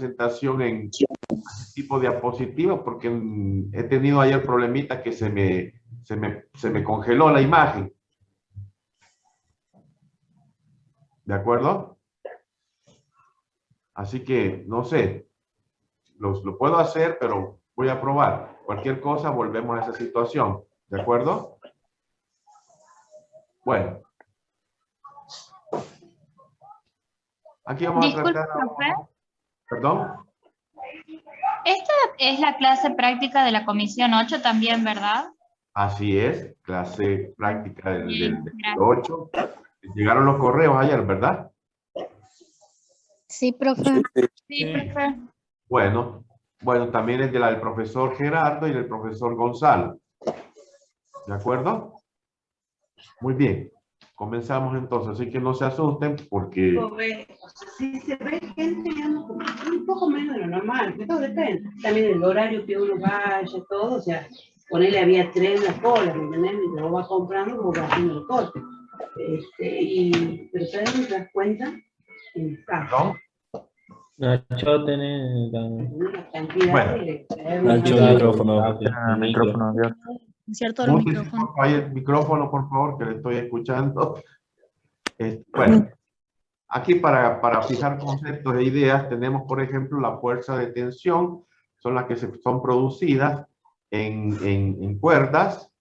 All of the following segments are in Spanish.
presentación en tipo diapositiva porque he tenido ayer problemitas que se me congeló la imagen. ¿De acuerdo? Así que, no sé, lo puedo hacer, pero voy a probar. Cualquier cosa, volvemos a esa situación. ¿De acuerdo? Bueno. Aquí vamos a tratar... Profe. ¿Perdón? Esta es la clase práctica de la Comisión 8 también, ¿verdad? Así es, clase práctica del Gracias. 8. Llegaron los correos ayer, ¿verdad? Sí, profe. Sí, profe. Bueno, también es de la del profesor Gerardo y del profesor Gonzalo. ¿De acuerdo? Muy bien. Comenzamos entonces, así que no se asusten porque... Si se ve gente un poco menos de lo normal, que todo depende. También el horario que uno vaya, todo, o sea, ponele había 3 en la cola, ¿me entiendes? Y luego va comprando, luego va haciendo el corte. Pero ustedes no se dan cuenta en el caso. ¿Perdón? Nacho, tenés Una cantidad Bueno. de... Nacho, el micrófono. El micrófono abierto. Cierto, el Mute micrófono. ahí el micrófono, por favor, que le estoy escuchando. Bueno, aquí para fijar conceptos e ideas tenemos, por ejemplo, la fuerza de tensión, son las que son producidas en cuerdas,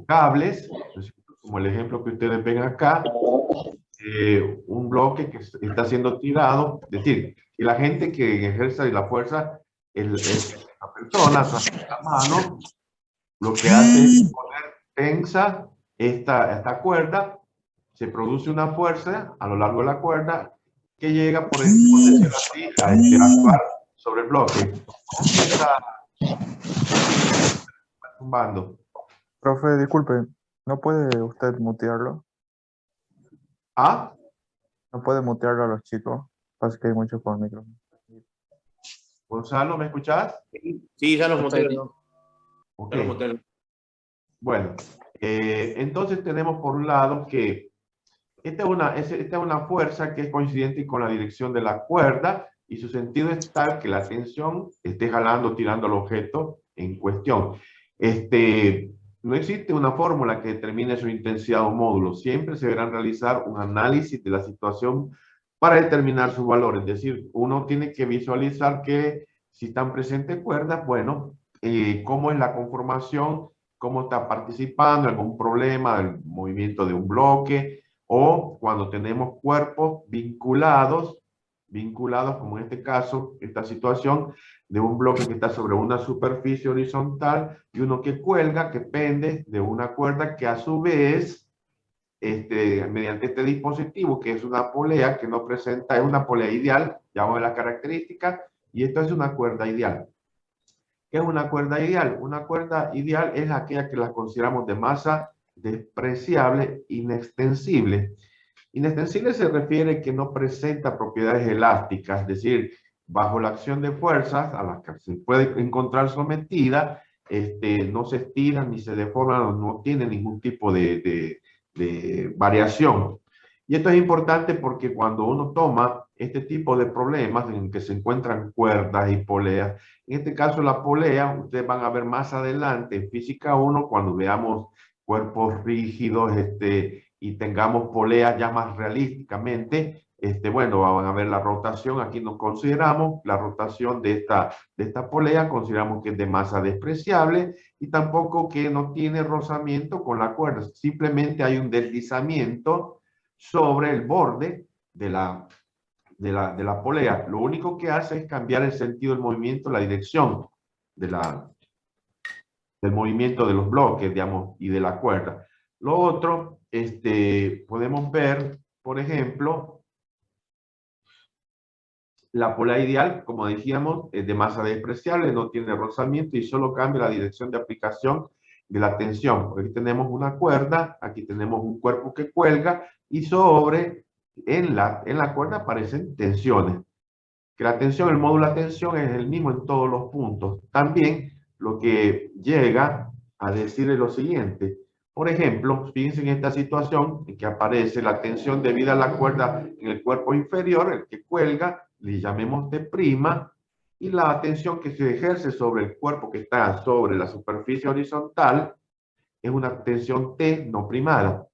cables, como el ejemplo que ustedes ven acá, un bloque que está siendo tirado, es decir, y la gente que ejerce la fuerza es la persona, la mano, lo que hace es poner tensa esta cuerda, se produce una fuerza a lo largo de la cuerda que llega, por decirlo así, a interactuar sobre el bloque. Está tumbando. Profe, disculpe, ¿no puede usted mutearlo? ¿Ah? ¿No puede mutearlo a los chicos? Pasa que hay muchos por el micrófono. Gonzalo, ¿me escuchás? Sí, ya los muteé. Ok. Ya los muteé. Bueno, entonces tenemos por un lado que esta es una fuerza que es coincidente con la dirección de la cuerda y su sentido es tal que la tensión esté jalando, tirando al objeto en cuestión. No existe una fórmula que determine su intensidad o módulo. Siempre se deberán realizar un análisis de la situación para determinar su valor. Es decir, uno tiene que visualizar que si están presentes cuerdas, bueno, cómo es la conformación, cómo está participando, algún problema del movimiento de un bloque, o cuando tenemos cuerpos vinculados como en este caso, esta situación de un bloque que está sobre una superficie horizontal y uno que cuelga, que pende de una cuerda que a su vez, mediante este dispositivo, que es una polea que no presenta, es una polea ideal, ya vamos a las características, y esto es una cuerda ideal. ¿Qué es una cuerda ideal? Una cuerda ideal es aquella que la consideramos de masa despreciable, inextensible. Inextensible se refiere que no presenta propiedades elásticas, es decir, bajo la acción de fuerzas a las que se puede encontrar sometida, no se estiran ni se deforman, no tiene ningún tipo de variación. Y esto es importante porque cuando uno toma este tipo de problemas en que se encuentran cuerdas y poleas, en este caso la polea, ustedes van a ver más adelante en física 1 cuando veamos cuerpos rígidos y tengamos poleas ya más realísticamente, bueno, van a ver la rotación, aquí no consideramos la rotación de esta polea, consideramos que es de masa despreciable y tampoco que no tiene rozamiento con la cuerda, simplemente hay un deslizamiento sobre el borde de la polea. Lo único que hace es cambiar el sentido del movimiento, la dirección del movimiento de los bloques, digamos, y de la cuerda. Lo otro, podemos ver, por ejemplo, la polea ideal, como decíamos, es de masa despreciable, no tiene rozamiento y solo cambia la dirección de aplicación de la tensión. Aquí tenemos una cuerda, aquí tenemos un cuerpo que cuelga y en la cuerda aparecen tensiones. Que la tensión, el módulo de tensión es el mismo en todos los puntos. También lo que llega a decir es lo siguiente. Por ejemplo, fíjense en esta situación en que aparece la tensión debida a la cuerda en el cuerpo inferior, el que cuelga, le llamemos T', y la tensión que se ejerce sobre el cuerpo que está sobre la superficie horizontal es una tensión T no primada.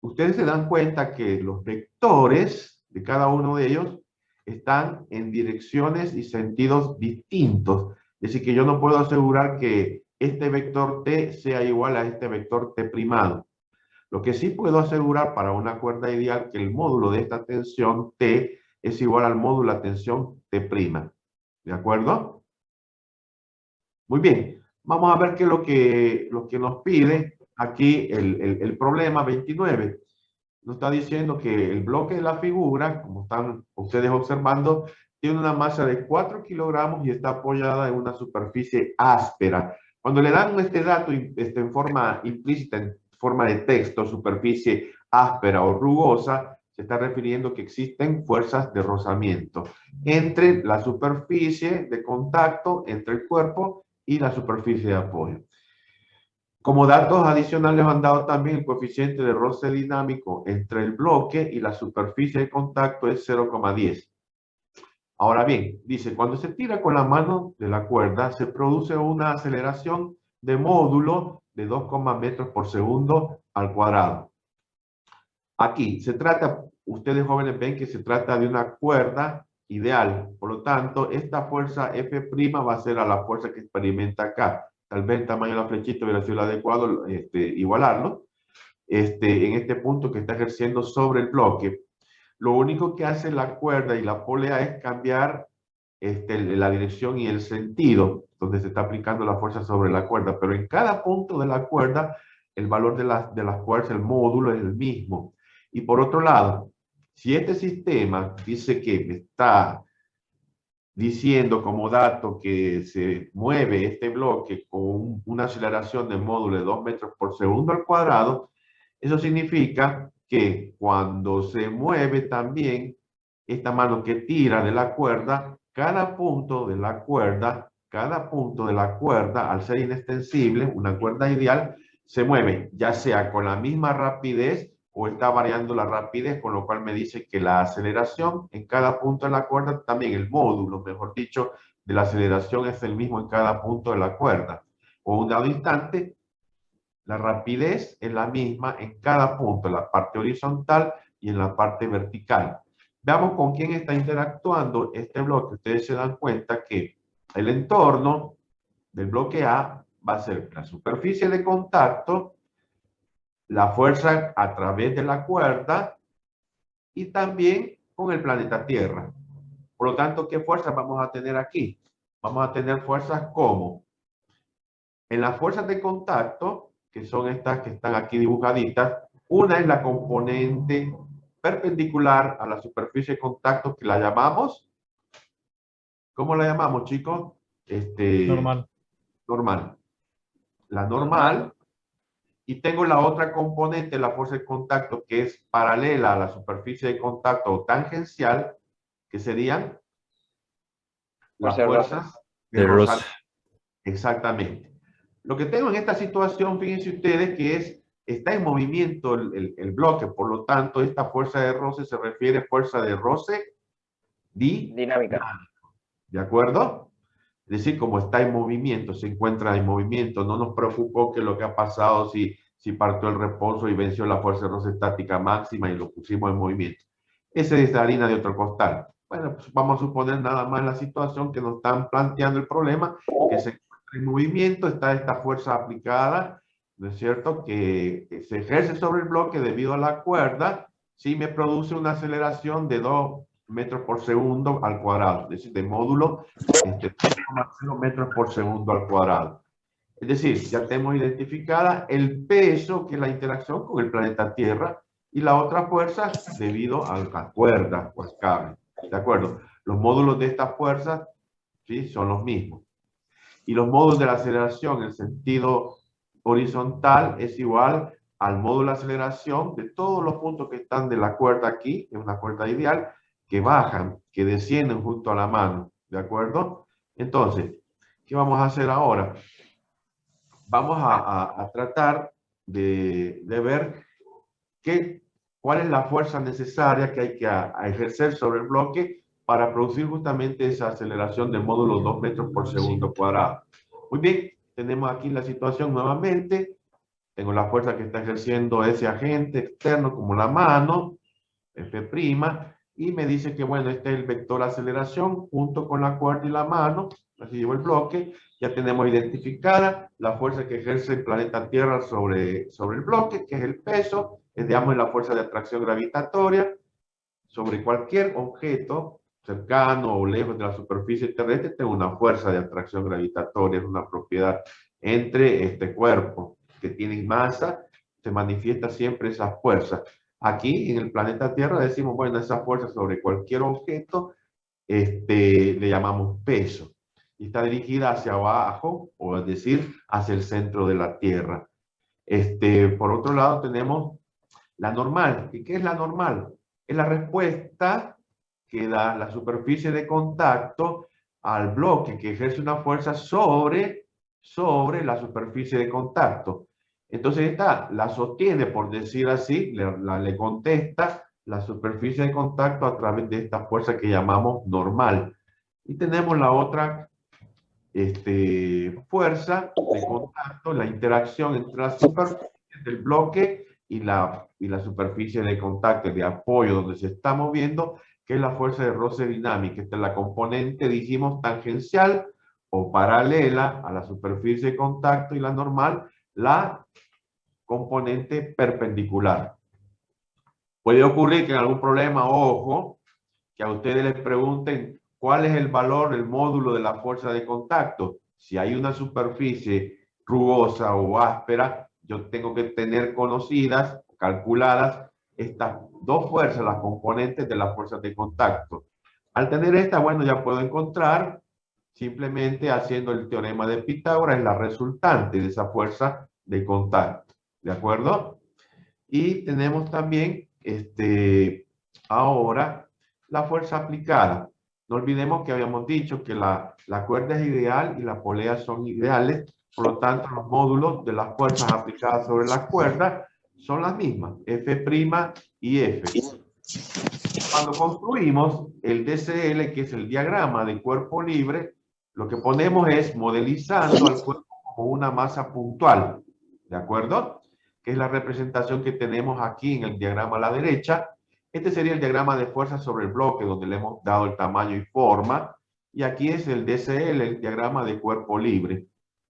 Ustedes se dan cuenta que los vectores de cada uno de ellos están en direcciones y sentidos distintos. Es decir, que yo no puedo asegurar que este vector T sea igual a este vector T'. Lo que sí puedo asegurar para una cuerda ideal que el módulo de esta tensión T es igual al módulo de la tensión T'. ¿De acuerdo? Muy bien. Vamos a ver qué es lo que nos pide aquí el problema 29. Nos está diciendo que el bloque de la figura, como están ustedes observando, tiene una masa de 4 kilogramos y está apoyada en una superficie áspera. Cuando le dan este dato en forma implícita, en forma de texto, superficie áspera o rugosa, se está refiriendo que existen fuerzas de rozamiento entre la superficie de contacto, entre el cuerpo y la superficie de apoyo. Como datos adicionales han dado también el coeficiente de roce dinámico entre el bloque y la superficie de contacto es 0,10. Ahora bien, dice, cuando se tira con la mano de la cuerda, se produce una aceleración de módulo de 2, metros por segundo al cuadrado. Aquí se trata, ustedes jóvenes ven que se trata de una cuerda ideal. Por lo tanto, esta fuerza F' va a ser a la fuerza que experimenta acá. Tal vez el tamaño de la flechita hubiera sido el adecuado, igualarlo. En este punto que está ejerciendo sobre el bloque. Lo único que hace la cuerda y la polea es cambiar la dirección y el sentido donde se está aplicando la fuerza sobre la cuerda. Pero en cada punto de la cuerda, el valor de la fuerza, el módulo es el mismo. Y por otro lado, si este sistema dice que me está diciendo como dato que se mueve este bloque con una aceleración de módulo de 2 metros por segundo al cuadrado, eso significa que cuando se mueve también esta mano que tira de la cuerda, cada punto de la cuerda, al ser inextensible, una cuerda ideal, se mueve ya sea con la misma rapidez o está variando la rapidez, con lo cual me dice que la aceleración en cada punto de la cuerda, también el módulo, mejor dicho, de la aceleración es el mismo en cada punto de la cuerda. O un dado instante, la rapidez es la misma en cada punto, en la parte horizontal y en la parte vertical. Veamos con quién está interactuando este bloque. Ustedes se dan cuenta que el entorno del bloque A va a ser la superficie de contacto, la fuerza a través de la cuerda y también con el planeta Tierra. Por lo tanto, ¿qué fuerzas vamos a tener aquí? Vamos a tener fuerzas como en las fuerzas de contacto, que son estas que están aquí dibujaditas. Una es la componente perpendicular a la superficie de contacto que la llamamos, ¿cómo la llamamos, chicos? Normal. Normal. La normal. Y tengo la otra componente, la fuerza de contacto, que es paralela a la superficie de contacto o tangencial, que serían las fuerzas de roce. Exactamente. Lo que tengo en esta situación, fíjense ustedes, que está en movimiento el bloque, por lo tanto, esta fuerza de roce se refiere a fuerza de roce dinámica. ¿De acuerdo? Es decir, como está en movimiento, se encuentra en movimiento, no nos preocupó que lo que ha pasado si partió el reposo y venció la fuerza de roce estática máxima y lo pusimos en movimiento. Esa es la harina de otro costal. Bueno, pues vamos a suponer nada más la situación que nos están planteando el problema, que se encuentra en movimiento, está esta fuerza aplicada, ¿no es cierto?, que se ejerce sobre el bloque debido a la cuerda, sí me produce una aceleración de 2 metros por segundo al cuadrado, es decir, de módulo 3,0 metros por segundo al cuadrado. Es decir, ya tenemos identificada el peso, que es la interacción con el planeta Tierra, y la otra fuerza debido a la cuerda o al cable. ¿De acuerdo? Los módulos de estas fuerzas, ¿sí?, son los mismos. Y los módulos de la aceleración en sentido horizontal es igual al módulo de aceleración de todos los puntos que están de la cuerda aquí, en una cuerda ideal, que bajan, que descienden junto a la mano. ¿De acuerdo? Entonces, ¿qué vamos a hacer ahora? Vamos a tratar de ver cuál es la fuerza necesaria que hay que ejercer sobre el bloque para producir justamente esa aceleración del módulo 2 metros por segundo cuadrado. Muy bien, tenemos aquí la situación nuevamente. Tengo la fuerza que está ejerciendo ese agente externo como la mano, F', y me dice que, bueno, este es el vector aceleración junto con la cuerda y la mano. Así llevo el bloque. Ya tenemos identificada la fuerza que ejerce el planeta Tierra sobre el bloque, que es el peso, es, digamos, la fuerza de atracción gravitatoria sobre cualquier objeto cercano o lejos de la superficie terrestre. Tengo una fuerza de atracción gravitatoria, es una propiedad entre este cuerpo que tiene masa, se manifiesta siempre esa fuerza. Aquí en el planeta Tierra decimos, bueno, esa fuerza sobre cualquier objeto le llamamos peso. Y está dirigida hacia abajo, o es decir, hacia el centro de la Tierra. Por otro lado tenemos la normal. ¿Y qué es la normal? Es la respuesta que da la superficie de contacto al bloque que ejerce una fuerza sobre la superficie de contacto. Entonces esta la sostiene, por decir así, le contesta la superficie de contacto a través de esta fuerza que llamamos normal. Y tenemos la otra fuerza de contacto, la interacción entre la superficie del bloque y la superficie de contacto, de apoyo, donde se está moviendo, que es la fuerza de roce dinámica. Esta es la componente, dijimos, tangencial o paralela a la superficie de contacto, y la normal, la componente perpendicular. Puede ocurrir que en algún problema, ojo, que a ustedes les pregunten cuál es el valor, el módulo de la fuerza de contacto. Si hay una superficie rugosa o áspera, yo tengo que tener conocidas, calculadas, estas dos fuerzas, las componentes de las fuerzas de contacto. Al tener esta, bueno, ya puedo encontrar, simplemente haciendo el teorema de Pitágoras, la resultante de esa fuerza de contacto. ¿De acuerdo? Y tenemos también, ahora, la fuerza aplicada. No olvidemos que habíamos dicho que la cuerda es ideal y las poleas son ideales. Por lo tanto, los módulos de las fuerzas aplicadas sobre la cuerda son las mismas, F' y F. Cuando construimos el DCL, que es el diagrama de cuerpo libre, lo que ponemos es modelizando al cuerpo como una masa puntual. ¿De acuerdo? Que es la representación que tenemos aquí en el diagrama a la derecha. Este sería el diagrama de fuerza sobre el bloque, donde le hemos dado el tamaño y forma. Y aquí es el DCL, el diagrama de cuerpo libre,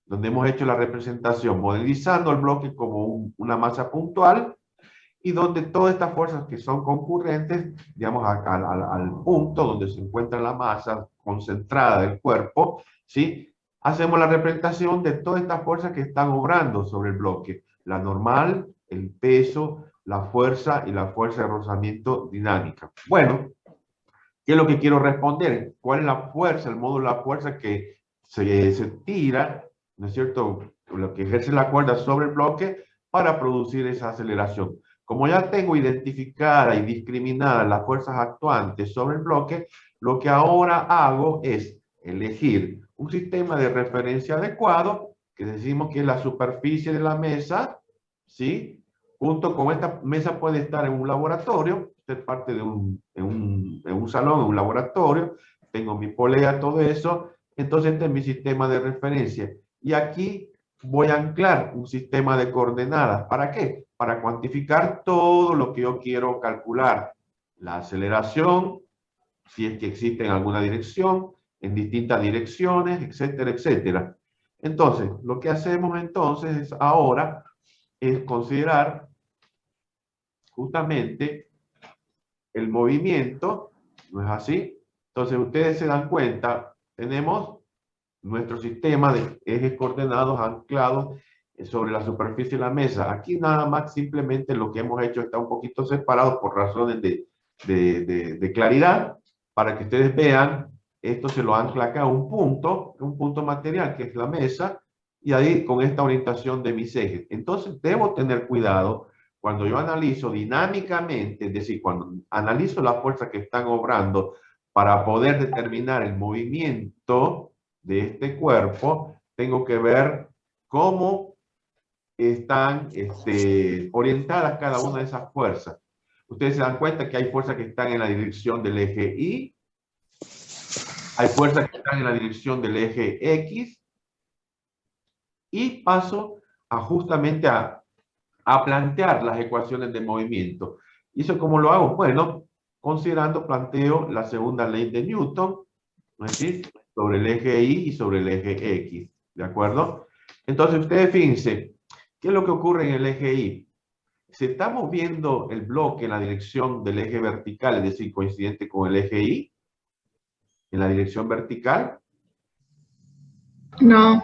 donde hemos hecho la representación, modelizando el bloque como una masa puntual, y donde todas estas fuerzas que son concurrentes, digamos, al punto donde se encuentra la masa concentrada del cuerpo, ¿sí? Hacemos la representación de todas estas fuerzas que están obrando sobre el bloque. La normal, el peso, la fuerza y la fuerza de rozamiento dinámica. Bueno, ¿qué es lo que quiero responder? ¿Cuál es la fuerza, el módulo de la fuerza que se tira, ¿no es cierto?, lo que ejerce la cuerda sobre el bloque para producir esa aceleración? Como ya tengo identificada y discriminada las fuerzas actuantes sobre el bloque, lo que ahora hago es elegir un sistema de referencia adecuado, que decimos que es la superficie de la mesa, ¿sí? Junto con esta mesa puede estar en un laboratorio, usted parte de un salón, en un laboratorio, tengo mi polea, todo eso, entonces este es mi sistema de referencia. Y aquí voy a anclar un sistema de coordenadas. ¿Para qué? Para cuantificar todo lo que yo quiero calcular. La aceleración, si es que existe en alguna dirección, en distintas direcciones, etcétera, etcétera. Entonces, lo que hacemos entonces es ahora es considerar justamente el movimiento, ¿no es así? Entonces, ustedes se dan cuenta, tenemos nuestro sistema de ejes coordenados anclados sobre la superficie de la mesa. Aquí nada más simplemente lo que hemos hecho está un poquito separado por razones de claridad, para que ustedes vean, esto se lo ancla acá a un punto material que es la mesa, y ahí con esta orientación de mis ejes. Entonces debo tener cuidado cuando yo analizo dinámicamente, es decir, cuando analizo las fuerzas que están obrando para poder determinar el movimiento de este cuerpo, tengo que ver cómo están orientadas cada una de esas fuerzas. Ustedes se dan cuenta que hay fuerzas que están en la dirección del eje Y, Hay fuerzas que están en la dirección del eje X. Y paso justamente a plantear las ecuaciones de movimiento. ¿Y eso cómo lo hago? Bueno, planteo la segunda ley de Newton, ¿no es decir? Sobre el eje Y y sobre el eje X, ¿de acuerdo? Entonces, ustedes fíjense, ¿qué es lo que ocurre en el eje Y? Se está moviendo el bloque en la dirección del eje vertical, es decir, coincidente con el eje Y, en la dirección vertical. No.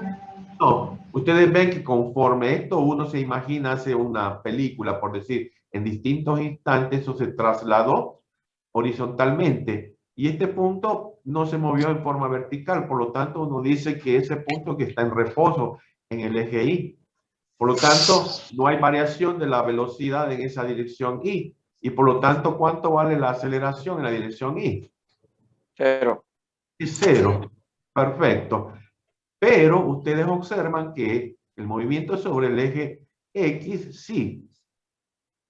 No, ustedes ven que conforme esto uno se imagina, hace una película, por decir, en distintos instantes eso se trasladó horizontalmente y este punto no se movió en forma vertical, por lo tanto uno dice que ese punto que está en reposo en el eje Y. Por lo tanto, no hay variación de la velocidad en esa dirección Y. Y por lo tanto, ¿cuánto vale la aceleración en la dirección Y? Cero. Es cero. Perfecto. Pero ustedes observan que el movimiento sobre el eje X sí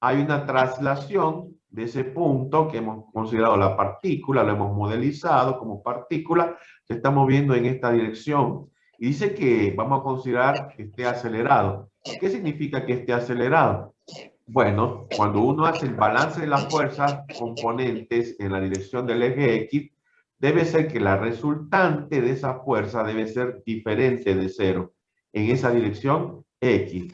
hay una traslación de ese punto que hemos considerado la partícula, lo hemos modelizado como partícula, se está moviendo en esta dirección. Y dice que vamos a considerar que esté acelerado. ¿Qué significa que esté acelerado? Bueno, cuando uno hace el balance de las fuerzas componentes en la dirección del eje X, debe ser que la resultante de esa fuerza debe ser diferente de cero en esa dirección X.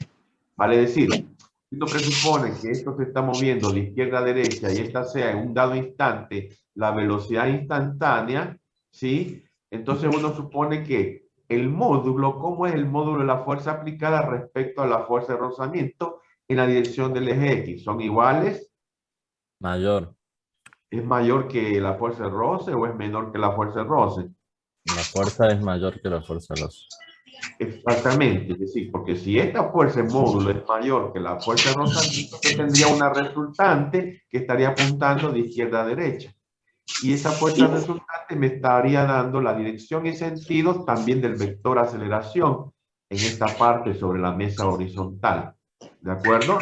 Vale decir, si uno presupone que esto se está moviendo de izquierda a derecha y esta sea en un dado instante la velocidad instantánea, ¿sí? Entonces uno supone que el módulo, ¿cómo es el módulo de la fuerza aplicada respecto a la fuerza de rozamiento en la dirección del eje X? ¿Son iguales? Mayor. ¿Es mayor que la fuerza de roce o es menor que la fuerza de roce? La fuerza es mayor que la fuerza de los. Exactamente, es decir, porque si esta fuerza en módulo es mayor que la fuerza de rozamiento, yo tendría una resultante que estaría apuntando de izquierda a derecha. Y esa fuerza resultante me estaría dando la dirección y sentido también del vector aceleración en esta parte sobre la mesa horizontal. ¿De acuerdo?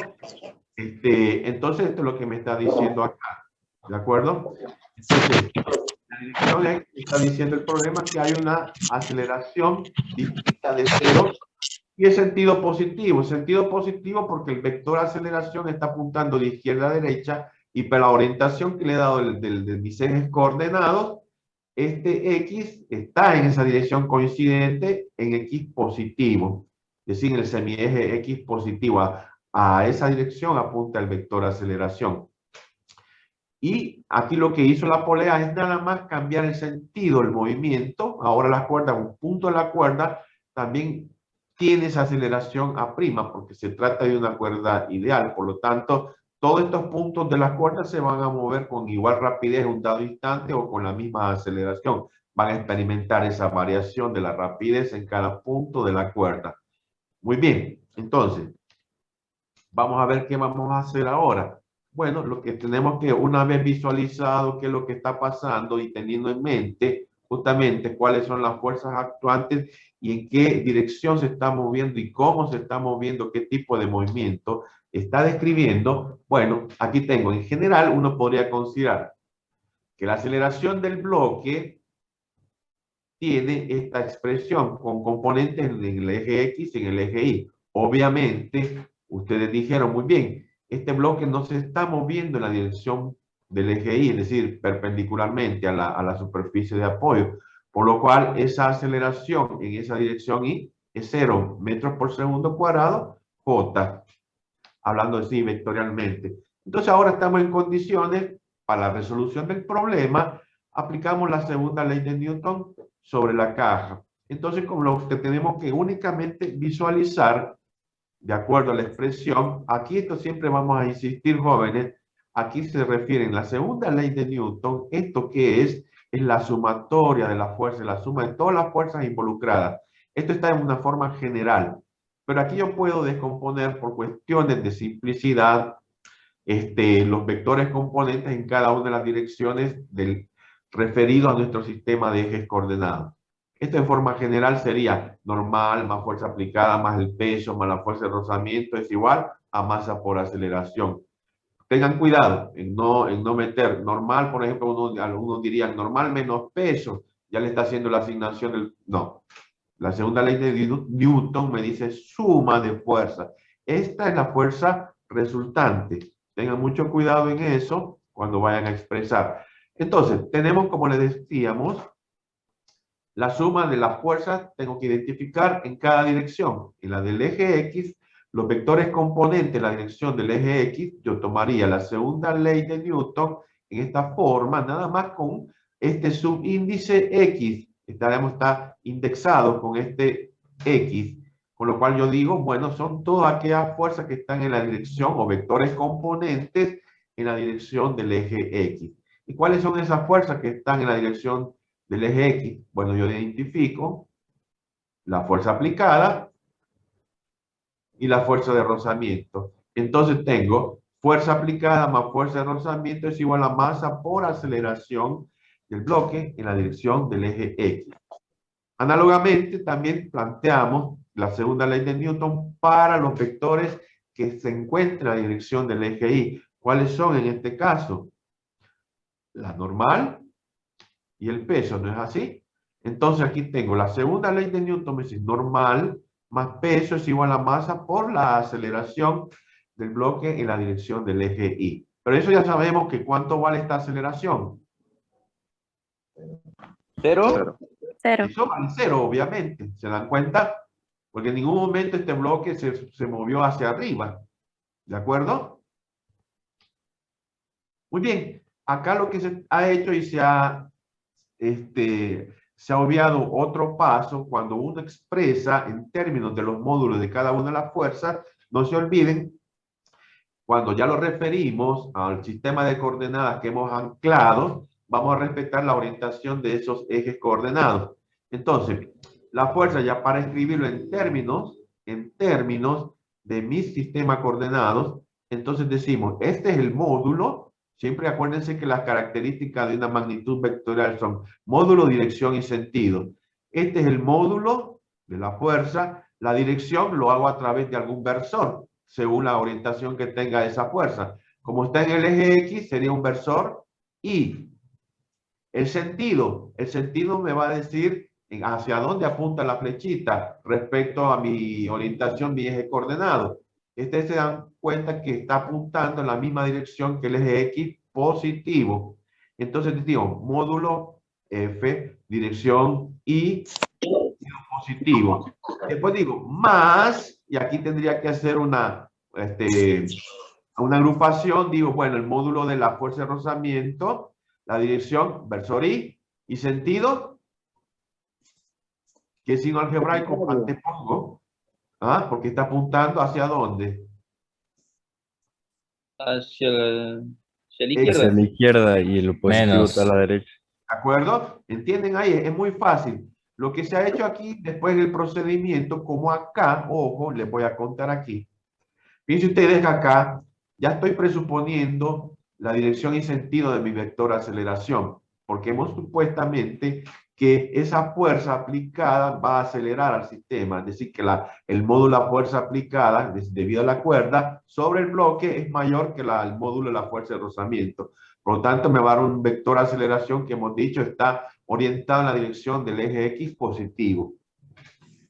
Entonces, esto es lo que me está diciendo acá. ¿De acuerdo? Entonces, la dirección X está diciendo el problema que hay una aceleración distinta de cero y es sentido positivo. Sentido positivo porque el vector aceleración está apuntando de izquierda a derecha y para la orientación que le he dado de mis ejes coordenados, este X está en esa dirección coincidente en X positivo. Es decir, en el semieje X positivo. A esa dirección apunta el vector aceleración. Y aquí lo que hizo la polea es nada más cambiar el sentido del movimiento. Ahora la cuerda, un punto de la cuerda, también tiene esa aceleración A', porque se trata de una cuerda ideal. Por lo tanto, todos estos puntos de la cuerda se van a mover con igual rapidez en un dado instante o con la misma aceleración. Van a experimentar esa variación de la rapidez en cada punto de la cuerda. Muy bien, entonces, vamos a ver qué vamos a hacer ahora. Bueno, lo que tenemos que, una vez visualizado qué es lo que está pasando y teniendo en mente justamente cuáles son las fuerzas actuantes y en qué dirección se está moviendo y cómo se está moviendo, qué tipo de movimiento está describiendo, bueno, aquí tengo, en general uno podría considerar que la aceleración del bloque tiene esta expresión con componentes en el eje X y en el eje Y. Obviamente, ustedes dijeron muy bien, este bloque no se está moviendo en la dirección del eje Y, es decir, perpendicularmente a la superficie de apoyo, por lo cual esa aceleración en esa dirección Y es 0 metros por segundo cuadrado, J, hablando así vectorialmente. Entonces ahora estamos en condiciones, para la resolución del problema, aplicamos la segunda ley de Newton sobre la caja. Entonces, como lo que tenemos que únicamente visualizar, de acuerdo a la expresión, aquí esto siempre vamos a insistir, jóvenes, aquí se refiere en la segunda ley de Newton, esto que es la sumatoria de las fuerzas, la suma de todas las fuerzas involucradas. Esto está en una forma general, pero aquí yo puedo descomponer por cuestiones de simplicidad los vectores componentes en cada una de las direcciones referido a nuestro sistema de ejes coordenados. Esto en forma general sería normal más fuerza aplicada más el peso más la fuerza de rozamiento es igual a masa por aceleración. Tengan cuidado en no meter normal, por ejemplo, algunos dirían normal menos peso, ya le está haciendo la asignación del... No, la segunda ley de Newton me dice suma de fuerza. Esta es la fuerza resultante. Tengan mucho cuidado en eso cuando vayan a expresar. Entonces, tenemos, como les decíamos, la suma de las fuerzas. Tengo que identificar en cada dirección. En la del eje X, los vectores componentes en la dirección del eje X, yo tomaría la segunda ley de Newton en esta forma, nada más con este subíndice X. Está indexado con este X, con lo cual yo digo, bueno, son todas aquellas fuerzas que están en la dirección o vectores componentes en la dirección del eje X. ¿Y cuáles son esas fuerzas que están en la dirección del eje X? Bueno, yo identifico la fuerza aplicada y la fuerza de rozamiento. Entonces tengo fuerza aplicada más fuerza de rozamiento es igual a masa por aceleración del bloque en la dirección del eje X. Análogamente, también planteamos la segunda ley de Newton para los vectores que se encuentran en la dirección del eje Y. ¿Cuáles son en este caso? La normal y el peso, ¿no es así? Entonces aquí tengo la segunda ley de Newton, me dice normal más peso es igual a masa por la aceleración del bloque en la dirección del eje Y. Pero eso ya sabemos que ¿cuánto vale esta aceleración? ¿Cero? Cero. Eso vale cero, obviamente. ¿Se dan cuenta? Porque en ningún momento este bloque se movió hacia arriba. ¿De acuerdo? Muy bien. Acá lo que se ha hecho y se ha obviado otro paso cuando uno expresa en términos de los módulos de cada una de las fuerzas. No se olviden, cuando ya lo referimos al sistema de coordenadas que hemos anclado, vamos a respetar la orientación de esos ejes coordenados. Entonces, la fuerza ya para escribirlo en términos de mi sistema coordenados, entonces decimos, este es el módulo. Siempre acuérdense que las características de una magnitud vectorial son módulo, dirección y sentido. Este es el módulo de la fuerza. La dirección lo hago a través de algún versor, según la orientación que tenga esa fuerza. Como está en el eje X, sería un versor Y. El sentido me va a decir hacia dónde apunta la flechita respecto a mi orientación, mi eje coordenado. Ustedes se dan cuenta que está apuntando en la misma dirección que el eje X positivo. Entonces digo, módulo F, dirección Y, positivo. Después digo, más, y aquí tendría que hacer una agrupación. Digo, bueno, el módulo de la fuerza de rozamiento, la dirección, versor y sentido, ¿qué signo algebraico antepongo? ¿Ah? Porque está apuntando hacia dónde. Hacia la Hacia izquierda. la izquierda y el positivo Menos. está a la derecha. ¿De acuerdo? ¿Entienden ahí? Es muy fácil. Lo que se ha hecho aquí, después del procedimiento, como acá, ojo, les voy a contar aquí. Fíjense ustedes que acá ya estoy presuponiendo la dirección y sentido de mi vector aceleración, porque hemos supuestamente que esa fuerza aplicada va a acelerar al sistema, es decir, que el módulo de la fuerza aplicada, debido a la cuerda, sobre el bloque es mayor que el módulo de la fuerza de rozamiento. Por lo tanto, me va a dar un vector aceleración que hemos dicho está orientado en la dirección del eje X positivo.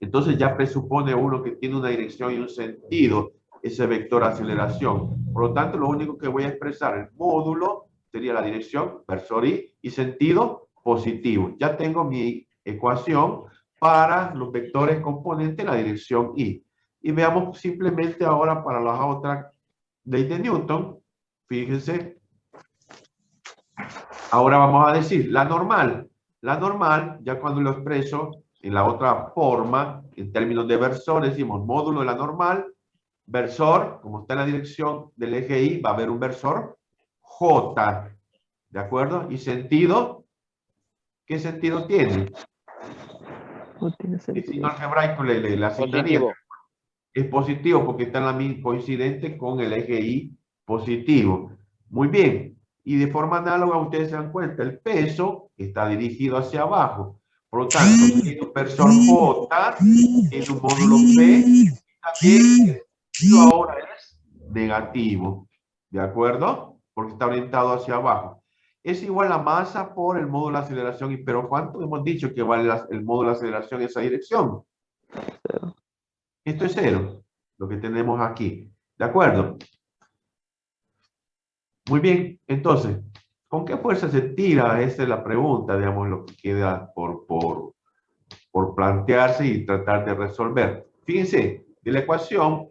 Entonces ya presupone uno que tiene una dirección y un sentido ese vector aceleración. Por lo tanto, lo único que voy a expresar, el módulo, sería la dirección, versor y sentido positivo. Ya tengo mi ecuación para los vectores componentes en la dirección Y. Y veamos simplemente ahora para la otra ley de Newton. Fíjense. Ahora vamos a decir la normal. La normal, ya cuando lo expreso en la otra forma, en términos de versor, decimos módulo de la normal, versor, como está en la dirección del eje Y, va a haber un versor J. ¿De acuerdo? Y sentido, ¿qué sentido tiene? No tiene El sentido. signo algebraico le asignaría. Es positivo porque está en la misma coincidente con el eje Y positivo. Muy bien. Y de forma análoga, ustedes se dan cuenta, el peso está dirigido hacia abajo. Por lo tanto, tiene un versor J, tiene un módulo P, y también esto ahora es negativo. ¿De acuerdo? Porque está orientado hacia abajo. es igual a masa por el módulo de aceleración. Pero ¿cuánto hemos dicho que vale el módulo de aceleración en esa dirección? Cero. Esto es 0, lo que tenemos aquí. ¿De acuerdo? Muy bien, entonces, ¿con qué fuerza se tira? Esa es la pregunta, digamos, lo que queda por plantearse y tratar de resolver. Fíjense, de la ecuación,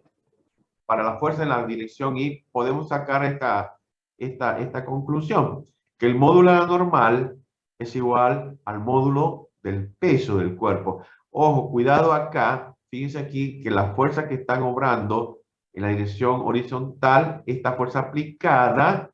para la fuerza en la dirección Y, podemos sacar esta conclusión, que el módulo de la normal es igual al módulo del peso del cuerpo. Ojo, cuidado acá, fíjense aquí que las fuerzas que están obrando en la dirección horizontal, esta fuerza aplicada,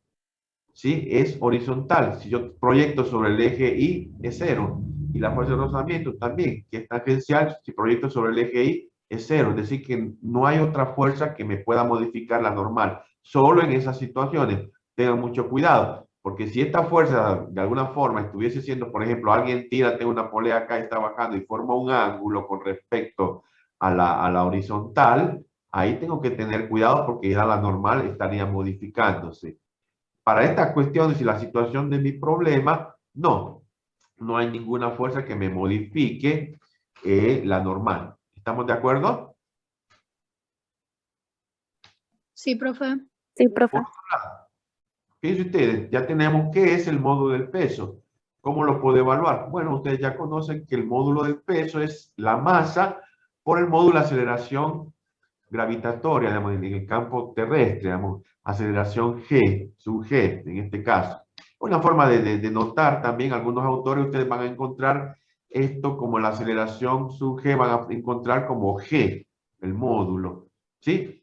¿sí? Es horizontal. Si yo proyecto sobre el eje Y, es 0. Y la fuerza de rozamiento también, que es tangencial, si proyecto sobre el eje Y, es 0. Es decir, que no hay otra fuerza que me pueda modificar la normal. Solo en esas situaciones. Tengan mucho cuidado. Porque si esta fuerza de alguna forma estuviese siendo, por ejemplo, alguien tira, tengo una polea acá y está bajando y forma un ángulo con respecto a la horizontal, ahí tengo que tener cuidado porque ya la normal estaría modificándose. Para estas cuestiones y la situación de mi problema, no hay ninguna fuerza que me modifique la normal. ¿Estamos de acuerdo? Sí, profe. Sí, profe. Fíjense ustedes, ya tenemos qué es el módulo del peso. ¿Cómo lo puedo evaluar? Bueno, ustedes ya conocen que el módulo del peso es la masa por el módulo de aceleración gravitatoria, digamos, en el campo terrestre, digamos, aceleración G, sub G, en este caso. Una forma de notar también, algunos autores ustedes van a encontrar esto como la aceleración sub G, van a encontrar como G, el módulo, ¿sí?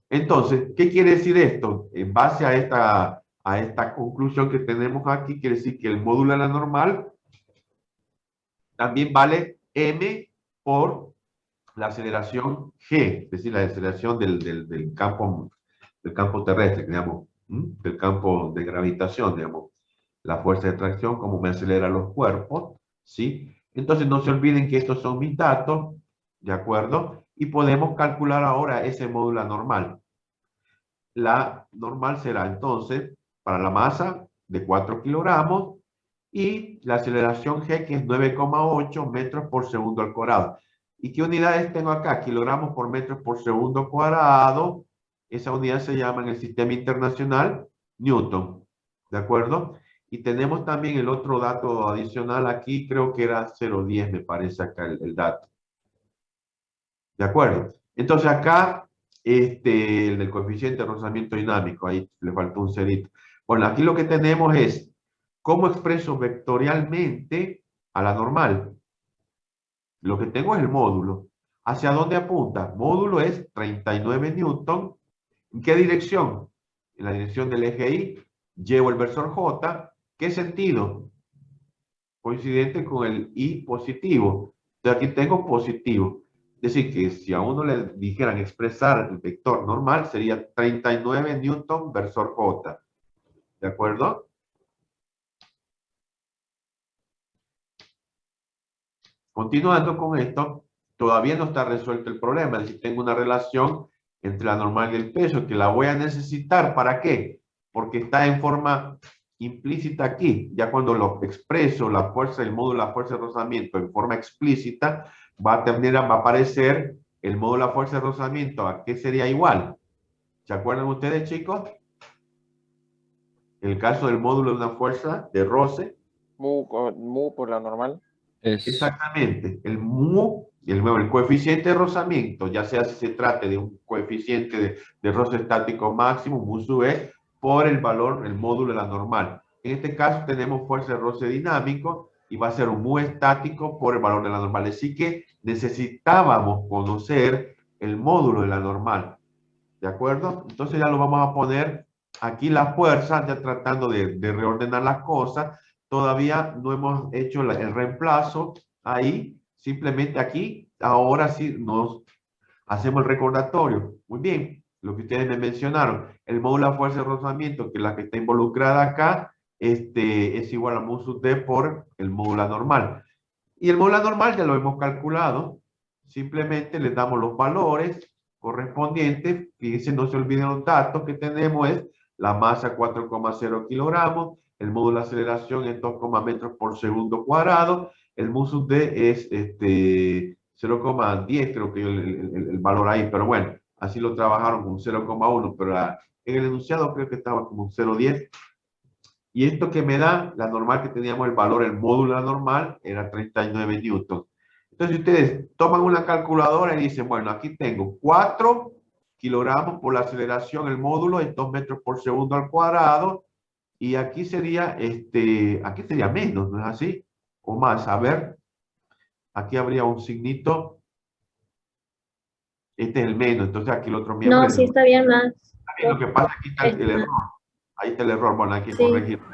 Entonces, ¿qué quiere decir esto? En base a esta conclusión que tenemos aquí, quiere decir que el módulo de la normal también vale m por la aceleración G, es decir, la aceleración del campo terrestre, digamos, del campo de gravitación, digamos, la fuerza de atracción, como me acelera los cuerpos, ¿sí? Entonces no se olviden que estos son mis datos, ¿de acuerdo? Y podemos calcular ahora ese módulo normal. La normal será entonces, para la masa, de 4 kilogramos, y la aceleración G, que es 9,8 metros por segundo al cuadrado. ¿Y qué unidades tengo acá? Kilogramos por metros por segundo cuadrado. Esa unidad se llama en el sistema internacional Newton. ¿De acuerdo? Y tenemos también el otro dato adicional aquí, creo que era 0,10, me parece acá el dato. ¿De acuerdo? Entonces acá, el del coeficiente de rozamiento dinámico, ahí le faltó un cerito. Bueno, aquí lo que tenemos es cómo expreso vectorialmente a la normal. Lo que tengo es el módulo. ¿Hacia dónde apunta? Módulo es 39 newton. ¿En qué dirección? En la dirección del eje Y. Llevo el versor J. ¿Qué sentido? Coincidente con el Y positivo. Entonces aquí tengo positivo. Es decir, que si a uno le dijeran expresar el vector normal, sería 39 newton versor J. ¿De acuerdo? Continuando con esto, todavía no está resuelto el problema. Es decir, tengo una relación entre la normal y el peso que la voy a necesitar. ¿Para qué? Porque está en forma implícita aquí. Ya cuando lo expreso, la fuerza, el módulo de la fuerza de rozamiento en forma explícita, va a aparecer el módulo de la fuerza de rozamiento. ¿A qué sería igual? ¿Se acuerdan ustedes, chicos? El caso del módulo de una fuerza de roce. Mu por la normal. Exactamente, el mu, el coeficiente de rozamiento, ya sea si se trate de un coeficiente de roce estático máximo, mu sub e, por el valor, el módulo de la normal. En este caso tenemos fuerza de roce dinámico y va a ser un mu estático por el valor de la normal. Así que necesitábamos conocer el módulo de la normal. ¿De acuerdo? Entonces ya lo vamos a poner aquí la fuerza, ya tratando de reordenar las cosas. Todavía no hemos hecho el reemplazo ahí, simplemente aquí, ahora sí nos hacemos el recordatorio. Muy bien, lo que ustedes me mencionaron, el módulo de fuerza de rozamiento, que es la que está involucrada acá, es igual a mu sub d por el módulo normal. Y el módulo normal ya lo hemos calculado, simplemente le damos los valores correspondientes. Fíjense, no se olviden los datos que tenemos, es la masa 4,0 kilogramos, el módulo de aceleración es 2, metros por segundo cuadrado, el mu sub d es 0,10, creo que el valor ahí, pero bueno, así lo trabajaron con 0,1, pero en el enunciado creo que estaba como un 0,10. Y esto que me da, la normal que teníamos el valor, el módulo de la normal, era 39 newton. Entonces ustedes toman una calculadora y dicen, bueno, aquí tengo 4 kilogramos por la aceleración, el módulo es 2 metros por segundo al cuadrado, y aquí sería menos, ¿no es así? O más, a ver, aquí habría un signito, este es el menos, entonces aquí el otro miembro No, es sí el está bien más. lo que pasa es que está el error, ahí está el error, bueno, hay que Sí. corregirlo.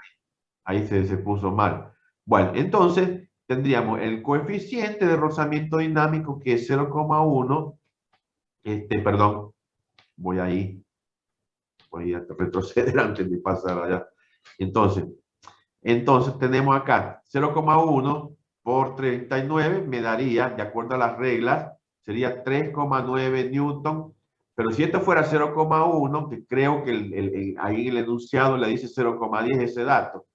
Ahí se puso mal. Bueno, entonces tendríamos el coeficiente de rozamiento dinámico que es 0,1. Perdón, voy a retroceder antes de pasar allá. Entonces tenemos acá 0,1 por 39 me daría, de acuerdo a las reglas, sería 3,9 newton. Pero si esto fuera 0,1, que creo que ahí en el enunciado le dice 0,10 ese dato.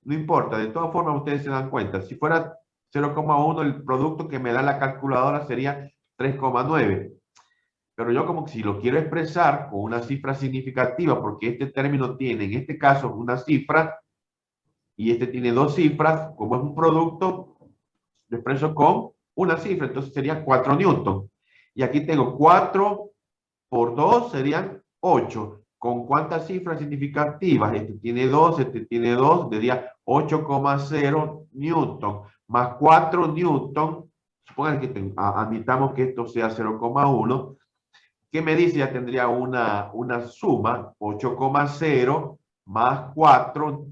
No importa, de todas formas ustedes se dan cuenta. Si fuera 0,1, el producto que me da la calculadora sería 3,9. Pero yo como que si lo quiero expresar con una cifra significativa, porque este término tiene en este caso una cifra y este tiene dos cifras, como es un producto, lo expreso con una cifra, entonces sería 4 newton. Y aquí tengo 4 por 2 serían 8. ¿Con cuántas cifras significativas? Este tiene 2, este tiene 2, sería 8,0 newton. Más 4 newton, supongan que admitamos que esto sea 0,1. ¿Qué me dice? Ya tendría una suma, 8,0 más 4.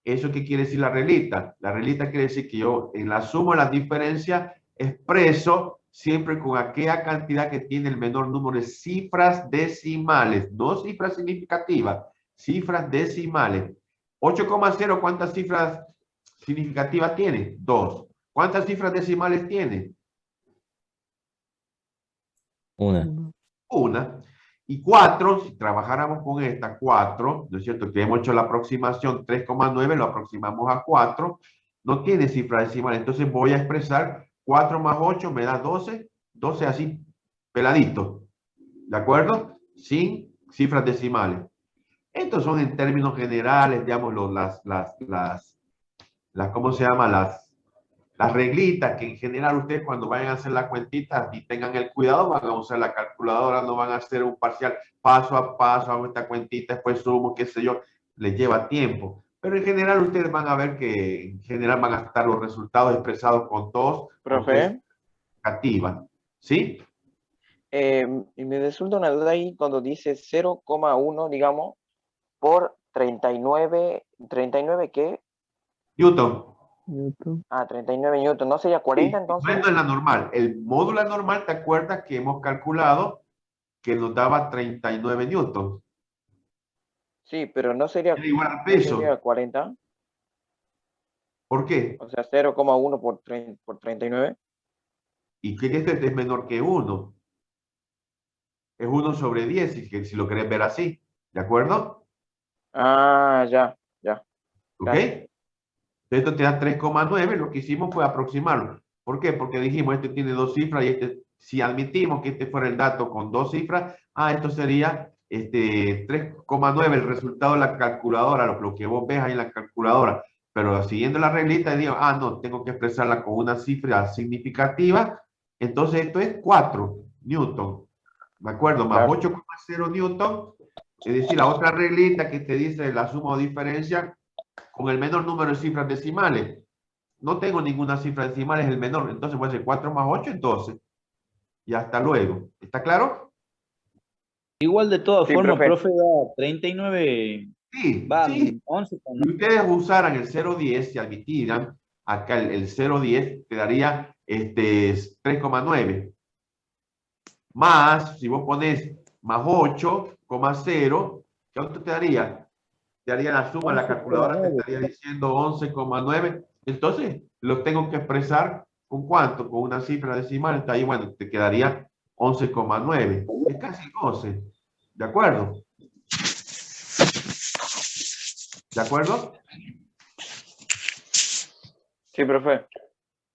¿Eso qué quiere decir la reglita? La reglita quiere decir que yo en la suma de las diferencias expreso siempre con aquella cantidad que tiene el menor número de cifras decimales, no cifras significativas, cifras decimales. 8,0, ¿cuántas cifras significativas tiene? 2. ¿Cuántas cifras decimales tiene? Una. Una. Y 4, si trabajáramos con esta 4, ¿no es cierto? Que hemos hecho la aproximación 3,9, lo aproximamos a 4, no tiene cifra decimal, entonces voy a expresar 4 más 8 me da 12, 12 así, peladito, ¿de acuerdo? Sin cifras decimales. Estos son en términos generales, digamos, ¿cómo se llama? Las reglitas que en general ustedes cuando vayan a hacer la cuentita y tengan el cuidado, van a usar la calculadora, no van a hacer un parcial paso a paso, hago esta cuentita, después sumo, qué sé yo, les lleva tiempo. Pero en general ustedes van a ver que en general van a estar los resultados expresados con dos Profe, significativas, ¿sí? y me resulta una duda ahí cuando dice 0,1, digamos, por 39, ¿39 qué? Newton. YouTube. Ah, 39 newton, ¿no sería 40 Sí, entonces? no es la normal. El módulo normal, ¿te acuerdas que hemos calculado que nos daba 39 newtons? Sí, pero no sería, Era igual al no peso. sería 40, ¿Por qué? o sea, 0,1 por 39. Y que este es menor que 1. Es 1 sobre 10, si lo querés ver así. ¿De acuerdo? Ah, ya. ¿Ok? Gracias. Esto te da 3,9. Lo que hicimos fue aproximarlo. ¿Por qué? Porque dijimos, este tiene dos cifras y si admitimos que este fuera el dato con dos cifras, esto sería 3,9 el resultado de la calculadora, lo que vos ves ahí en la calculadora. Pero siguiendo la reglita, digo, no, tengo que expresarla con una cifra significativa. Entonces esto es 4 newton. ¿De acuerdo? Más Claro. 8,0 newton. Es decir, la otra reglita que te dice la suma o diferencia con el menor número de cifras decimales. No tengo ninguna cifra decimal, es el menor. Entonces voy a hacer 4 más 8, 12. Y hasta luego. ¿Está claro? Igual de todas Sí, formas, profe. profe, da 39, Sí, va sí. 11 con Si ustedes usaran el 0,10, si admitieran acá el 0,10, te daría 3,9. Más, si vos pones más 8,0, ¿cuánto te daría? Te haría la suma, la calculadora te 11,9. estaría diciendo 11,9. Entonces, lo tengo que expresar ¿con cuánto? Con una cifra decimal. Está ahí, bueno, te quedaría 11,9. Es casi 12. ¿De acuerdo? ¿De acuerdo? Sí, profe.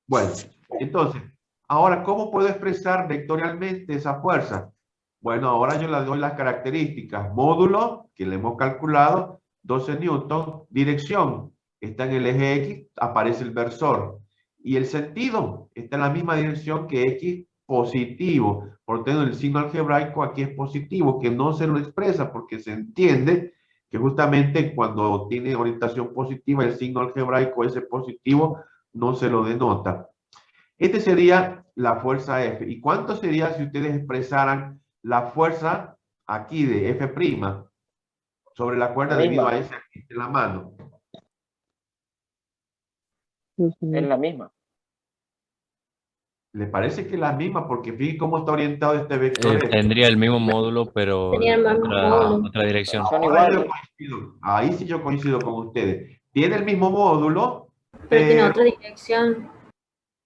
Bueno, entonces, ahora, ¿cómo puedo expresar vectorialmente esa fuerza? Bueno, ahora yo le doy las características. Módulo, que le hemos calculado, 12 newton. Dirección, está en el eje X, aparece el versor. Y el sentido, está en la misma dirección que X positivo. Por tener el signo algebraico aquí es positivo, que no se lo expresa porque se entiende que justamente cuando tiene orientación positiva, el signo algebraico ese positivo no se lo denota. Este sería la fuerza F. ¿Y cuánto sería si ustedes expresaran la fuerza aquí de F' sobre la cuerda debido a ese aquí en la mano? Es la misma. ¿Le parece que es la misma? Porque fíjense cómo está orientado este vector F. Tendría el mismo módulo, pero Tenía el mismo módulo. otra dirección. Son Ahora yo iguales. coincido. Ahí sí yo coincido con ustedes. Tiene el mismo módulo, Pero tiene pero otra dirección.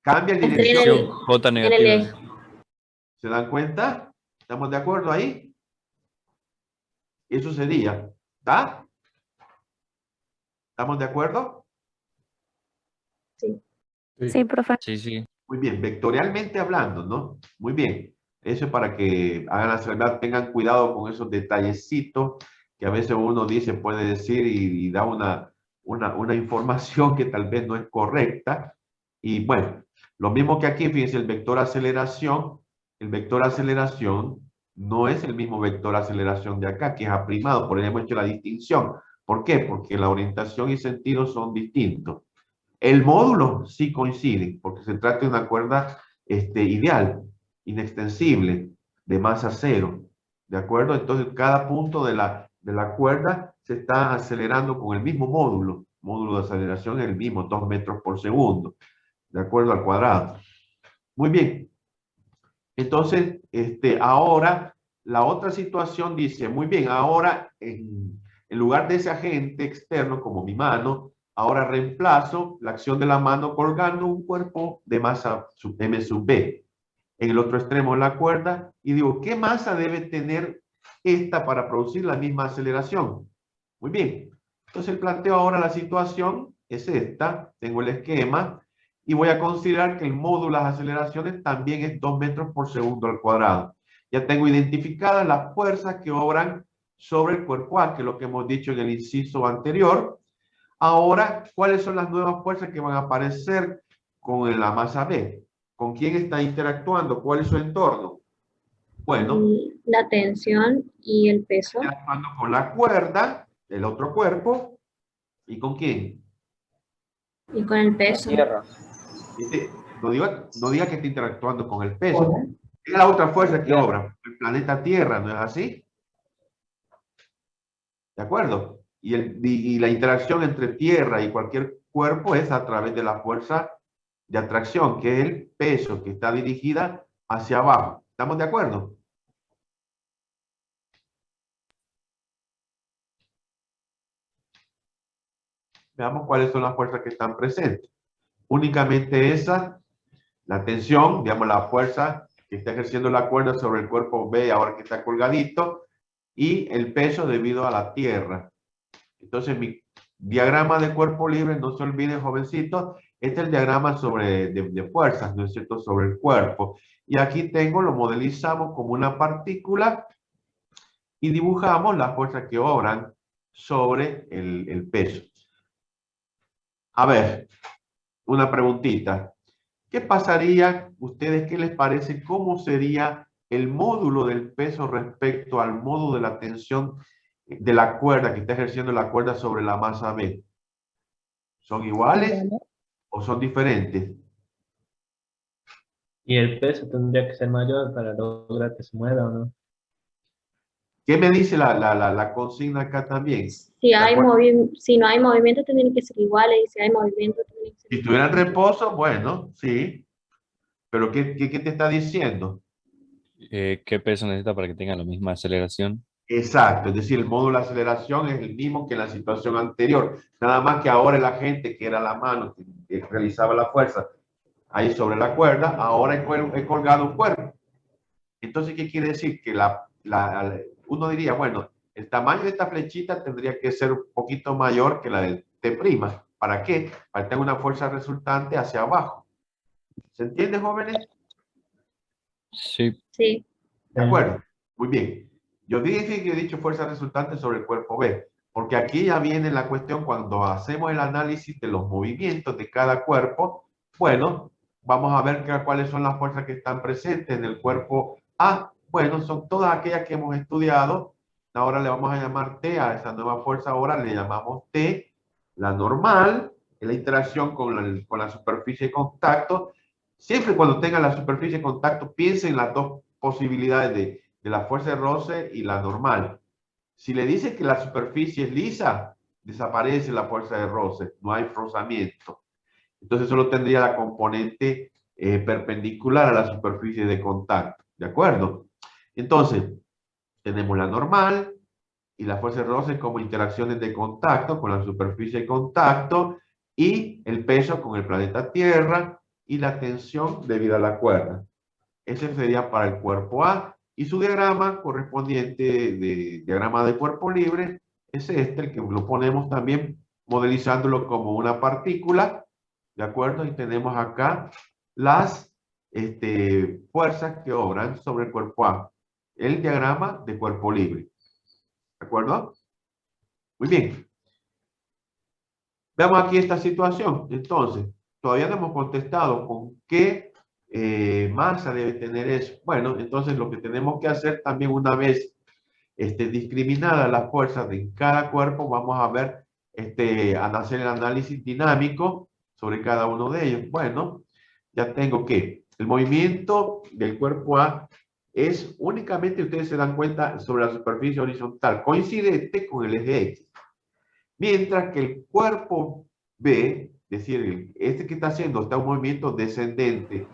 cambia de Estaría en dirección. el- J en el negativa. eje. ¿Se dan cuenta? ¿Estamos de acuerdo ahí? Eso sería, ¿está? ¿Estamos de acuerdo? Sí, profe. Sí, sí. Muy bien, vectorialmente hablando, ¿no? Muy bien. Eso es para que hagan la salvedad, tengan cuidado con esos detallecitos que a veces uno dice, puede decir y da una información que tal vez no es correcta. Y bueno, lo mismo que aquí, fíjense, el vector aceleración no es el mismo vector aceleración de acá, que es aprimado, por eso hemos hecho la distinción. ¿Por qué? Porque la orientación y sentido son distintos. El módulo sí coincide, porque se trata de una cuerda ideal, inextensible, de masa cero. ¿De acuerdo? Entonces, cada punto de la cuerda se está acelerando con el mismo módulo. Módulo de aceleración es el mismo, 2 metros por segundo. ¿De acuerdo? Al cuadrado. Muy bien. Entonces, ahora, la otra situación dice, muy bien, ahora en lugar de ese agente externo, como mi mano, ahora reemplazo la acción de la mano colgando un cuerpo de masa m sub b. En el otro extremo de la cuerda y digo, ¿qué masa debe tener esta para producir la misma aceleración? Muy bien. Entonces planteo ahora la situación, es esta, tengo el esquema y voy a considerar que el módulo de las aceleraciones también es 2 metros por segundo al cuadrado. Ya tengo identificadas las fuerzas que obran sobre el cuerpo A, que es lo que hemos dicho en el inciso anterior. Ahora, ¿cuáles son las nuevas fuerzas que van a aparecer con la masa B? ¿Con quién está interactuando? ¿Cuál es su entorno? Bueno, La tensión y el peso. interactuando con la cuerda, el otro cuerpo, ¿y con quién? Y con el peso. Tierra. No diga que está interactuando con el peso. Es la otra fuerza que obra, el planeta Tierra, ¿no es así? ¿De acuerdo? Y la interacción entre Tierra y cualquier cuerpo es a través de la fuerza de atracción, que es el peso, que está dirigida hacia abajo. ¿Estamos de acuerdo? Veamos cuáles son las fuerzas que están presentes. Únicamente esa, la tensión, digamos la fuerza que está ejerciendo la cuerda sobre el cuerpo B ahora que está colgadito, y el peso debido a la tierra. Entonces mi diagrama de cuerpo libre, no se olviden jovencitos, este es el diagrama de fuerzas, ¿no es cierto?, sobre el cuerpo. Y aquí tengo, lo modelizamos como una partícula y dibujamos las fuerzas que obran sobre el peso. A ver, una preguntita. ¿Qué pasaría, ustedes, qué les parece, cómo sería el módulo del peso respecto al módulo de la tensión de la cuerda que está ejerciendo la cuerda sobre la masa B? ¿Son iguales o son diferentes? Y el peso tendría que ser mayor para lograr que se mueva, ¿o no? ¿Qué me dice la consigna acá también? Si no hay movimiento, tendrían que ser iguales. Y si hay movimiento, tendrían que ser Si tuviera reposo, bueno, sí. Pero ¿qué te está diciendo? ¿Qué peso necesita para que tenga la misma aceleración? Exacto, es decir, el módulo de aceleración es el mismo que en la situación anterior. Nada más que ahora el agente, que era la mano que realizaba la fuerza ahí sobre la cuerda, ahora he colgado un cuerpo. Entonces, ¿qué quiere decir? Que uno diría, bueno, el tamaño de esta flechita tendría que ser un poquito mayor que la de T'. ¿Para qué? Para que tenga una fuerza resultante hacia abajo. ¿Se entiende, jóvenes? Sí. Sí. ¿De acuerdo? Muy bien. Yo dije que he dicho fuerza resultante sobre el cuerpo B, porque aquí ya viene la cuestión cuando hacemos el análisis de los movimientos de cada cuerpo. Bueno, vamos a ver cuáles son las fuerzas que están presentes en el cuerpo A. Bueno, son todas aquellas que hemos estudiado. Ahora le vamos a llamar T a esa nueva fuerza. Ahora le llamamos T, la normal, la interacción con la superficie de contacto. Siempre cuando tenga la superficie de contacto, piensen en las dos posibilidades de la fuerza de roce y la normal. Si le dice que la superficie es lisa, desaparece la fuerza de roce, no hay rozamiento. Entonces solo tendría la componente perpendicular a la superficie de contacto. ¿De acuerdo? Entonces, tenemos la normal y la fuerza de roce como interacciones de contacto con la superficie de contacto y el peso con el planeta Tierra y la tensión debido a la cuerda. Ese sería para el cuerpo A. Y su diagrama correspondiente de diagrama de cuerpo libre es este, el que lo ponemos también modelizándolo como una partícula. ¿De acuerdo? Y tenemos acá las fuerzas que obran sobre el cuerpo A. El diagrama de cuerpo libre. ¿De acuerdo? Muy bien. Veamos aquí esta situación. Entonces, todavía no hemos contestado con qué masa debe tener eso. Bueno, entonces lo que tenemos que hacer también una vez discriminadas las fuerzas de cada cuerpo, vamos a ver, a hacer el análisis dinámico sobre cada uno de ellos. Bueno, ya tengo que el movimiento del cuerpo A es únicamente, ustedes se dan cuenta, sobre la superficie horizontal, coincidente con el eje X. Mientras que el cuerpo B, es decir, que está haciendo, está un movimiento descendente,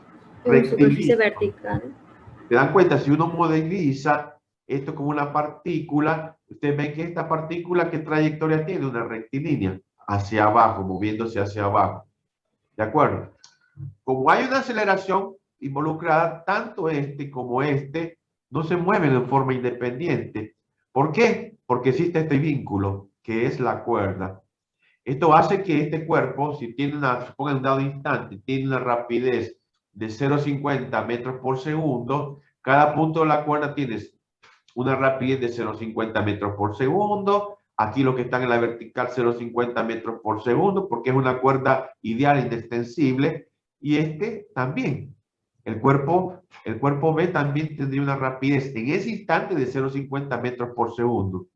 En superficie vertical. ¿Se dan cuenta? Si uno modeliza esto como una partícula, ustedes ven que esta partícula, ¿qué trayectoria tiene? Una rectilínea, hacia abajo, moviéndose hacia abajo. ¿De acuerdo? Como hay una aceleración involucrada, tanto como no se mueven en forma independiente. ¿Por qué? Porque existe este vínculo, que es la cuerda. Esto hace que este cuerpo, si tiene supongan un dado instante, tiene una rapidez de 0,50 metros por segundo, cada punto de la cuerda tiene una rapidez de 0,50 metros por segundo. Aquí lo que están en la vertical, 0,50 metros por segundo, porque es una cuerda ideal inextensible. Y también, el cuerpo B también tendría una rapidez en ese instante de 0,50 metros por segundo.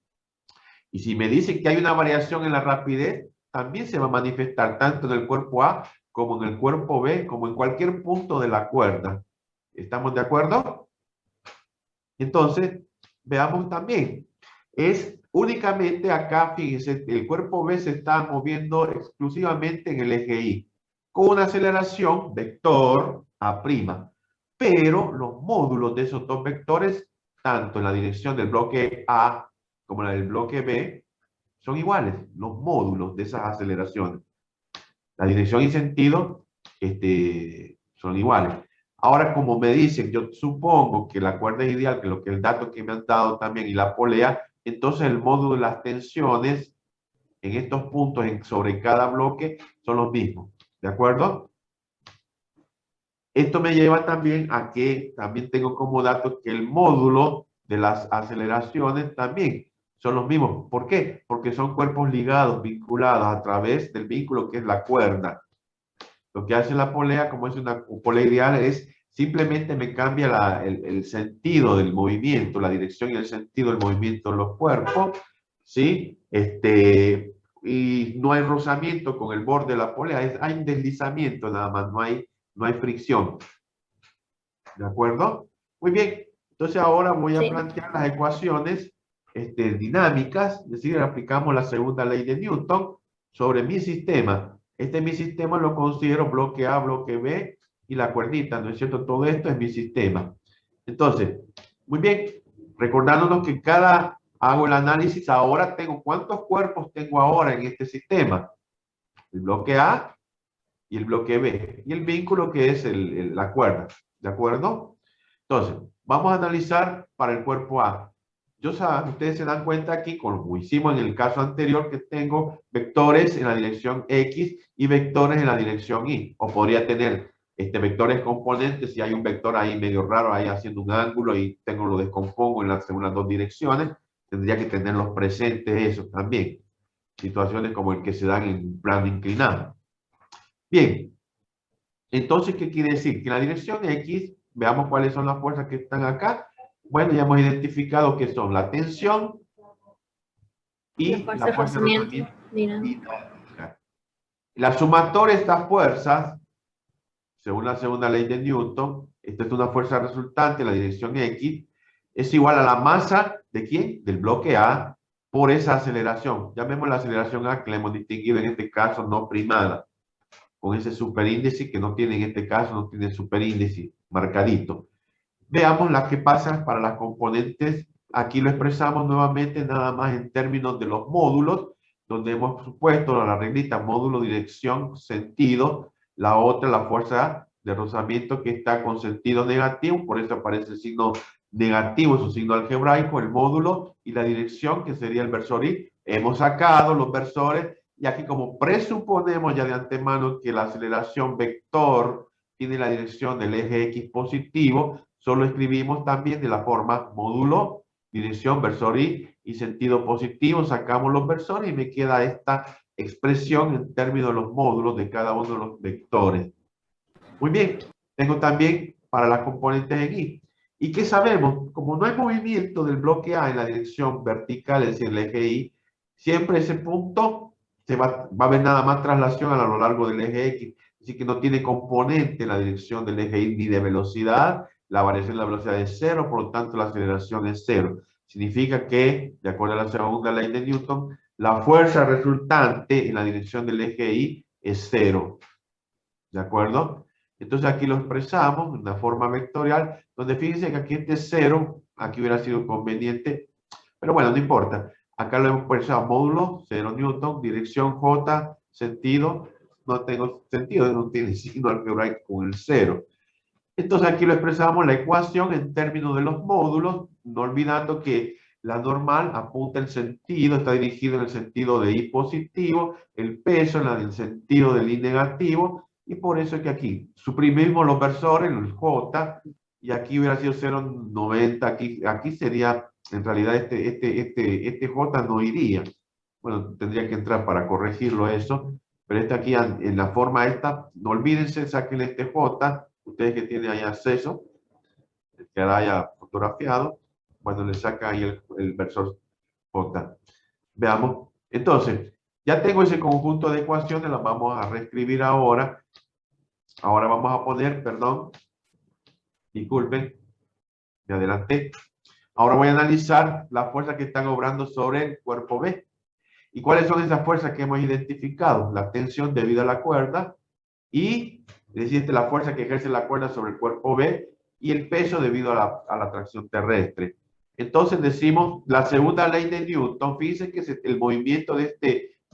Y si me dicen que hay una variación en la rapidez, también se va a manifestar tanto en el cuerpo A como en el cuerpo B, como en cualquier punto de la cuerda. ¿Estamos de acuerdo? Entonces, veamos también. Es únicamente acá, fíjense, el cuerpo B se está moviendo exclusivamente en el eje Y, con una aceleración vector A'. Pero los módulos de esos dos vectores, tanto en la dirección del bloque A como en la del bloque B, son iguales, los módulos de esas aceleraciones. La dirección y sentido son iguales. Ahora, como me dicen, yo supongo que la cuerda es ideal, que el dato que me han dado también, y la polea, entonces el módulo de las tensiones en estos puntos sobre cada bloque son los mismos. ¿De acuerdo? Esto me lleva también a que también tengo como dato que el módulo de las aceleraciones también son los mismos. ¿Por qué? Porque son cuerpos ligados, vinculados a través del vínculo que es la cuerda. Lo que hace la polea, como es una polea ideal, es simplemente me cambia el sentido del movimiento, la dirección y el sentido del movimiento de los cuerpos, ¿sí? Y no hay rozamiento con el borde de la polea, hay un deslizamiento nada más, no hay fricción. ¿De acuerdo? Muy bien. Entonces ahora voy a plantear las ecuaciones dinámicas, es decir, aplicamos la segunda ley de Newton sobre mi sistema. Mi sistema lo considero bloque A, bloque B y la cuerdita, ¿no es cierto? Todo esto es mi sistema. Entonces, muy bien, recordándonos que hago el análisis, ahora tengo, ¿cuántos cuerpos tengo ahora en este sistema? El bloque A y el bloque B, y el vínculo que es la cuerda, ¿de acuerdo? Entonces, vamos a analizar para el cuerpo A. ustedes se dan cuenta aquí, como hicimos en el caso anterior, que tengo vectores en la dirección X y vectores en la dirección Y. O podría tener vectores componentes, si hay un vector ahí medio raro, ahí haciendo un ángulo y lo descompongo en según las dos direcciones, tendría que tenerlos presentes eso también. Situaciones como el que se dan en un plano inclinado. Bien. Entonces, ¿qué quiere decir? Que en la dirección X, veamos cuáles son las fuerzas que están acá. Bueno, ya hemos identificado que son la tensión y La fuerza de forzamiento. La sumatoria de estas fuerzas, según la segunda ley de Newton, esta es una fuerza resultante en la dirección X, es igual a la masa ¿de quién? Del bloque A por esa aceleración. Llamemos la aceleración A, que la hemos distinguido en este caso no primada, con ese superíndice que no tiene en este caso, no tiene superíndice marcadito. Veamos las que pasan para las componentes. Aquí lo expresamos nuevamente nada más en términos de los módulos, donde hemos supuesto la reglita módulo, dirección, sentido. La otra, la fuerza de rozamiento que está con sentido negativo, por eso aparece el signo negativo, su signo algebraico, el módulo y la dirección, que sería el versor Y. Hemos sacado los versores y aquí como presuponemos ya de antemano que la aceleración vector tiene la dirección del eje X positivo, solo escribimos también de la forma módulo, dirección, versor y sentido positivo. Sacamos los versores y me queda esta expresión en términos de los módulos de cada uno de los vectores. Muy bien, tengo también para las componentes en Y. ¿Y qué sabemos? Como no hay movimiento del bloque A en la dirección vertical, es decir, el eje Y, siempre ese punto va a haber nada más traslación a lo largo del eje X. Así que no tiene componente en la dirección del eje Y ni de velocidad. La variación de la velocidad es cero, por lo tanto la aceleración es cero. Significa que, de acuerdo a la segunda ley de Newton, la fuerza resultante en la dirección del eje Y es cero. ¿De acuerdo? Entonces aquí lo expresamos en una forma vectorial, donde fíjense que aquí este es cero, aquí hubiera sido conveniente, pero bueno, no importa. Acá lo hemos expresado módulo, 0 Newton, dirección J, sentido, no tengo sentido, no tiene signo algebraico con el 0. Entonces aquí lo expresamos la ecuación en términos de los módulos, no olvidando que la normal apunta el sentido, está dirigido en el sentido de Y positivo, el peso en el sentido del Y negativo, y por eso es que aquí suprimimos los versores, el J, y aquí hubiera sido 0,90, aquí sería, en realidad este J no iría. Bueno, tendría que entrar para corregirlo eso, pero aquí en la forma esta, no olvídense, saquen este J, ustedes que tienen ahí acceso, que la haya fotografiado, bueno, le saca ahí el versor J. Veamos. Entonces, ya tengo ese conjunto de ecuaciones, las vamos a reescribir ahora. Ahora vamos a poner, perdón, disculpen, me adelanté. Ahora voy a analizar las fuerzas que están obrando sobre el cuerpo B. ¿Y cuáles son esas fuerzas que hemos identificado? La tensión debido a la cuerda y, es decir, la fuerza que ejerce la cuerda sobre el cuerpo B y el peso debido a la tracción terrestre. Entonces decimos, la segunda ley de Newton, fíjense que el movimiento de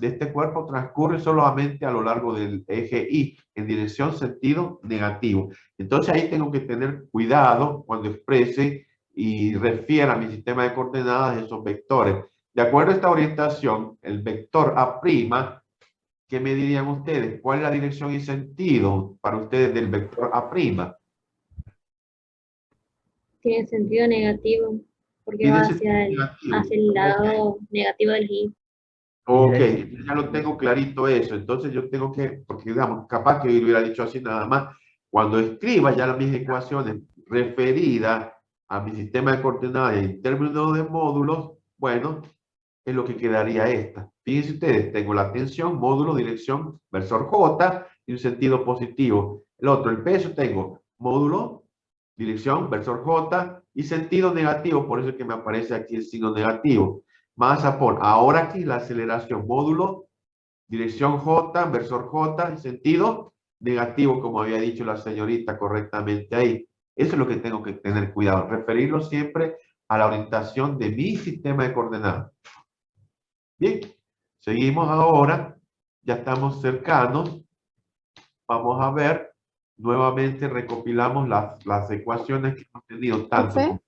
este cuerpo transcurre solamente a lo largo del eje Y, en dirección sentido negativo. Entonces ahí tengo que tener cuidado cuando exprese y refiera a mi sistema de coordenadas esos vectores. De acuerdo a esta orientación, el vector A', ¿qué me dirían ustedes? ¿Cuál es la dirección y sentido para ustedes del vector A'? Tiene sentido negativo, porque va hacia el lado negativo del Y. Ok, ya lo tengo clarito eso. Entonces yo tengo que, porque digamos, capaz que yo hubiera dicho así nada más, cuando escriba ya mis ecuaciones referidas a mi sistema de coordenadas en términos de módulos, bueno, es lo que quedaría esta. Fíjense ustedes, tengo la tensión, módulo, dirección, versor J y un sentido positivo. El otro, el peso, tengo módulo, dirección, versor J y sentido negativo, por eso es que me aparece aquí el signo negativo. Masa por, ahora aquí la aceleración, módulo, dirección J, versor J y sentido negativo, como había dicho la señorita correctamente ahí. Eso es lo que tengo que tener cuidado, referirlo siempre a la orientación de mi sistema de coordenadas. Bien, seguimos ahora, ya estamos cercanos. Vamos a ver, nuevamente recopilamos las ecuaciones que hemos tenido tanto.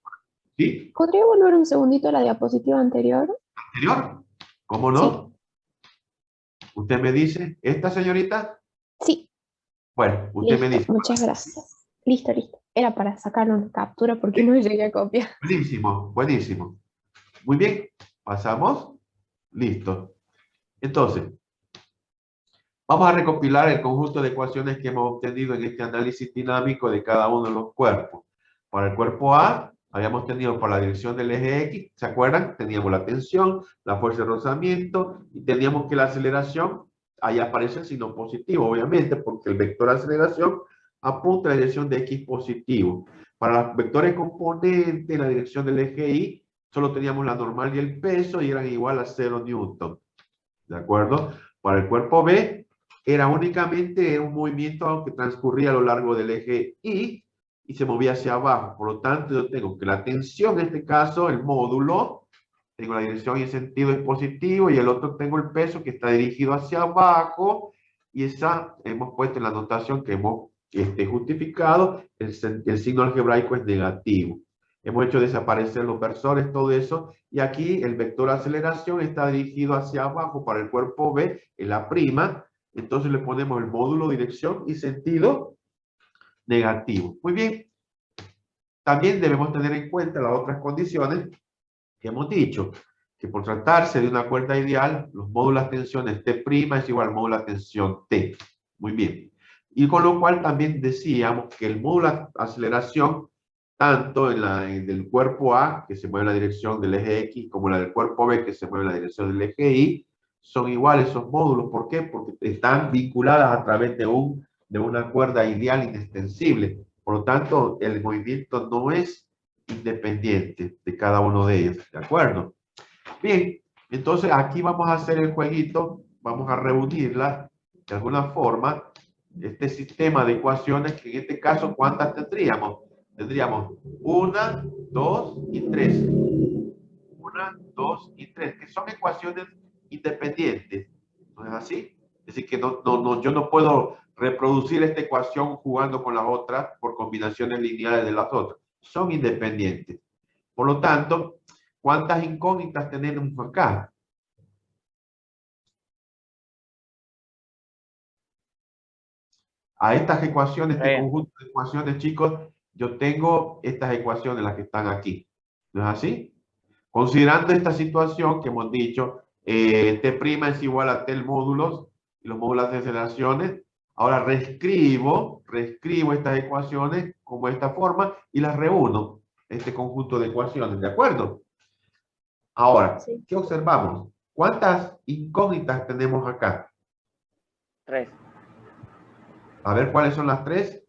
¿Sí? ¿Podría volver un segundito a la diapositiva anterior? ¿Anterior? ¿Cómo no? Usted me dice, ¿esta señorita? Sí. Bueno, usted me dice. Muchas gracias. Listo. Era para sacar una captura porque no llegué a copiar. Buenísimo, buenísimo. Muy bien, pasamos. Listo. Entonces, vamos a recopilar el conjunto de ecuaciones que hemos obtenido en este análisis dinámico de cada uno de los cuerpos. Para el cuerpo A, habíamos tenido por la dirección del eje X, ¿se acuerdan? Teníamos la tensión, la fuerza de rozamiento y teníamos que la aceleración, ahí aparece el signo positivo, obviamente, porque el vector de aceleración apunta a la dirección de X positivo. Para los vectores componentes, la dirección del eje Y, solo teníamos la normal y el peso y eran igual a 0 newton. ¿De acuerdo? Para el cuerpo B, era únicamente un movimiento que transcurría a lo largo del eje Y y se movía hacia abajo. Por lo tanto, yo tengo que la tensión, en este caso, el módulo, tengo la dirección y el sentido es positivo, y el otro tengo el peso que está dirigido hacia abajo, y esa hemos puesto en la notación que hemos justificado, el signo algebraico es negativo. Hemos hecho desaparecer los versores, todo eso, y aquí el vector de aceleración está dirigido hacia abajo para el cuerpo B, en la prima, entonces le ponemos el módulo, dirección y sentido negativo. Muy bien. También debemos tener en cuenta las otras condiciones que hemos dicho, que por tratarse de una cuerda ideal, los módulos de tensiones T' es igual al módulo de tensión T. Muy bien. Y con lo cual también decíamos que el módulo de aceleración, tanto en del cuerpo A, que se mueve en la dirección del eje X, como la del cuerpo B, que se mueve en la dirección del eje Y, son iguales esos módulos. ¿Por qué? Porque están vinculadas a través de una cuerda ideal inextensible. Por lo tanto, el movimiento no es independiente de cada uno de ellos. ¿De acuerdo? Bien, entonces aquí vamos a hacer el jueguito, vamos a reunirla de alguna forma, este sistema de ecuaciones, que en este caso, ¿cuántas tendríamos? Tendríamos 1, 2 y 3. 1, 2 y 3, que son ecuaciones independientes. ¿No es así? Es decir, que yo no puedo reproducir esta ecuación jugando con las otras por combinaciones lineales de las otras. Son independientes. Por lo tanto, ¿cuántas incógnitas tenemos acá? A estas ecuaciones, este conjunto de ecuaciones, chicos, yo tengo estas ecuaciones, las que están aquí. ¿No es así? Considerando esta situación que hemos dicho, T' es igual a T módulos, y los módulos de aceleraciones, ahora reescribo estas ecuaciones como esta forma y las reúno, este conjunto de ecuaciones, ¿de acuerdo? Ahora, ¿qué observamos? ¿Cuántas incógnitas tenemos acá? 3. A ver, ¿cuáles son las 3?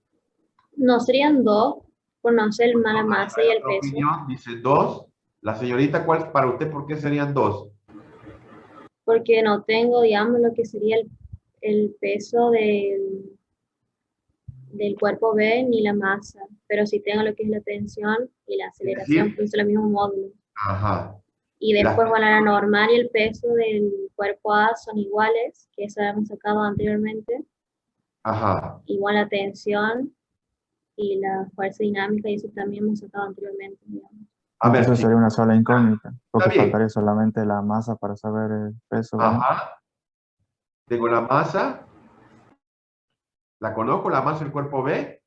No, serían 2, por no ser la masa y el peso. Opinión, dice 2. La señorita, ¿cuál para usted por qué serían 2? Porque no tengo, digamos, lo que sería el peso del cuerpo B ni la masa, pero sí tengo lo que es la tensión y la aceleración, que es el mismo módulo. Ajá. Y después, bueno, la normal y el peso del cuerpo A son iguales, que eso habíamos sacado anteriormente. Ajá. Igual la tensión y la fuerza dinámica, y eso también hemos sacado anteriormente, digamos. A ver, eso sería una sola incógnita, porque bien. faltaría solamente la masa para saber el peso. Ajá. Tengo la masa. ¿La conozco, la masa del cuerpo B?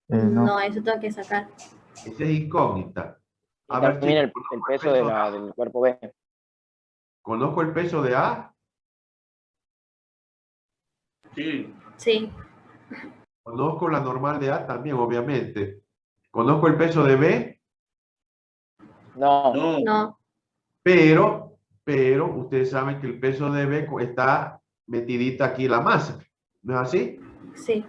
No, eso tengo que sacar. Esa es incógnita. A ver, también el peso del cuerpo B. ¿Conozco el peso de A? Sí. Sí. Conozco la normal de A también, obviamente. ¿Conozco el peso de B? No. No. Pero ustedes saben que el peso de B está metidita aquí en la masa. ¿No es así? Sí.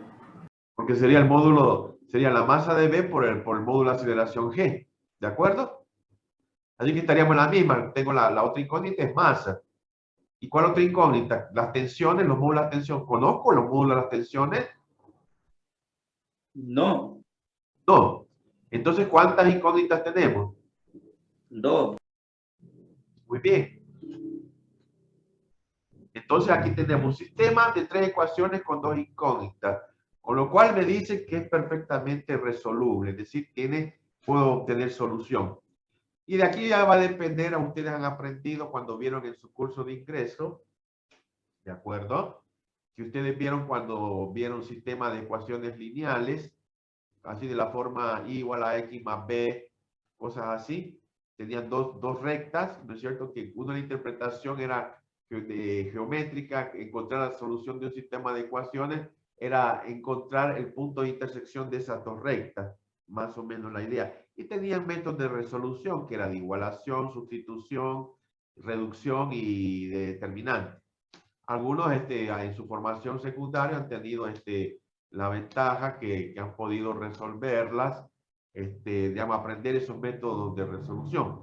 Porque sería el módulo, sería la masa de B por el módulo de aceleración G. ¿De acuerdo? Así que estaríamos en la misma. Tengo la otra incógnita, es masa. ¿Y cuál otra incógnita? Las tensiones, los módulos de tensión. ¿Conozco los módulos de las tensiones? No. No. Entonces, ¿cuántas incógnitas tenemos? 2. Muy bien. Entonces, aquí tenemos un sistema de 3 ecuaciones con 2 incógnitas. Con lo cual me dice que es perfectamente resoluble. Es decir, puedo obtener solución. Y de aquí ya va a depender, a ustedes han aprendido cuando vieron en su curso de ingreso, ¿de acuerdo? Que ustedes vieron cuando vieron sistema de ecuaciones lineales, así de la forma I igual a X más B, cosas así. Tenían dos rectas, ¿no es cierto? Que una interpretación era geométrica, encontrar la solución de un sistema de ecuaciones, era encontrar el punto de intersección de esas dos rectas, más o menos la idea. Y tenían métodos de resolución, que era de igualación, sustitución, reducción y de determinante. Algunos en su formación secundaria han tenido la ventaja que han podido resolverlas, digamos, aprender esos métodos de resolución.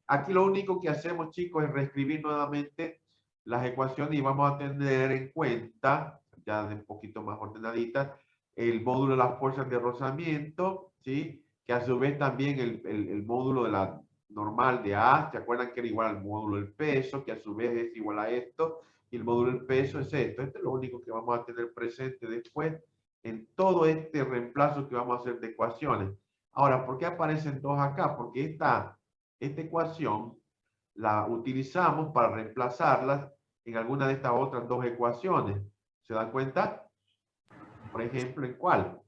Aquí lo único que hacemos, chicos, es reescribir nuevamente las ecuaciones y vamos a tener en cuenta, ya de un poquito más ordenaditas, el módulo de las fuerzas de rozamiento, ¿sí? Que a su vez también el módulo de la normal de A, ¿se acuerdan que era igual al módulo del peso, que a su vez es igual a esto? Y el módulo del peso es esto. Esto es lo único que vamos a tener presente después en todo este reemplazo que vamos a hacer de ecuaciones. Ahora, ¿por qué aparecen dos acá? Porque esta ecuación la utilizamos para reemplazarlas en alguna de estas otras dos ecuaciones. ¿Se dan cuenta? Por ejemplo, ¿en cuál?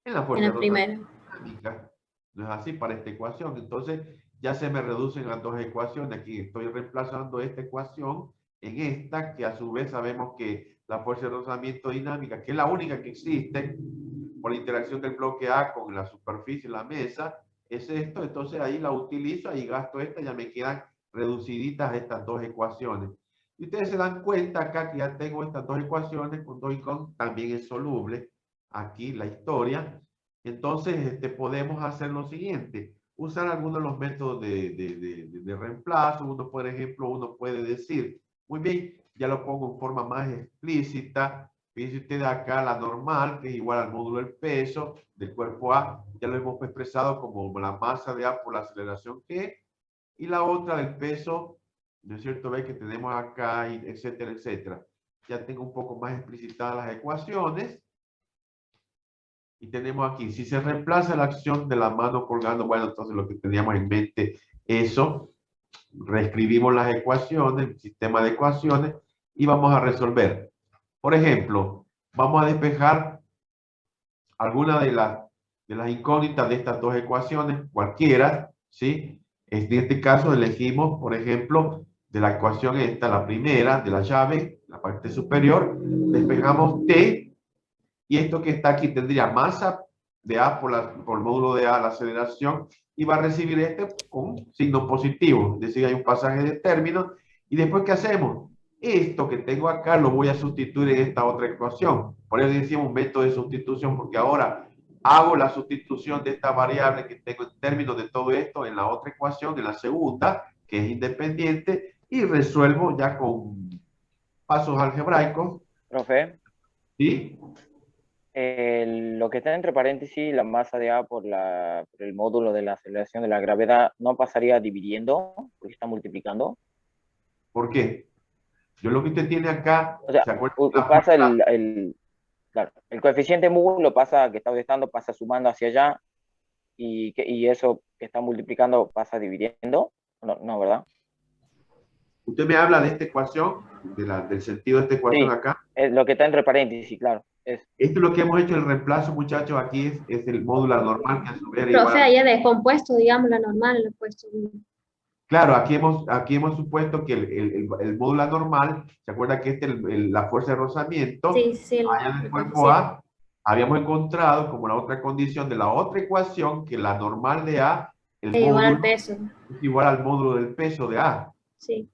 En la fuerza En la primera. dinámica. No es así para esta ecuación. Entonces, ya se me reducen las dos ecuaciones. Aquí estoy reemplazando esta ecuación en esta, que a su vez sabemos que la fuerza de rozamiento dinámica, que es la única que existe por la interacción del bloque A con la superficie de la mesa, es esto. Entonces ahí la utilizo, ahí gasto esta, ya me quedan reduciditas estas dos ecuaciones. Y ustedes se dan cuenta acá que ya tengo estas dos ecuaciones con 2 y con, también es soluble. Aquí la historia. Entonces podemos hacer lo siguiente, usar algunos de los métodos de reemplazo. Uno, por ejemplo, uno puede decir, muy bien, ya lo pongo en forma más explícita. Fíjense ustedes acá la normal, que es igual al módulo del peso del cuerpo A, ya lo hemos expresado como la masa de A por la aceleración que es, y la otra del peso, ¿no es cierto? Ve que tenemos acá, etcétera, etcétera. Ya tengo un poco más explicitadas las ecuaciones. Y tenemos aquí, si se reemplaza la acción de la mano colgando, bueno, entonces lo que teníamos en mente, eso, reescribimos las ecuaciones, el sistema de ecuaciones, y vamos a resolver. Por ejemplo, vamos a despejar alguna de las incógnitas de estas dos ecuaciones, cualquiera, ¿sí? En este caso elegimos, por ejemplo, de la ecuación esta, la primera, de la llave, la parte superior, despejamos T, y esto que está aquí tendría masa de A por el módulo de A, la aceleración, y va a recibir con signo positivo, es decir, hay un pasaje de términos. Y después, ¿qué hacemos? Esto que tengo acá lo voy a sustituir en esta otra ecuación. Por eso decimos método de sustitución, porque ahora hago la sustitución de esta variable que tengo en términos de todo esto en la otra ecuación, en la segunda, que es independiente, y resuelvo ya con pasos algebraicos. Profe, ¿Sí? lo que está entre paréntesis, la masa de A por el módulo de la aceleración de la gravedad, ¿no pasaría dividiendo? Porque está multiplicando. ¿Por qué? Yo lo que usted tiene acá, O sea, ¿se acuerda? pasa claro, el coeficiente mu lo pasa, que está estando, pasa sumando hacia allá, y eso que está multiplicando pasa dividiendo. No, ¿verdad? Usted me habla de esta ecuación, del sentido de esta ecuación Sí, acá. es lo que está entre paréntesis, claro. Esto es lo que hemos hecho, el reemplazo, muchachos, aquí es el módulo normal, que a su vez era Profe, igual. ahí es descompuesto, digamos, la normal, lo he puesto. Claro, aquí hemos supuesto que el módulo normal, ¿se acuerda que la fuerza de rozamiento? Sí, sí. Allá en el cuerpo A, habíamos encontrado como la otra condición de la otra ecuación, que la normal de A, el Es igual al módulo peso. es igual al módulo del peso de A. Sí.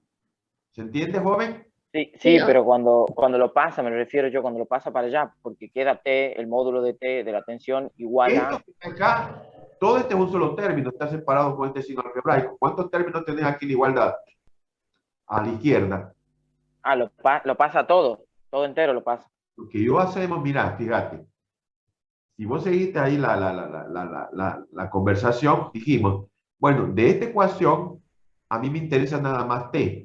¿Se entiende, joven? Sí, pero cuando lo pasa, me refiero yo, cuando lo pasa para allá, porque queda T, el módulo de T de la tensión igual a... Esto que está acá, todo este es un solo término, está separado con este signo algebraico. ¿Cuántos términos tenés aquí en igualdad? A la izquierda. Ah, lo pasa todo entero lo pasa. Lo que yo hacemos, mira, fíjate, si vos seguiste ahí la conversación, dijimos, bueno, de esta ecuación, a mí me interesa nada más T.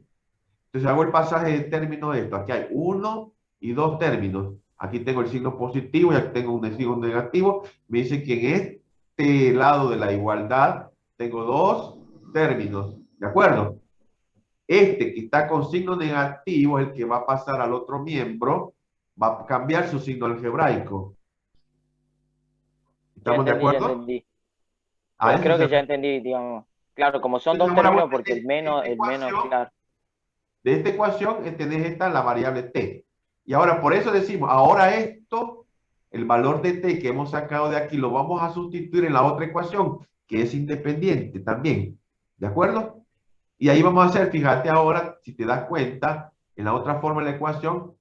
Entonces hago el pasaje de términos de esto. Aquí hay 1 y 2 términos. Aquí tengo el signo positivo y aquí tengo un signo negativo. Me dice que en este lado de la igualdad tengo dos términos, ¿de acuerdo? Este que está con signo negativo es el que va a pasar al otro miembro, va a cambiar su signo algebraico. Ya ¿Estamos de entendí, ya acuerdo? entendí. A eso Creo que se ya entendí, digamos. Claro, como son dos Entonces, ahora términos, vos porque tenés el menos, claro. de esta ecuación tenés esta, la variable t. Y ahora, por eso decimos, ahora esto, el valor de t que hemos sacado de aquí, lo vamos a sustituir en la otra ecuación, que es independiente también. ¿De acuerdo? Y ahí vamos a hacer, fíjate ahora, si te das cuenta, en la otra forma de la ecuación,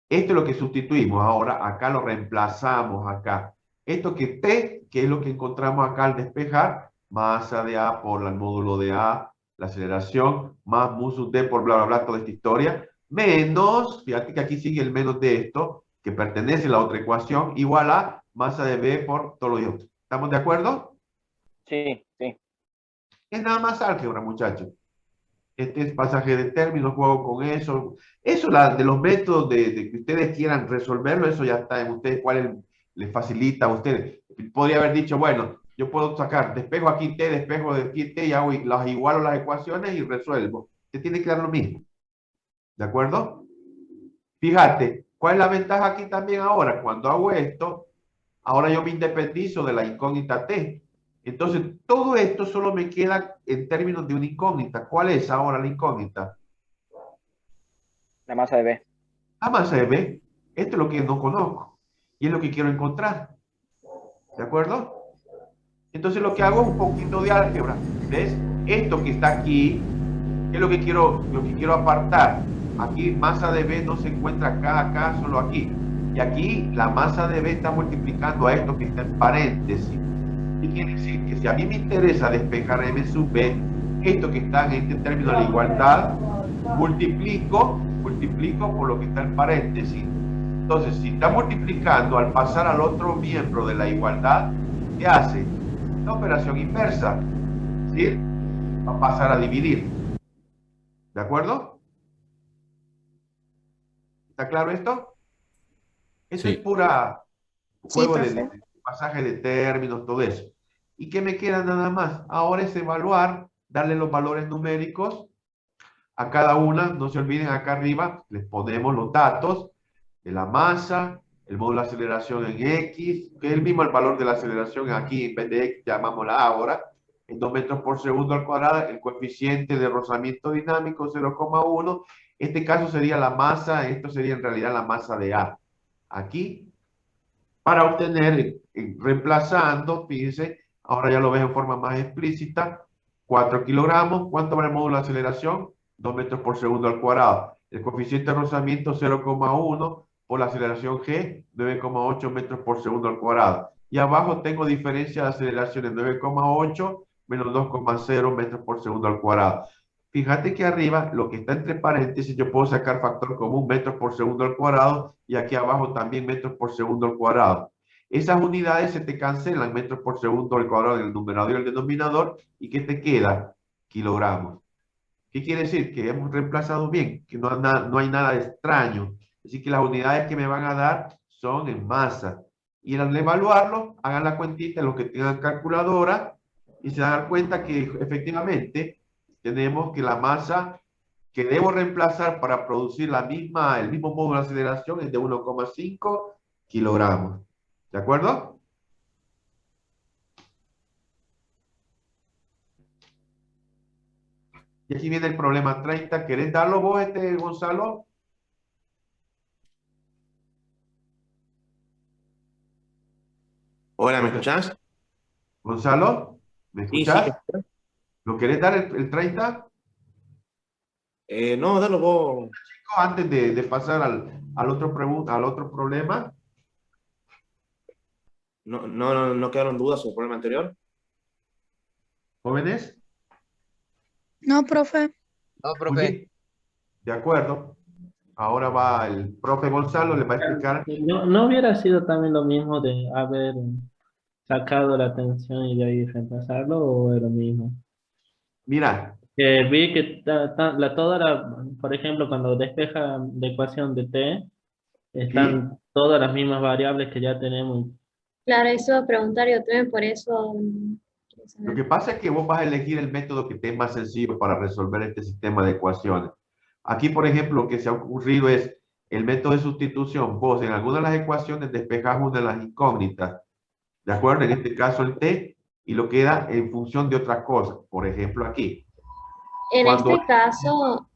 esto es lo que sustituimos. Ahora, acá lo reemplazamos acá. Esto que t, que es lo que encontramos acá al despejar, masa de A por el módulo de A, la aceleración, más mu sub d por bla, bla, bla, toda esta historia, menos, fíjate que aquí sigue el menos de esto, que pertenece a la otra ecuación, igual a masa de B por todo lo de otro. ¿Estamos de acuerdo? Sí, sí. Es nada más álgebra, muchachos. Este es pasaje de términos, juego con eso. Eso de los métodos de que ustedes quieran resolverlo, eso ya está en ustedes, cuál les facilita a ustedes. Podría haber dicho, bueno, yo puedo sacar, despejo aquí t, despejo de aquí t, y hago, las igualo las ecuaciones y resuelvo. Te tiene que dar lo mismo. ¿De acuerdo? Fíjate, ¿cuál es la ventaja aquí también ahora? Cuando hago esto, ahora yo me independizo de la incógnita t. Entonces, todo esto solo me queda en términos de una incógnita. ¿Cuál es ahora la incógnita? La masa de B. La masa de B. Esto es lo que no conozco. Y es lo que quiero encontrar. ¿De acuerdo? Entonces, lo que hago es un poquito de álgebra. ¿Ves? Esto que está aquí es lo que quiero apartar. Aquí masa de B no se encuentra acá, solo aquí. Y aquí la masa de B está multiplicando a esto que está en paréntesis. ¿Qué quiere decir? Que si a mí me interesa despejar M sub B, esto que está en este término de la igualdad, multiplico por lo que está en paréntesis. Entonces, si está multiplicando al pasar al otro miembro de la igualdad, ¿qué hace? La operación inversa. ¿Sí? Va a pasar a dividir. ¿De acuerdo? ¿Está claro esto? Eso es pura juego de pasaje de términos, todo eso. ¿Y qué me queda nada más? Ahora es evaluar, darle los valores numéricos a cada una. No se olviden, acá arriba les ponemos los datos de la masa, el módulo de aceleración en X, que es el mismo el valor de la aceleración aquí, en vez de X, llamámosla ahora, en 2 metros por segundo al cuadrado, el coeficiente de rozamiento dinámico 0,1. Este caso sería la masa, esto sería en realidad la masa de A. Aquí, para obtener, reemplazando, fíjense, ahora ya lo ves en forma más explícita, 4 kilogramos. ¿Cuánto vale el módulo de aceleración? 2 metros por segundo al cuadrado. El coeficiente de rozamiento 0,1 por la aceleración G, 9,8 metros por segundo al cuadrado. Y abajo tengo diferencia de aceleraciones 9,8 menos 2,0 metros por segundo al cuadrado. Fíjate que arriba, lo que está entre paréntesis, yo puedo sacar factor común metros por segundo al cuadrado y aquí abajo también metros por segundo al cuadrado. Esas unidades se te cancelan, metros por segundo al cuadrado en el numerador y el denominador. ¿Y qué te queda? Kilogramos. ¿Qué quiere decir? Que hemos reemplazado bien, que no hay nada extraño. Así que las unidades que me van a dar son en masa. Y al evaluarlo, hagan la cuentita, los que tengan calculadora, y se dan cuenta que efectivamente tenemos que la masa que debo reemplazar para producir el mismo módulo de aceleración es de 1,5 kilogramos. ¿De acuerdo? Y aquí viene el problema 30. ¿Querés darlo vos, Gonzalo? Hola, ¿me escuchás? Gonzalo, ¿me escuchás? Sí. ¿Lo querés dar el 30? No, dalo vos. Antes de pasar al otro problema. No quedaron dudas sobre el problema anterior. ¿Jóvenes? No, profe. No, profe. Ok. De acuerdo. Ahora va el profe Gonzalo, le va a explicar. No hubiera sido también lo mismo de haber sacado la tensión y de ahí reemplazarlo, o es lo mismo. Mira. Vi que por ejemplo, cuando despeja la ecuación de t, están todas las mismas variables que ya tenemos. Claro, eso preguntar yo también, por eso que Lo que pasa es que vos vas a elegir el método que esté más sencillo para resolver este sistema de ecuaciones. Aquí, por ejemplo, lo que se ha ocurrido es el método de sustitución. Vos en alguna de las ecuaciones despejás una de las incógnitas, ¿de acuerdo? En este caso el t, y lo queda en función de otra cosa. Por ejemplo, aquí. En Cuando este caso,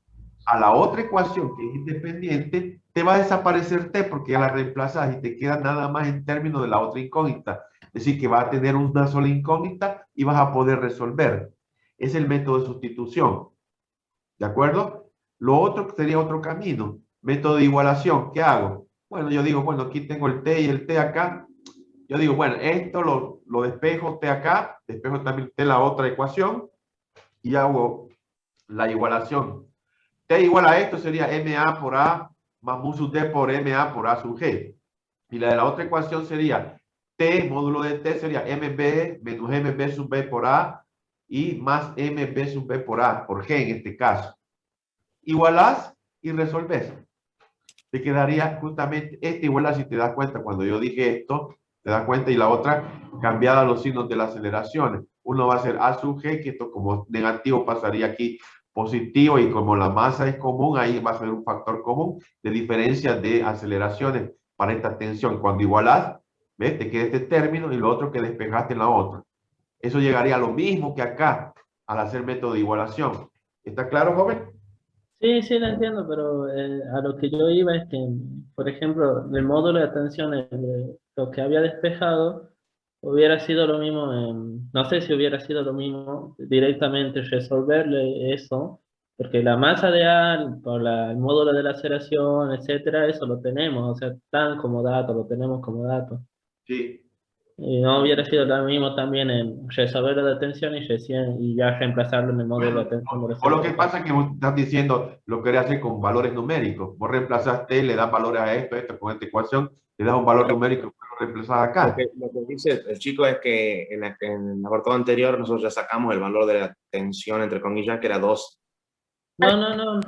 a la otra ecuación que es independiente, te va a desaparecer t porque ya la reemplazas y te queda nada más en términos de la otra incógnita. Es decir, que va a tener una sola incógnita y vas a poder resolver. Es el método de sustitución. ¿De acuerdo? Lo otro sería otro camino. Método de igualación. ¿Qué hago? Bueno, yo digo, bueno, aquí tengo el t y el t acá. Yo digo, bueno, esto lo despejo t acá, despejo también t en la otra ecuación y hago la igualación. T igual a esto sería MA por A más mu sub D por MA por A sub G. Y la de la otra ecuación sería T, módulo de T sería MB menos MB sub B por A y más MB sub B por A, por G en este caso. Igualás y resolves. Te quedaría justamente esta igualdad, si te das cuenta, cuando yo dije esto, te das cuenta, y la otra cambiada los signos de las aceleraciones. Uno va a ser A sub G, que esto como negativo pasaría aquí positivo, y como la masa es común, ahí va a ser un factor común de diferencia de aceleraciones para esta tensión. Cuando igualas, ¿ves? Te queda este término y lo otro que despejaste en la otra. Eso llegaría a lo mismo que acá, al hacer método de igualación. ¿Está claro, joven? Sí, sí, lo entiendo, pero a lo que yo iba es que, por ejemplo, el módulo de atención, lo que había despejado, hubiera sido lo mismo, no sé si hubiera sido lo mismo directamente resolverle eso, porque la masa de A, por el módulo de la aceleración, etcétera, eso lo tenemos, o sea, tan como dato, lo tenemos como dato. Sí. Y no hubiera sido lo mismo también en resolverlo de atención y ya reemplazarlo en el módulo de atención de la O lo que aceleración. pasa es que vos estás diciendo, lo querés hacer con valores numéricos. Vos reemplazás T, le das valores a esto, con esta ecuación, le das un valor numérico, lo reemplazás acá. Lo que dice el chico es que en el apartado anterior nosotros ya sacamos el valor de la tensión, entre comillas, que era 2. No.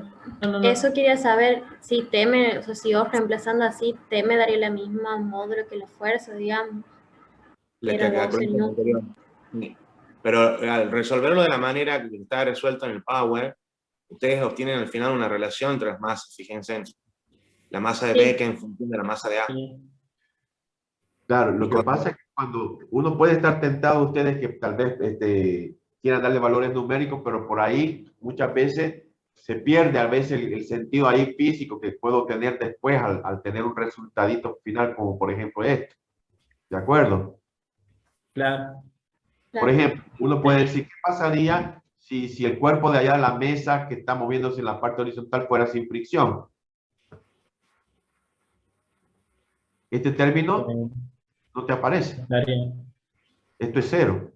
Eso quería saber si T me, o sea, si vos reemplazando así, T me daría la misma módulo que la fuerza, digamos. Era 12 newton. Pero al resolverlo de la manera que está resuelto en el Power, ustedes obtienen al final una relación entre las masas. Fíjense, la masa de B que en función de la masa de A. Claro, lo que pasa es que cuando uno puede estar tentado, ustedes que tal vez quieran darle valores numéricos, pero por ahí muchas veces se pierde a veces el sentido ahí físico que puedo tener después al tener un resultadito final, como por ejemplo esto. ¿De acuerdo? Claro. Por ejemplo, uno puede decir, ¿qué pasaría si el cuerpo de allá de la mesa que está moviéndose en la parte horizontal fuera sin fricción? Este término no te aparece. Esto es cero.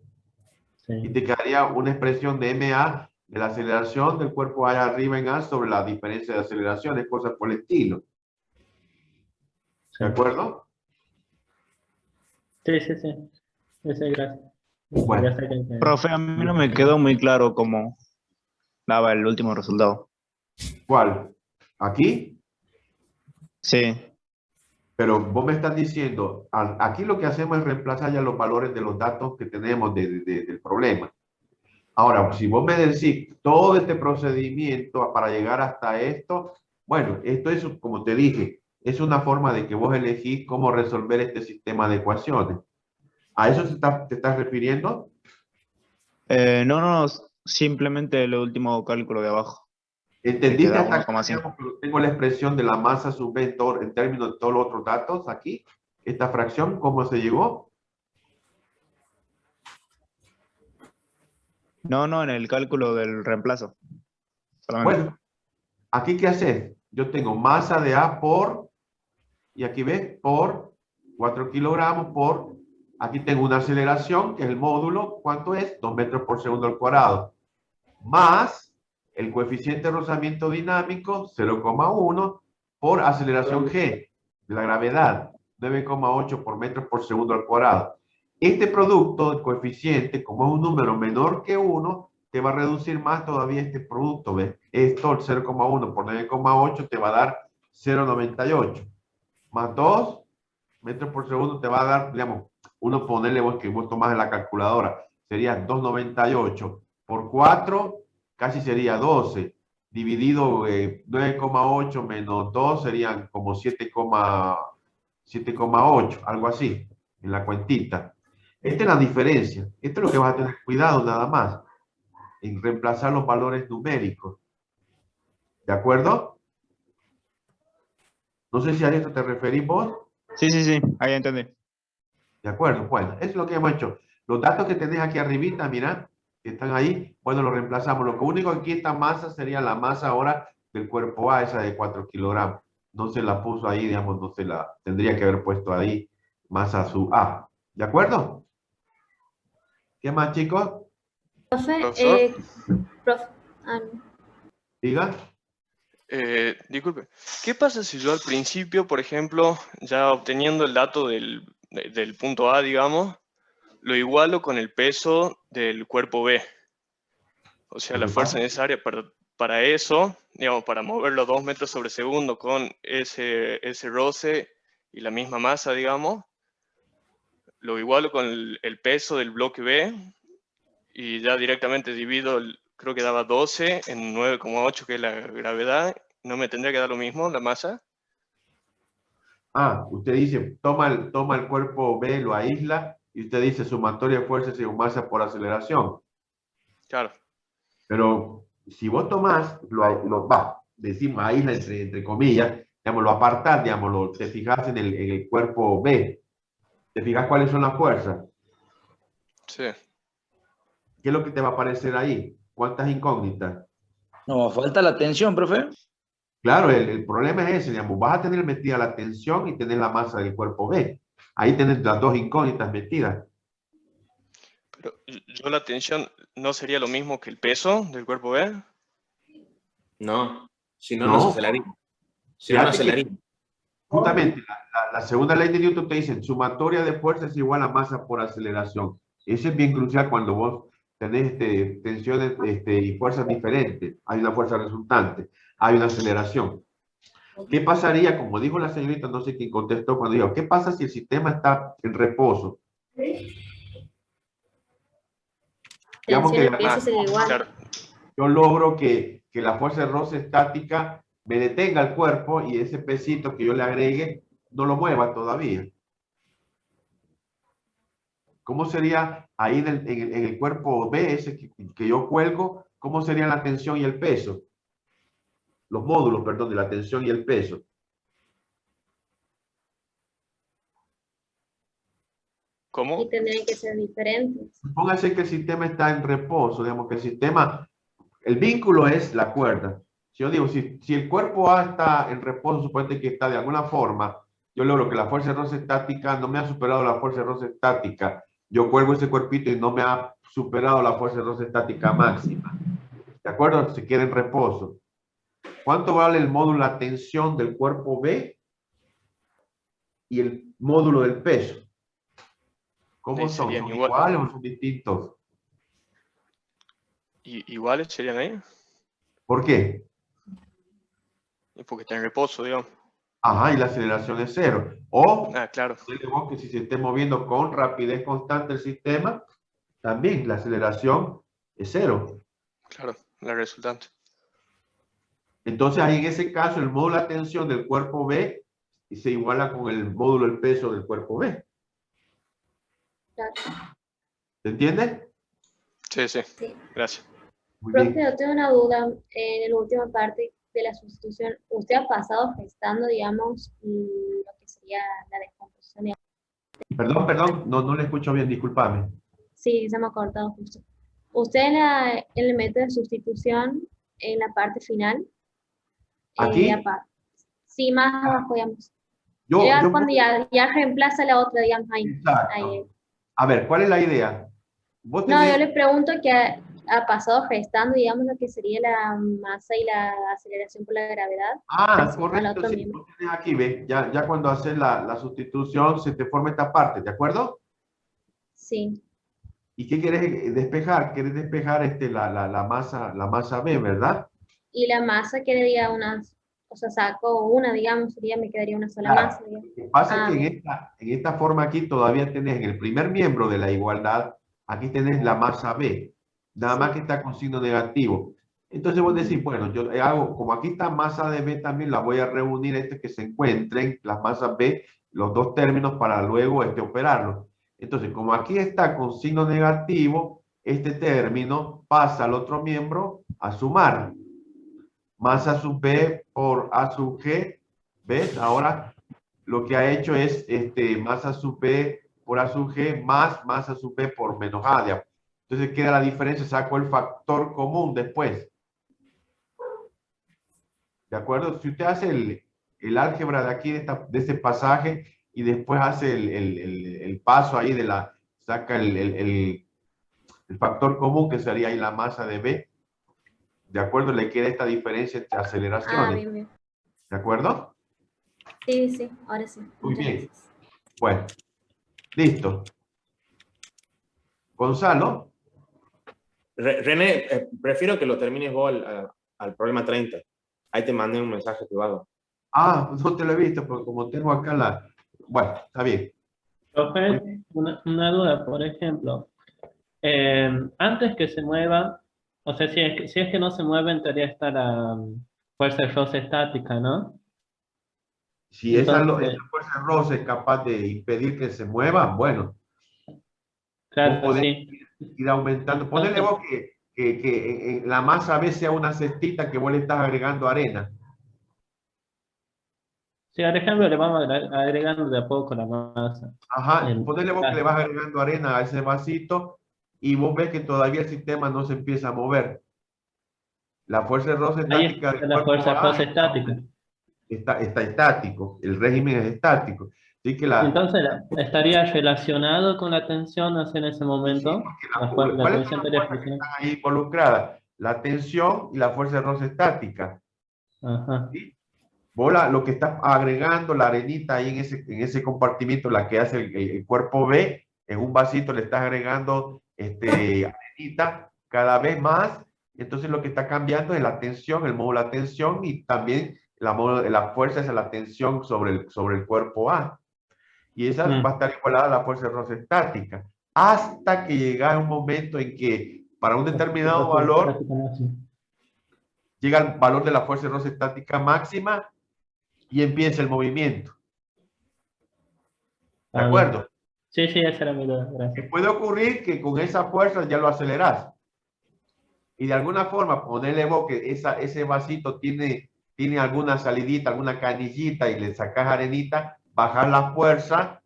Y te quedaría una expresión de MA de la aceleración del cuerpo allá arriba en A sobre la diferencia de aceleraciones, cosas por el estilo. ¿De acuerdo? Sí. Gracias. Bueno. Profe, a mí no me quedó muy claro cómo daba el último resultado. ¿Cuál? ¿Aquí? Sí. Pero vos me estás diciendo, aquí lo que hacemos es reemplazar ya los valores de los datos que tenemos del problema. Ahora, si vos me decís todo este procedimiento para llegar hasta esto, bueno, esto es, como te dije, es una forma de que vos elegís cómo resolver este sistema de ecuaciones. ¿A eso te estás refiriendo? No, simplemente el último cálculo de abajo. ¿Entendiste hasta acá? Tengo la expresión de la masa sub B en términos de todos los otros datos aquí. Esta fracción, ¿cómo se llegó? No, en el cálculo del reemplazo. Solamente. Bueno, aquí ¿qué haces? Yo tengo masa de A por, y aquí ves, por 4 kilogramos por, aquí tengo una aceleración, que es el módulo, ¿cuánto es? 2 metros por segundo al cuadrado. Más el coeficiente de rozamiento dinámico, 0,1, por aceleración G, de la gravedad, 9,8 por metro por segundo al cuadrado. Este producto, el coeficiente, como es un número menor que 1, te va a reducir más todavía este producto, ¿ves? Esto, el 0,1 por 9,8, te va a dar 0,98. Más 2 metros por segundo te va a dar, digamos, uno ponerle vos que vos tomás en la calculadora, sería 2,98. Por 4, casi sería 12. Dividido 9,8 menos 2 serían como 7,8, algo así, en la cuentita. Esta es la diferencia. Esto es lo que vas a tener cuidado nada más, en reemplazar los valores numéricos. ¿De acuerdo? No sé si a esto te referís vos. Sí, ahí entendí. De acuerdo, bueno, eso es lo que hemos hecho. Los datos que tenés aquí arribita, mira, que están ahí, bueno, los reemplazamos. Lo único que aquí esta masa sería la masa ahora del cuerpo A, esa de 4 kilogramos. No se la puso ahí, digamos, no se la tendría que haber puesto ahí, masa sub A. ¿De acuerdo? ¿Qué más, chicos? Profe, no. Diga. Disculpe, ¿qué pasa si yo al principio, por ejemplo, ya obteniendo el dato del punto A, digamos, lo igualo con el peso del cuerpo B? O sea, la fuerza necesaria para eso, digamos, para moverlo 2 metros sobre segundo con ese roce y la misma masa, digamos, lo igualo con el peso del bloque B y ya directamente divido, creo que daba 12 en 9,8, que es la gravedad. ¿No me tendría que dar lo mismo la masa? Ah, usted dice, toma el cuerpo B, lo aísla, y usted dice sumatoria de fuerzas según masa por aceleración. Claro. Pero si vos tomás, decimos aísla entre comillas, digamos, lo apartás, digamos, te fijas en el cuerpo B, te fijas cuáles son las fuerzas. Sí. ¿Qué es lo que te va a aparecer ahí? ¿Cuántas incógnitas? No, falta la tensión, profe. Claro, el problema es ese, digamos, vas a tener metida la tensión y tener la masa del cuerpo B. Ahí tenés las dos incógnitas metidas. Pero yo la tensión no sería lo mismo que el peso del cuerpo B. No, si no, no se aceleraría. Si no, no aceleraría. Justamente, la segunda ley de Newton te dice, sumatoria de fuerzas es igual a masa por aceleración. Eso es bien crucial cuando vos tenés tensiones y fuerzas diferentes. Hay una fuerza resultante, hay una aceleración. ¿Qué pasaría, como dijo la señorita, no sé quién contestó cuando dijo, ¿qué pasa si el sistema está en reposo? Digamos que yo logro que la fuerza de roce estática me detenga el cuerpo y ese pesito que yo le agregue no lo mueva todavía. ¿Cómo sería ahí en el cuerpo B, ese que yo cuelgo, cómo sería la tensión y el peso? Los módulos, perdón, de la tensión y el peso. ¿Cómo? Y tendrían que ser diferentes. Póngase que el sistema está en reposo, digamos que el sistema, el vínculo es la cuerda. Si yo digo, si el cuerpo A está en reposo, suponete que está de alguna forma, yo logro que la fuerza de roce estática no me ha superado la fuerza de roce estática. Yo cuelgo ese cuerpito y no me ha superado la fuerza de roce estática máxima. ¿De acuerdo? Se queda en reposo. ¿Cuánto vale el módulo de la tensión del cuerpo B y el módulo del peso? ¿Cómo son? ¿Son iguales o son distintos? ¿Iguales serían ahí? ¿Por qué? Porque está en reposo, digamos. Ajá, y la aceleración es cero. O, claro. Que si se esté moviendo con rapidez constante el sistema, también la aceleración es cero. Claro, la resultante. Entonces, ahí en ese caso, el módulo de tensión del cuerpo B se iguala con el módulo del peso del cuerpo B. Claro. ¿Se entiende? Sí. Gracias. Profe, yo tengo una duda en la última parte de la sustitución. ¿Usted ha pasado gestando, digamos, lo que sería la descomposición? Perdón, no le escucho bien, discúlpame. Sí, se me ha cortado justo. ¿Usted en el método de sustitución, en la parte final? ¿Aquí? Sí, más abajo, digamos. Cuando ya reemplaza la otra, digamos, ahí. Ahí. A ver, ¿cuál es la idea? No, yo le pregunto que ha pasado gestando, digamos, lo que sería la masa y la aceleración por la gravedad. Correcto, sí, tú tienes aquí, ¿ves? Ya cuando haces la sustitución se te forma esta parte, ¿de acuerdo? Sí. ¿Y qué quieres despejar? Quieres despejar la masa B, ¿verdad? Y la masa quedaría saco una, digamos, me quedaría una sola masa. Lo que pasa es que en esta forma aquí todavía tenés en el primer miembro de la igualdad, aquí tenés la masa B, nada más que está con signo negativo. Entonces vos decís, bueno, yo hago, como aquí está masa de B también, la voy a reunir que se encuentren las masas B, los dos términos para luego operarlo. Entonces, como aquí está con signo negativo, este término pasa al otro miembro a sumar. Masa sub B por A sub G, ¿ves? Ahora lo que ha hecho es masa sub B por A sub G más masa sub B por menos A. Entonces queda la diferencia, saco el factor común después. ¿De acuerdo? Si usted hace el álgebra de aquí, de este pasaje, y después hace el paso ahí saca el factor común, que sería ahí la masa de B, ¿de acuerdo? Le queda esta diferencia entre aceleraciones. Bien, bien. ¿De acuerdo? Sí, sí, ahora sí. Muy Muchas bien. gracias. Bueno, listo. Gonzalo. René, prefiero que lo termines vos al problema 30. Ahí te mandé un mensaje privado. Ah, no te lo he visto, porque como tengo acá Bueno, está bien. Profe, una duda, por ejemplo. Antes que se mueva, o sea, si es que no se mueve, en teoría está la fuerza de roce estática, ¿no? Si esa Entonces, fuerza roce es capaz de impedir que se mueva, bueno, claro, podés sí. ir aumentando. Ponele vos que la masa B sea una cestita que vos le estás agregando arena. Sí, por ejemplo, le vamos agregando de a poco la masa. Ajá, ponele vos que le vas agregando arena a ese vasito y vos ves que todavía el sistema no se empieza a mover. La fuerza de roce Ahí estática del está la cuerpo fuerza de A roce estática. está estático, el régimen es estático. Así que Entonces, ¿estaría relacionado con la tensión en ese momento? La ¿cuáles son tensión las estaría fuerzas que están ahí involucradas? La tensión y la fuerza de roce estática. Ajá. ¿Sí? Vos lo que estás agregando, la arenita ahí en ese compartimiento, la que hace el cuerpo B, en un vasito le estás agregando arenita cada vez más. Entonces lo que está cambiando es la tensión, el módulo de la tensión, y también la fuerza es la tensión sobre el cuerpo A. Y esa va a estar igualada a la fuerza de roce estática. Hasta que llega un momento en que para un determinado valor llega el valor de la fuerza de roce estática máxima y empieza el movimiento. ¿De acuerdo? Sí, esa era mi duda. Gracias. Puede ocurrir que con esa fuerza ya lo acelerás. Y de alguna forma ponerle vos que ese vasito tiene alguna salidita, alguna canillita y le sacás arenita, bajar la fuerza,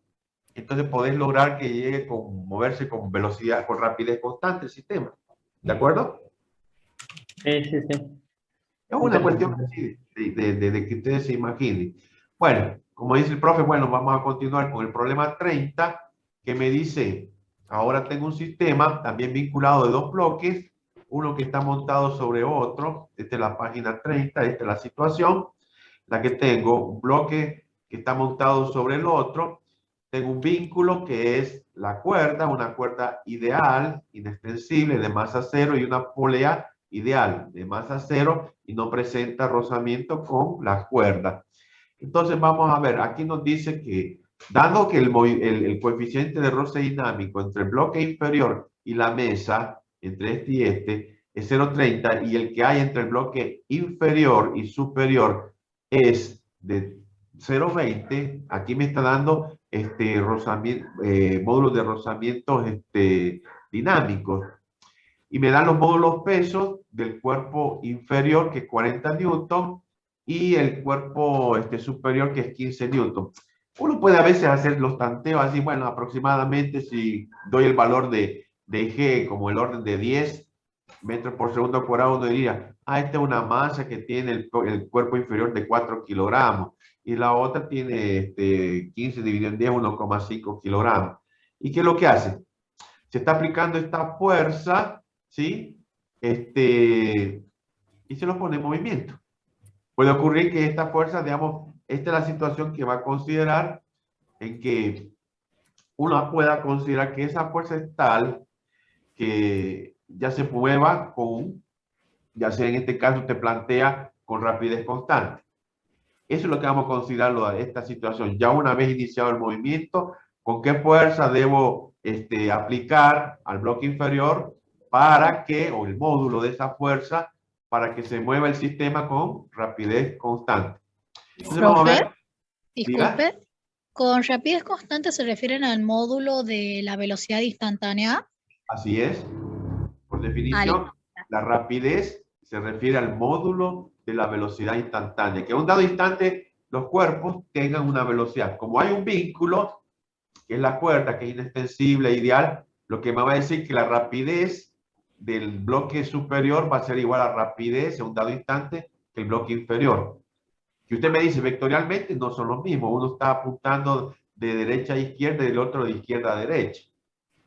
entonces podés lograr que llegue moverse con velocidad, con rapidez constante el sistema. ¿De acuerdo? Sí. Es una cuestión así de que ustedes se imaginen. Bueno, como dice el profe, bueno, vamos a continuar con el problema 30, que me dice, ahora tengo un sistema también vinculado de dos bloques, uno que está montado sobre otro. Esta es la página 30, esta es la situación, la que tengo, un bloque que está montado sobre el otro. Tengo un vínculo que es la cuerda, una cuerda ideal, inextensible, de masa cero, y una polea ideal de masa cero y no presenta rozamiento con la cuerda. Entonces vamos a ver, aquí nos dice que dado que el coeficiente de roce dinámico entre el bloque inferior y la mesa, entre este y este, es 0,30, y el que hay entre el bloque inferior y superior es de 0,20, aquí me está dando módulos de rozamientos dinámicos. Y me dan los módulos pesos del cuerpo inferior, que es 40 newton, y el cuerpo superior, que es 15 newton. Uno puede a veces hacer los tanteos así, bueno, aproximadamente si doy el valor de G como el orden de 10 metros por segundo cuadrado, uno diría, esta es una masa que tiene el cuerpo inferior de 4 kilogramos, y la otra tiene 15 dividido en 10, 1,5 kilogramos. ¿Y qué es lo que hace? Se está aplicando esta fuerza, ¿sí? Y se lo pone en movimiento. Puede ocurrir que esta fuerza, digamos, esta es la situación que va a considerar, en que uno pueda considerar que esa fuerza es tal que ya se mueva ya sea en este caso te plantea con rapidez constante. Eso es lo que vamos a considerar esta situación. Ya una vez iniciado el movimiento, ¿con qué fuerza debo aplicar al bloque inferior para que, o el módulo de esa fuerza, para que se mueva el sistema con rapidez constante. Entonces vamos a ver. Disculpe, Diga. ¿con rapidez constante se refieren al módulo de la velocidad instantánea? Así es. Por definición, la rapidez se refiere al módulo de la velocidad instantánea, que a un dado instante los cuerpos tengan una velocidad. Como hay un vínculo, que es la cuerda, que es inextensible, ideal, lo que me va a decir que la rapidez del bloque superior va a ser igual a la rapidez a un dado instante que el bloque inferior. Que usted me dice, vectorialmente no son los mismos. Uno está apuntando de derecha a izquierda y el otro de izquierda a derecha.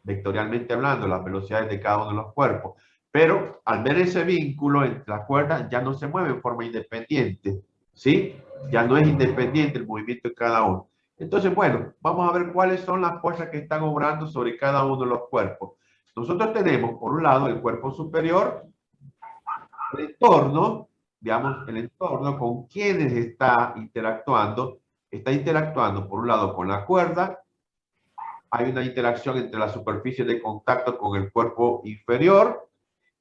Vectorialmente hablando, las velocidades de cada uno de los cuerpos. Pero al ver ese vínculo entre las cuerdas, ya no se mueve en forma independiente. ¿Sí? Ya no es independiente el movimiento de cada uno. Entonces, bueno, vamos a ver cuáles son las fuerzas que están obrando sobre cada uno de los cuerpos. Nosotros tenemos, por un lado, el cuerpo superior, el entorno, digamos, el entorno con quienes está interactuando por un lado con la cuerda, hay una interacción entre la superficie de contacto con el cuerpo inferior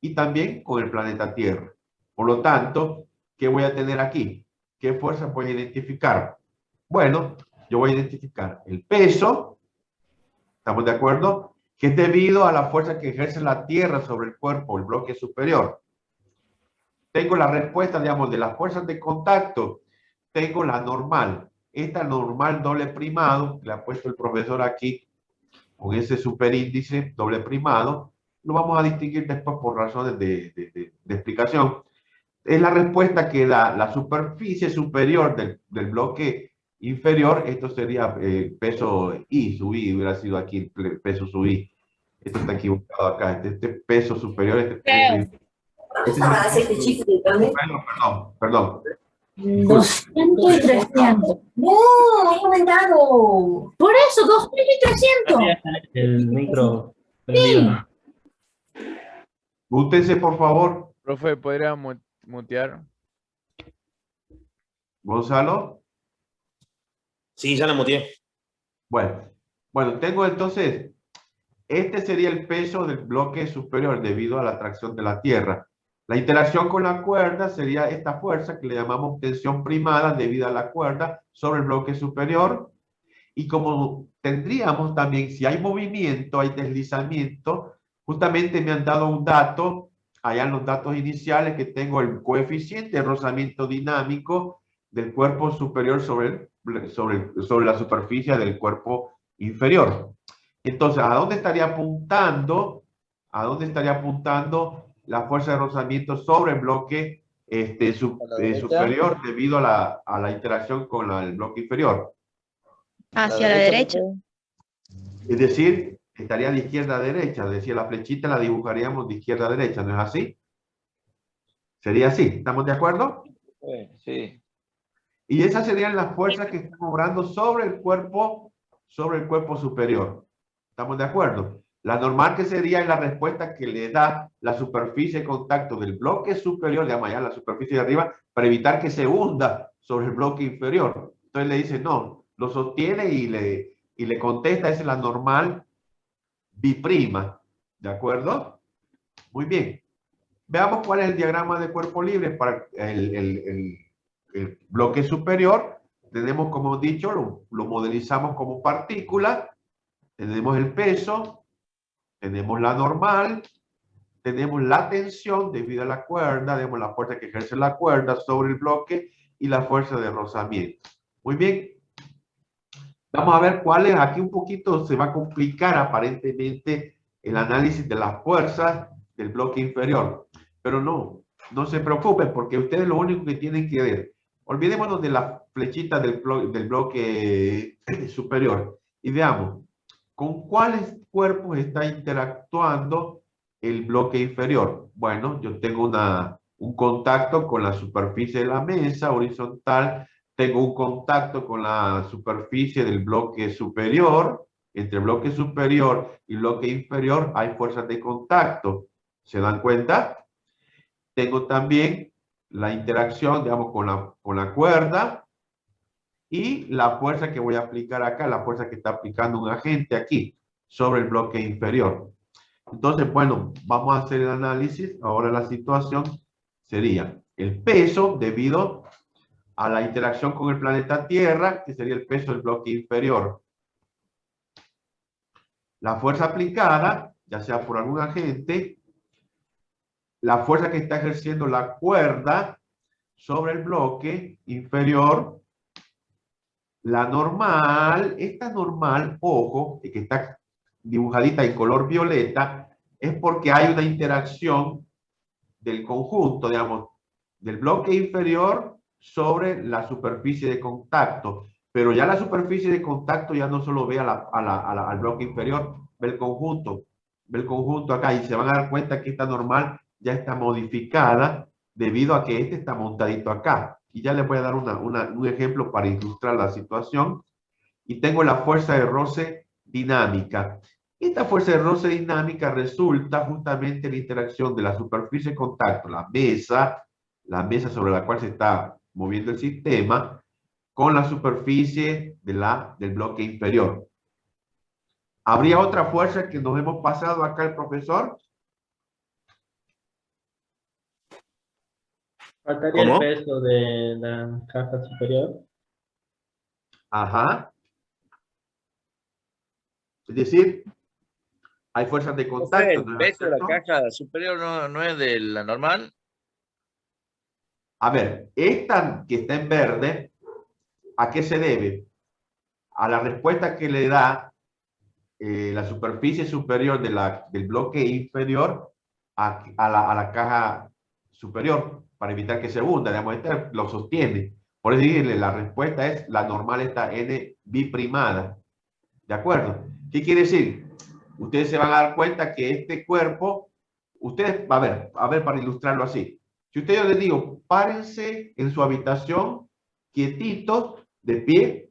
y también con el planeta Tierra. Por lo tanto, ¿qué voy a tener aquí? ¿Qué fuerza voy a identificar? Bueno, yo voy a identificar el peso, ¿estamos de acuerdo? Que es debido a la fuerza que ejerce la Tierra sobre el cuerpo, el bloque superior. Tengo la respuesta, digamos, de las fuerzas de contacto. Tengo la normal. Esta normal doble primado, que le ha puesto el profesor aquí, con ese superíndice doble primado, lo vamos a distinguir después por razones de explicación. Es la respuesta que da la superficie superior del bloque inferior. Esto sería peso I, sub I, hubiera sido aquí el peso sub I. Esto está equivocado acá. Este peso superior, este peso Perdón. 200 y 300. ¡No! ¡He aumentado! Por eso, 200 y 300. El micro. Sí. Útense, por favor. Profe, ¿podría mutear? Gonzalo. Sí, ya la muteé. Bueno, tengo entonces, este sería el peso del bloque superior debido a la atracción de la Tierra. La interacción con la cuerda sería esta fuerza que le llamamos tensión primada debido a la cuerda sobre el bloque superior. Y como tendríamos también, si hay movimiento, hay deslizamiento, justamente me han dado un dato, allá en los datos iniciales, que tengo el coeficiente de rozamiento dinámico del cuerpo superior sobre la superficie del cuerpo inferior. Entonces, ¿a dónde estaría apuntando? ¿A dónde estaría apuntando la fuerza de rozamiento sobre el bloque superior debido a la interacción con el bloque inferior? Hacia la derecha. Es decir, estaría de izquierda a derecha, es decir, la flechita la dibujaríamos de izquierda a derecha, ¿no es así? Sería así, ¿estamos de acuerdo? Sí. Y esas serían las fuerzas que están obrando sobre el cuerpo superior. ¿Estamos de acuerdo? La normal que sería la respuesta que le da la superficie de contacto del bloque superior, digamos allá la superficie de arriba, para evitar que se hunda sobre el bloque inferior. Entonces le dice, no, lo sostiene y le contesta, esa es la normal biprima. ¿De acuerdo? Muy bien. Veamos cuál es el diagrama de cuerpo libre para el bloque superior. Tenemos, como he dicho, lo modelizamos como partícula. Tenemos el peso. Tenemos la normal, tenemos la tensión debido a la cuerda, tenemos la fuerza que ejerce la cuerda sobre el bloque y la fuerza de rozamiento. Muy bien. Vamos a ver cuáles, aquí un poquito se va a complicar aparentemente el análisis de las fuerzas del bloque inferior. Pero no se preocupen porque ustedes lo único que tienen que ver. Olvidémonos de la flechita del bloque superior y veamos. ¿Con cuáles cuerpos está interactuando el bloque inferior? Bueno, yo tengo un contacto con la superficie de la mesa horizontal, tengo un contacto con la superficie del bloque superior. Entre el bloque superior y el bloque inferior hay fuerzas de contacto. ¿Se dan cuenta? Tengo también la interacción, digamos, con la cuerda. Y la fuerza que voy a aplicar acá, la fuerza que está aplicando un agente aquí, sobre el bloque inferior. Entonces, bueno, vamos a hacer el análisis. Ahora la situación sería el peso debido a la interacción con el planeta Tierra, que sería el peso del bloque inferior. La fuerza aplicada, ya sea por algún agente, la fuerza que está ejerciendo la cuerda sobre el bloque inferior, la normal, esta normal, ojo, que está dibujadita en color violeta, es porque hay una interacción del conjunto, digamos, del bloque inferior sobre la superficie de contacto. Pero ya la superficie de contacto ya no solo ve al bloque inferior, ve el conjunto acá, y se van a dar cuenta que esta normal ya está modificada debido a que este está montadito acá. Y ya les voy a dar un ejemplo para ilustrar la situación. Y tengo la fuerza de roce dinámica. Esta fuerza de roce dinámica resulta justamente la interacción de la superficie de contacto, la mesa sobre la cual se está moviendo el sistema, con la superficie del bloque inferior. ¿Habría otra fuerza que nos hemos pasado acá el profesor? Faltaría el peso de la caja superior. Ajá. Es decir, hay fuerzas de contacto. ¿El peso de la caja superior no es de la normal? A ver, esta que está en verde, ¿a qué se debe? A la respuesta que le da la superficie superior del bloque inferior a la caja superior, para evitar que se hunda. Digamos, este lo sostiene. Por eso decirle, la respuesta es la normal, esta N biprimada. ¿De acuerdo? ¿Qué quiere decir? Ustedes se van a dar cuenta que este cuerpo, ustedes, a ver, para ilustrarlo así. Si ustedes les digo, párense en su habitación, quietitos, de pie,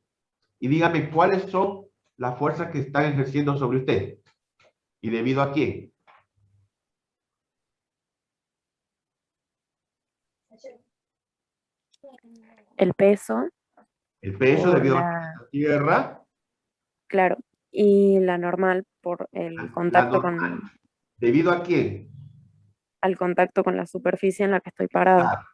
y díganme cuáles son las fuerzas que están ejerciendo sobre usted. ¿Y debido a quién? El peso. El peso debido a la tierra. Claro. Y la normal por el contacto con... ¿Debido a quién? Al contacto con la superficie en la que estoy parado. Claro.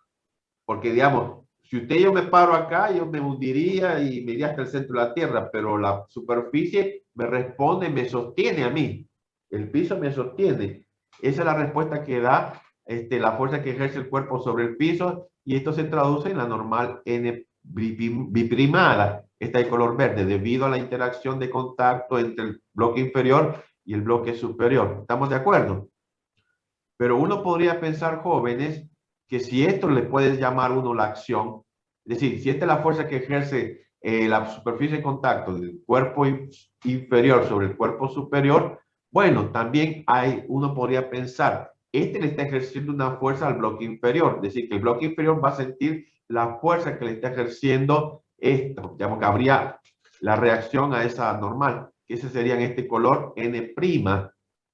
Porque, digamos, si yo me paro acá, yo me hundiría y me iría hasta el centro de la tierra, pero la superficie me responde, me sostiene a mí. El piso me sostiene. Esa es la respuesta que da la fuerza que ejerce el cuerpo sobre el piso, y esto se traduce en la normal N biprimada. Esta de color verde, debido a la interacción de contacto entre el bloque inferior y el bloque superior. ¿Estamos de acuerdo? Pero uno podría pensar, jóvenes, que si esto le puedes llamar uno la acción, es decir, si esta es la fuerza que ejerce la superficie de contacto del cuerpo inferior sobre el cuerpo superior, bueno, también uno podría pensar, le está ejerciendo una fuerza al bloque inferior, es decir, que el bloque inferior va a sentir la fuerza que le está ejerciendo esto, digamos que habría la reacción a esa normal, que ese sería en este color N'.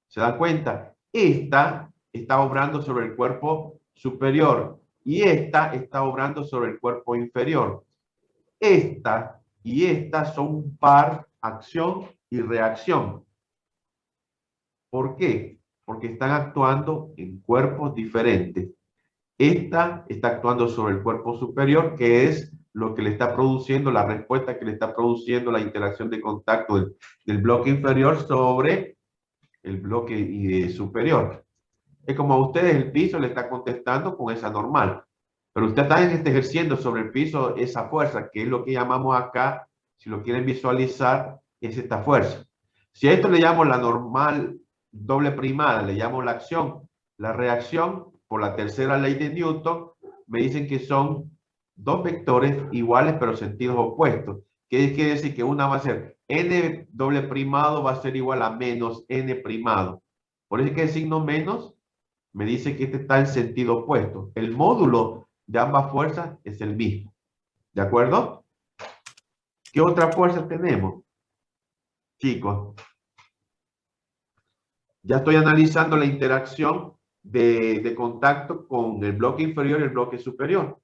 ¿Se dan cuenta? Esta está obrando sobre el cuerpo superior y esta está obrando sobre el cuerpo inferior. Esta y esta son un par, acción y reacción. ¿Por qué? Porque están actuando en cuerpos diferentes. Esta está actuando sobre el cuerpo superior, que es lo que le está produciendo, la respuesta que le está produciendo la interacción de contacto del bloque inferior sobre el bloque superior. Es como a ustedes el piso le está contestando con esa normal, pero usted también está ejerciendo sobre el piso esa fuerza, que es lo que llamamos acá, si lo quieren visualizar, es esta fuerza. Si a esto le llamo la normal doble primada, le llamo la acción, la reacción, por la tercera ley de Newton, me dicen que son dos vectores iguales pero sentidos opuestos. ¿Qué quiere decir? Que una va a ser n doble primado va a ser igual a menos n primado. Por eso es que el signo menos me dice que este está en sentido opuesto. El módulo de ambas fuerzas es el mismo. ¿De acuerdo? ¿Qué otra fuerza tenemos? Chicos, ya estoy analizando la interacción de contacto con el bloque inferior y el bloque superior.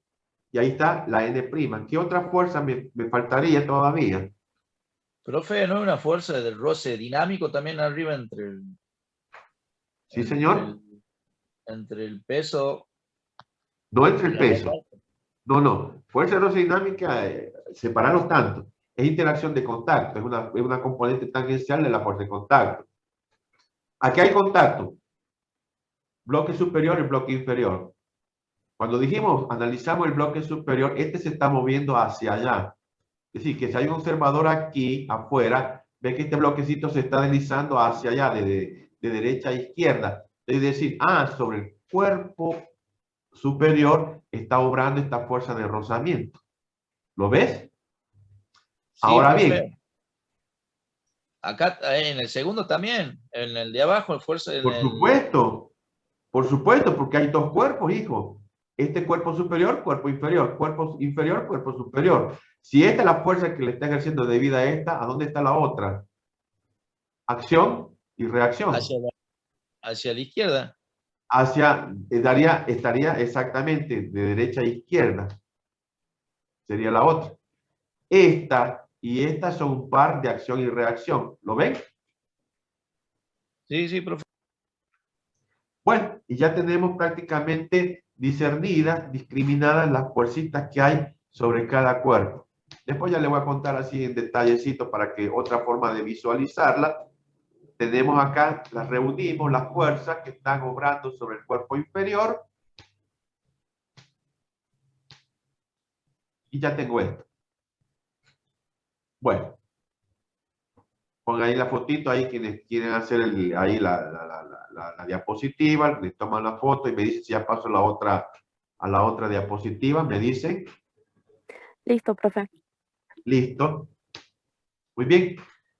Y ahí está la N'. ¿Qué otra fuerza me faltaría todavía? Profe, ¿no hay una fuerza del roce dinámico también arriba entre el... Sí, señor. Entre el peso... No entre el la peso. normal? No. Fuerza de roce dinámica, separarlos tanto. Es interacción de contacto. Es una componente tangencial de la fuerza de contacto. Aquí hay contacto. Bloque superior y bloque inferior. Cuando dijimos, analizamos el bloque superior, este se está moviendo hacia allá. Es decir, que si hay un observador aquí, afuera, ve que este bloquecito se está deslizando hacia allá, de derecha a izquierda. Es decir, sobre el cuerpo superior está obrando esta fuerza de rozamiento. ¿Lo ves? Sí, Ahora profe. bien. Acá en el segundo también, en el de abajo, fuerza... Por supuesto, porque hay dos cuerpos, hijo. Este cuerpo superior, cuerpo inferior, cuerpo superior. Si esta es la fuerza que le está ejerciendo debido a esta, ¿a dónde está la otra? Acción y reacción. Hacia la izquierda. Estaría exactamente de derecha a izquierda. Sería la otra. Esta y esta son un par de acción y reacción. ¿Lo ven? Sí, profe. Bueno, y ya tenemos prácticamente discernidas, discriminadas las fuercitas que hay sobre cada cuerpo. Después ya le voy a contar así en detallecito para que otra forma de visualizarla. Tenemos acá, las reunimos, las fuerzas que están obrando sobre el cuerpo inferior. Y ya tengo esto. Bueno. Pongan ahí la fotito, ahí quienes quieren hacer ahí la diapositiva, le toman la foto y me dicen si ya paso a la otra diapositiva, me dicen. Listo, profe. Listo. Muy bien.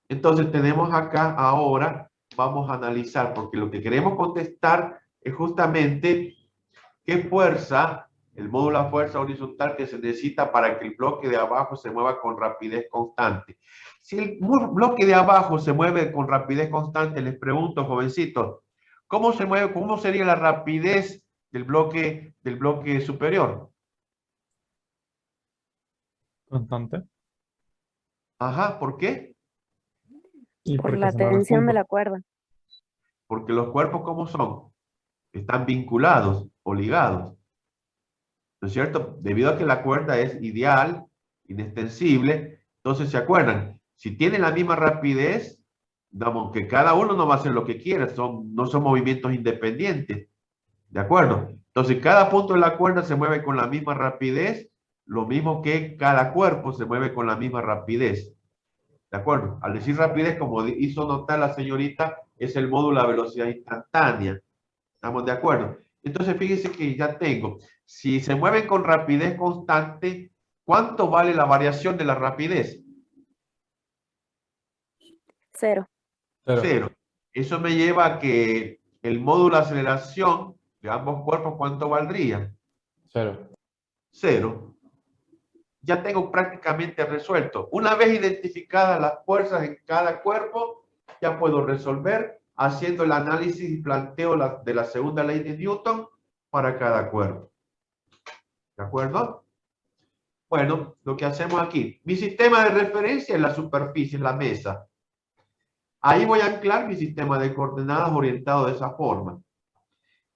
Entonces tenemos acá ahora, vamos a analizar, porque lo que queremos contestar es justamente qué fuerza, el módulo de fuerza horizontal que se necesita para que el bloque de abajo se mueva con rapidez constante. Si el bloque de abajo se mueve con rapidez constante, les pregunto, jovencitos, ¿cómo se mueve? ¿Cómo sería la rapidez del bloque superior? Constante. Ajá, ¿por qué? Por la tensión de la cuerda. Porque los cuerpos, ¿cómo son? Están vinculados o ligados. ¿No es cierto? Debido a que la cuerda es ideal, inextensible, entonces se acuerdan, si tienen la misma rapidez, digamos que cada uno no va a hacer lo que quiera, no son movimientos independientes. ¿De acuerdo? Entonces cada punto de la cuerda se mueve con la misma rapidez, lo mismo que cada cuerpo se mueve con la misma rapidez. ¿De acuerdo? Al decir rapidez, como hizo notar la señorita, es el módulo de velocidad instantánea. ¿Estamos de acuerdo? Entonces fíjense que ya tengo, si se mueven con rapidez constante, ¿cuánto vale la variación de la rapidez? 0. 0. Eso me lleva a que el módulo de aceleración de ambos cuerpos, ¿cuánto valdría? 0. 0. Ya tengo prácticamente resuelto. Una vez identificadas las fuerzas en cada cuerpo, ya puedo resolver haciendo el análisis y planteo de la segunda ley de Newton para cada cuerpo. ¿De acuerdo? Bueno, lo que hacemos aquí. Mi sistema de referencia es la superficie, es la mesa. Ahí voy a anclar mi sistema de coordenadas orientado de esa forma.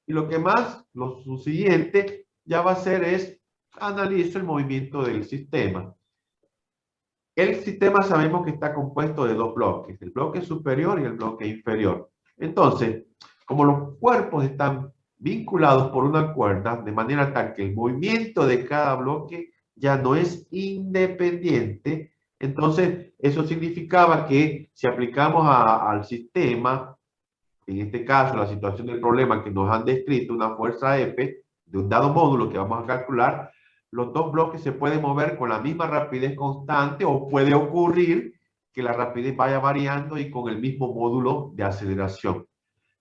Y lo que más, lo siguiente, ya va a ser es analizo el movimiento del sistema. El sistema sabemos que está compuesto de dos bloques, el bloque superior y el bloque inferior. Entonces, como los cuerpos están vinculados por una cuerda, de manera tal que el movimiento de cada bloque ya no es independiente, entonces eso significaba que si aplicamos al sistema, en este caso la situación del problema que nos han descrito, una fuerza F de un dado módulo que vamos a calcular, los dos bloques se pueden mover con la misma rapidez constante o puede ocurrir que la rapidez vaya variando y con el mismo módulo de aceleración.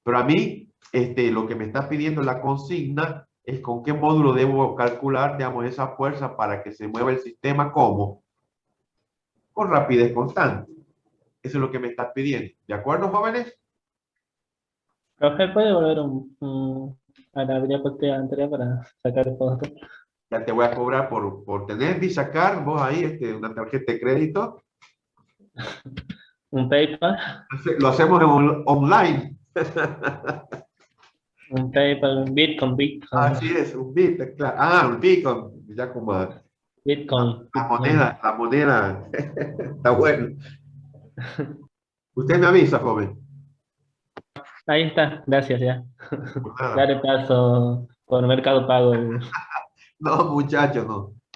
Pero a mí, lo que me está pidiendo la consigna es con qué módulo debo calcular, digamos, esa fuerza para que se mueva el sistema. ¿Cómo? Con rapidez constante. Eso es lo que me está pidiendo. ¿De acuerdo, jóvenes? Profe, ¿puede volver a la diapositiva anterior para sacar el foto? Ya te voy a cobrar por tener y sacar vos ahí una tarjeta de crédito. Un PayPal. Lo hacemos online. Un PayPal, un Bitcoin. Así es, un Bitcoin, claro. Ah, un Bitcoin, ya como Bitcoin. la moneda, está bueno. Usted me avisa, joven. Ahí está, gracias ya. Nada. Dale paso por Mercado Pago. No, muchachos,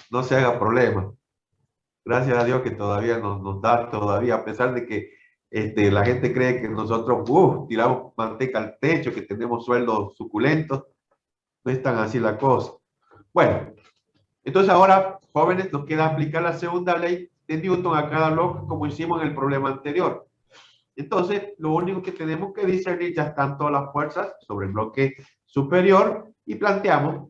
no se haga problema. Gracias a Dios que todavía nos da, todavía, a pesar de que la gente cree que nosotros tiramos manteca al techo, que tenemos sueldos suculentos. No es tan así la cosa. Bueno, entonces ahora, jóvenes, nos queda aplicar la segunda ley de Newton a cada bloque como hicimos en el problema anterior. Entonces, lo único que tenemos que discernir, ya están todas las fuerzas sobre el bloque superior y planteamos,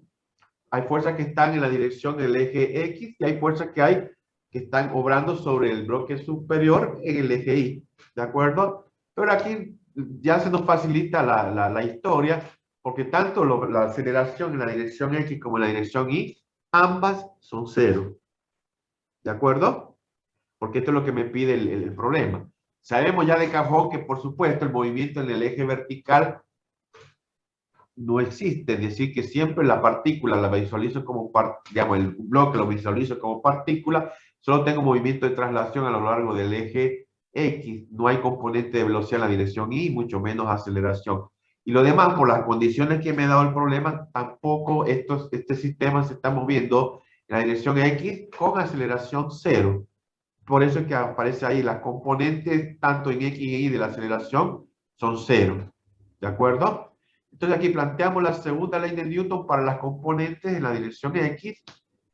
hay fuerzas que están en la dirección del eje X y hay fuerzas que están obrando sobre el bloque superior en el eje Y. ¿De acuerdo? Pero aquí ya se nos facilita la historia, porque tanto la aceleración en la dirección X como en la dirección Y, ambas son cero. ¿De acuerdo? Porque esto es lo que me pide el problema. Sabemos ya de cajón que, por supuesto, el movimiento en el eje vertical no existe. Es decir, que siempre la partícula la visualizo como, digamos, el bloque lo visualizo como partícula. Solo tengo movimiento de traslación a lo largo del eje X. No hay componente de velocidad en la dirección Y, mucho menos aceleración. Y lo demás, por las condiciones que me ha dado el problema, tampoco este sistema se está moviendo en la dirección X con aceleración cero. Por eso es que aparece ahí las componentes, tanto en X y Y de la aceleración, son cero. ¿De acuerdo? Entonces aquí planteamos la segunda ley de Newton para las componentes en la dirección X.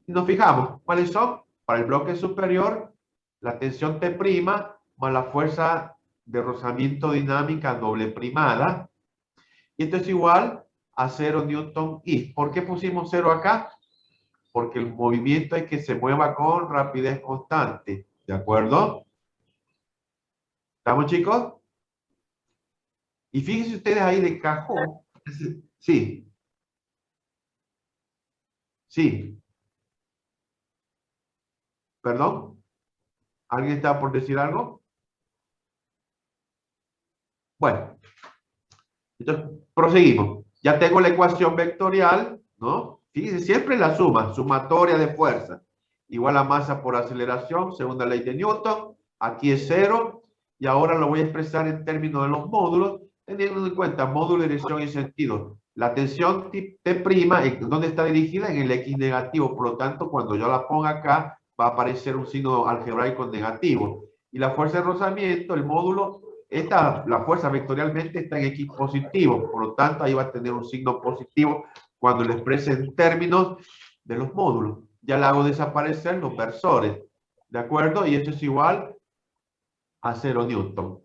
Y nos fijamos, ¿cuáles son? Para el bloque superior, la tensión T' más la fuerza de rozamiento dinámica doble primada. Y esto es igual a 0 Newton I. ¿Por qué pusimos 0 acá? Porque el movimiento es que se mueva con rapidez constante. ¿De acuerdo? ¿Estamos, chicos? Y fíjense ustedes ahí de cajón. Sí. Sí. ¿Perdón? ¿Alguien está por decir algo? Bueno. Entonces, proseguimos. Ya tengo la ecuación vectorial, ¿no? Fíjense, siempre la sumatoria de fuerza. Igual a masa por aceleración, segunda ley de Newton. Aquí es 0. Y ahora lo voy a expresar en términos de los módulos, teniendo en cuenta módulo, dirección y sentido. La tensión T', ¿dónde está dirigida? En el X negativo. Por lo tanto, cuando yo la ponga acá, va a aparecer un signo algebraico negativo. Y la fuerza de rozamiento, el módulo, la fuerza vectorialmente está en X positivo. Por lo tanto, ahí va a tener un signo positivo cuando lo exprese en términos de los módulos. Ya le hago desaparecer los versores. ¿De acuerdo? Y esto es igual a 0 Newton.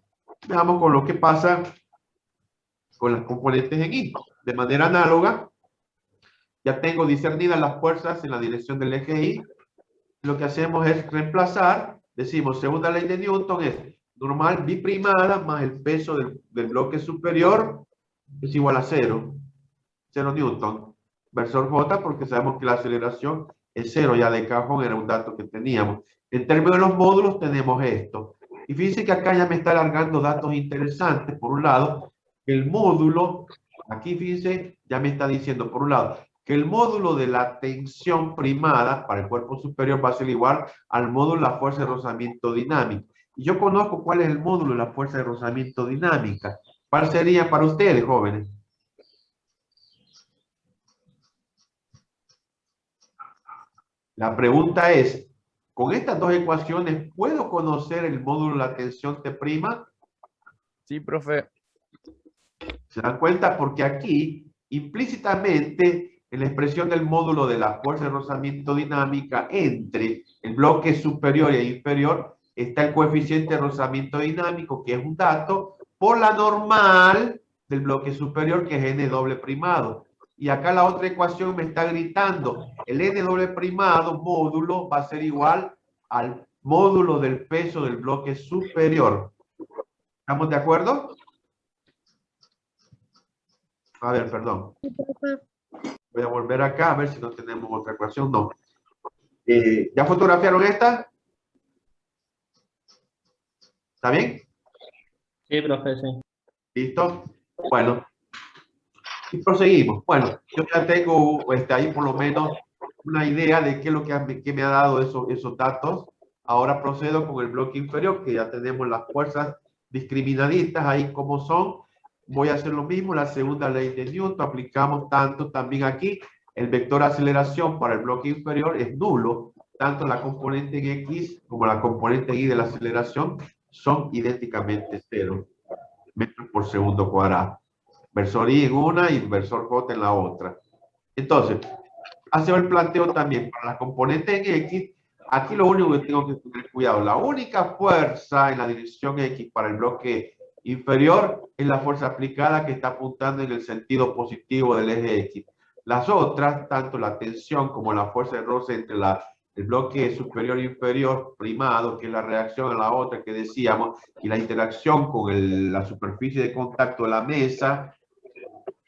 Veamos con lo que pasa con las componentes en Y. De manera análoga, ya tengo discernidas las fuerzas en la dirección del eje Y. Lo que hacemos es reemplazar, decimos, segunda ley de Newton es normal biprimada más el peso del bloque superior es igual a 0. 0 Newton. Versor J, porque sabemos que la aceleración es 0, ya de cajón era un dato que teníamos. En términos de los módulos tenemos esto. Y fíjense que acá ya me está alargando datos interesantes. Por un lado, el módulo, aquí fíjense, ya me está diciendo, por un lado, que el módulo de la tensión primada para el cuerpo superior va a ser igual al módulo de la fuerza de rozamiento dinámica. Y yo conozco cuál es el módulo de la fuerza de rozamiento dinámica. ¿Cuál sería para ustedes, jóvenes? La pregunta es, ¿con estas dos ecuaciones puedo conocer el módulo de la tensión T'? Sí, profe. ¿Se dan cuenta? Porque aquí, implícitamente, en la expresión del módulo de la fuerza de rozamiento dinámica entre el bloque superior e inferior, está el coeficiente de rozamiento dinámico, que es un dato, por la normal del bloque superior, que es n doble primado. Y acá la otra ecuación me está gritando, el n doble primado módulo va a ser igual al módulo del peso del bloque superior. ¿Estamos de acuerdo? A ver, perdón. Voy a volver acá a ver si no tenemos otra ecuación. No. ¿Ya fotografiaron esta? ¿Está bien? Sí, profe, sí. ¿Listo? Bueno, y proseguimos. Bueno, yo ya tengo ahí por lo menos una idea de qué es lo que me ha dado esos datos. Ahora procedo con el bloque inferior, que ya tenemos las fuerzas discriminadistas ahí como son. Voy a hacer lo mismo, la segunda ley de Newton, aplicamos tanto también aquí. El vector de aceleración para el bloque inferior es nulo. Tanto la componente en X como la componente Y de la aceleración son idénticamente cero metros por segundo cuadrado. Versor Y en una y versor J en la otra. Entonces, hace el planteo también para la componente en X. Aquí lo único que tengo que tener cuidado, la única fuerza en la dirección X para el bloque inferior es la fuerza aplicada que está apuntando en el sentido positivo del eje X. Las otras, tanto la tensión como la fuerza de roce entre el bloque superior e inferior primado, que es la reacción a la otra que decíamos, y la interacción con la superficie de contacto de la mesa,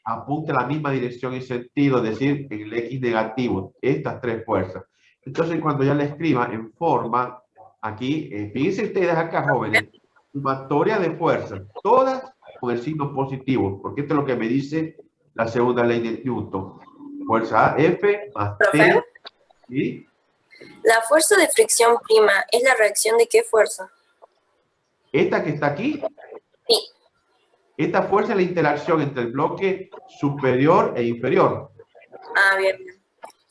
apunta en la misma dirección y sentido, es decir, en el X negativo, estas tres fuerzas. Entonces, cuando ya la escriba en forma, aquí, fíjense ustedes acá, jóvenes, sumatoria de fuerzas, todas con el signo positivo, porque esto es lo que me dice la segunda ley de Newton. Fuerza A, F más T. ¿Sí? La fuerza de fricción prima es la reacción de qué fuerza? Esta que está aquí. Sí. Esta fuerza es la interacción entre el bloque superior e inferior. Ah, bien.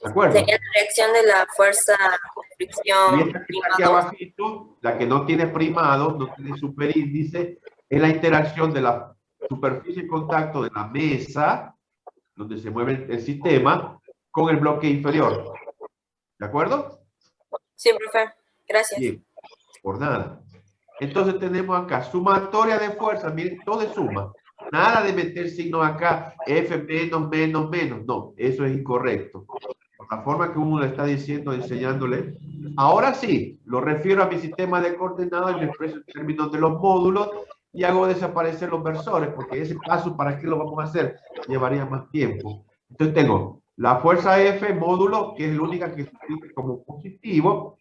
¿De acuerdo? Sería la reacción de la fuerza de fricción Y esta que prima está aquí 2. abajito, la que no tiene primado, no tiene superíndice, es la interacción de la superficie de contacto de la mesa, donde se mueve el sistema, con el bloque inferior. ¿De acuerdo? Sí, profe. Gracias. Bien, por nada. Entonces tenemos acá sumatoria de fuerzas, miren, todo es suma. Nada de meter signos acá, F menos, menos, menos. No, eso es incorrecto. Por la forma que uno le está diciendo, enseñándole. Ahora sí, lo refiero a mi sistema de coordenadas y lo expreso en términos de los módulos y hago desaparecer los versores, porque ese paso, ¿para qué lo vamos a hacer? Llevaría más tiempo. Entonces tengo la fuerza F, módulo, que es la única que se explica como positivo.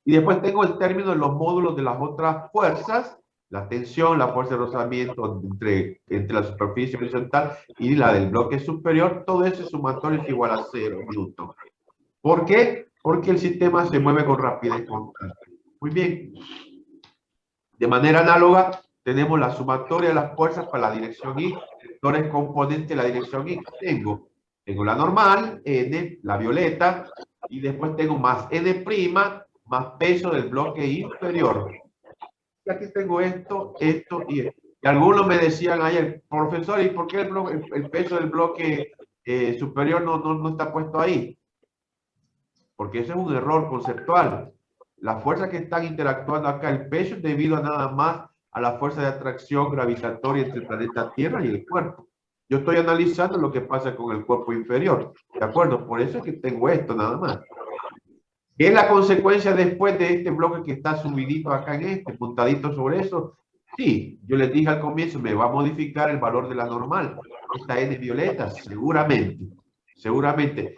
Y después tengo el término de los módulos de las otras fuerzas, la tensión, la fuerza de rozamiento entre la superficie horizontal y la del bloque superior. Todo eso sumatorio es igual a 0 Newton. ¿Por qué? Porque el sistema se mueve con rapidez constante. Muy bien. De manera análoga, tenemos la sumatoria de las fuerzas para la dirección Y, vectores componentes de la dirección Y. Tengo la normal, N, la violeta, y después tengo más N', más peso del bloque inferior. Y aquí tengo esto, esto y esto. Y algunos me decían ayer, profesor, ¿y por qué el peso del bloque superior no está puesto ahí? Porque ese es un error conceptual. Las fuerzas que están interactuando acá, el peso es debido a nada más a la fuerza de atracción gravitatoria entre el planeta Tierra y el cuerpo. Yo estoy analizando lo que pasa con el cuerpo inferior. ¿De acuerdo? Por eso es que tengo esto nada más. ¿Qué es la consecuencia después de este bloque que está subidito acá en este, puntadito sobre eso? Sí, yo les dije al comienzo, me va a modificar el valor de la normal. Esta N violeta, seguramente. Seguramente.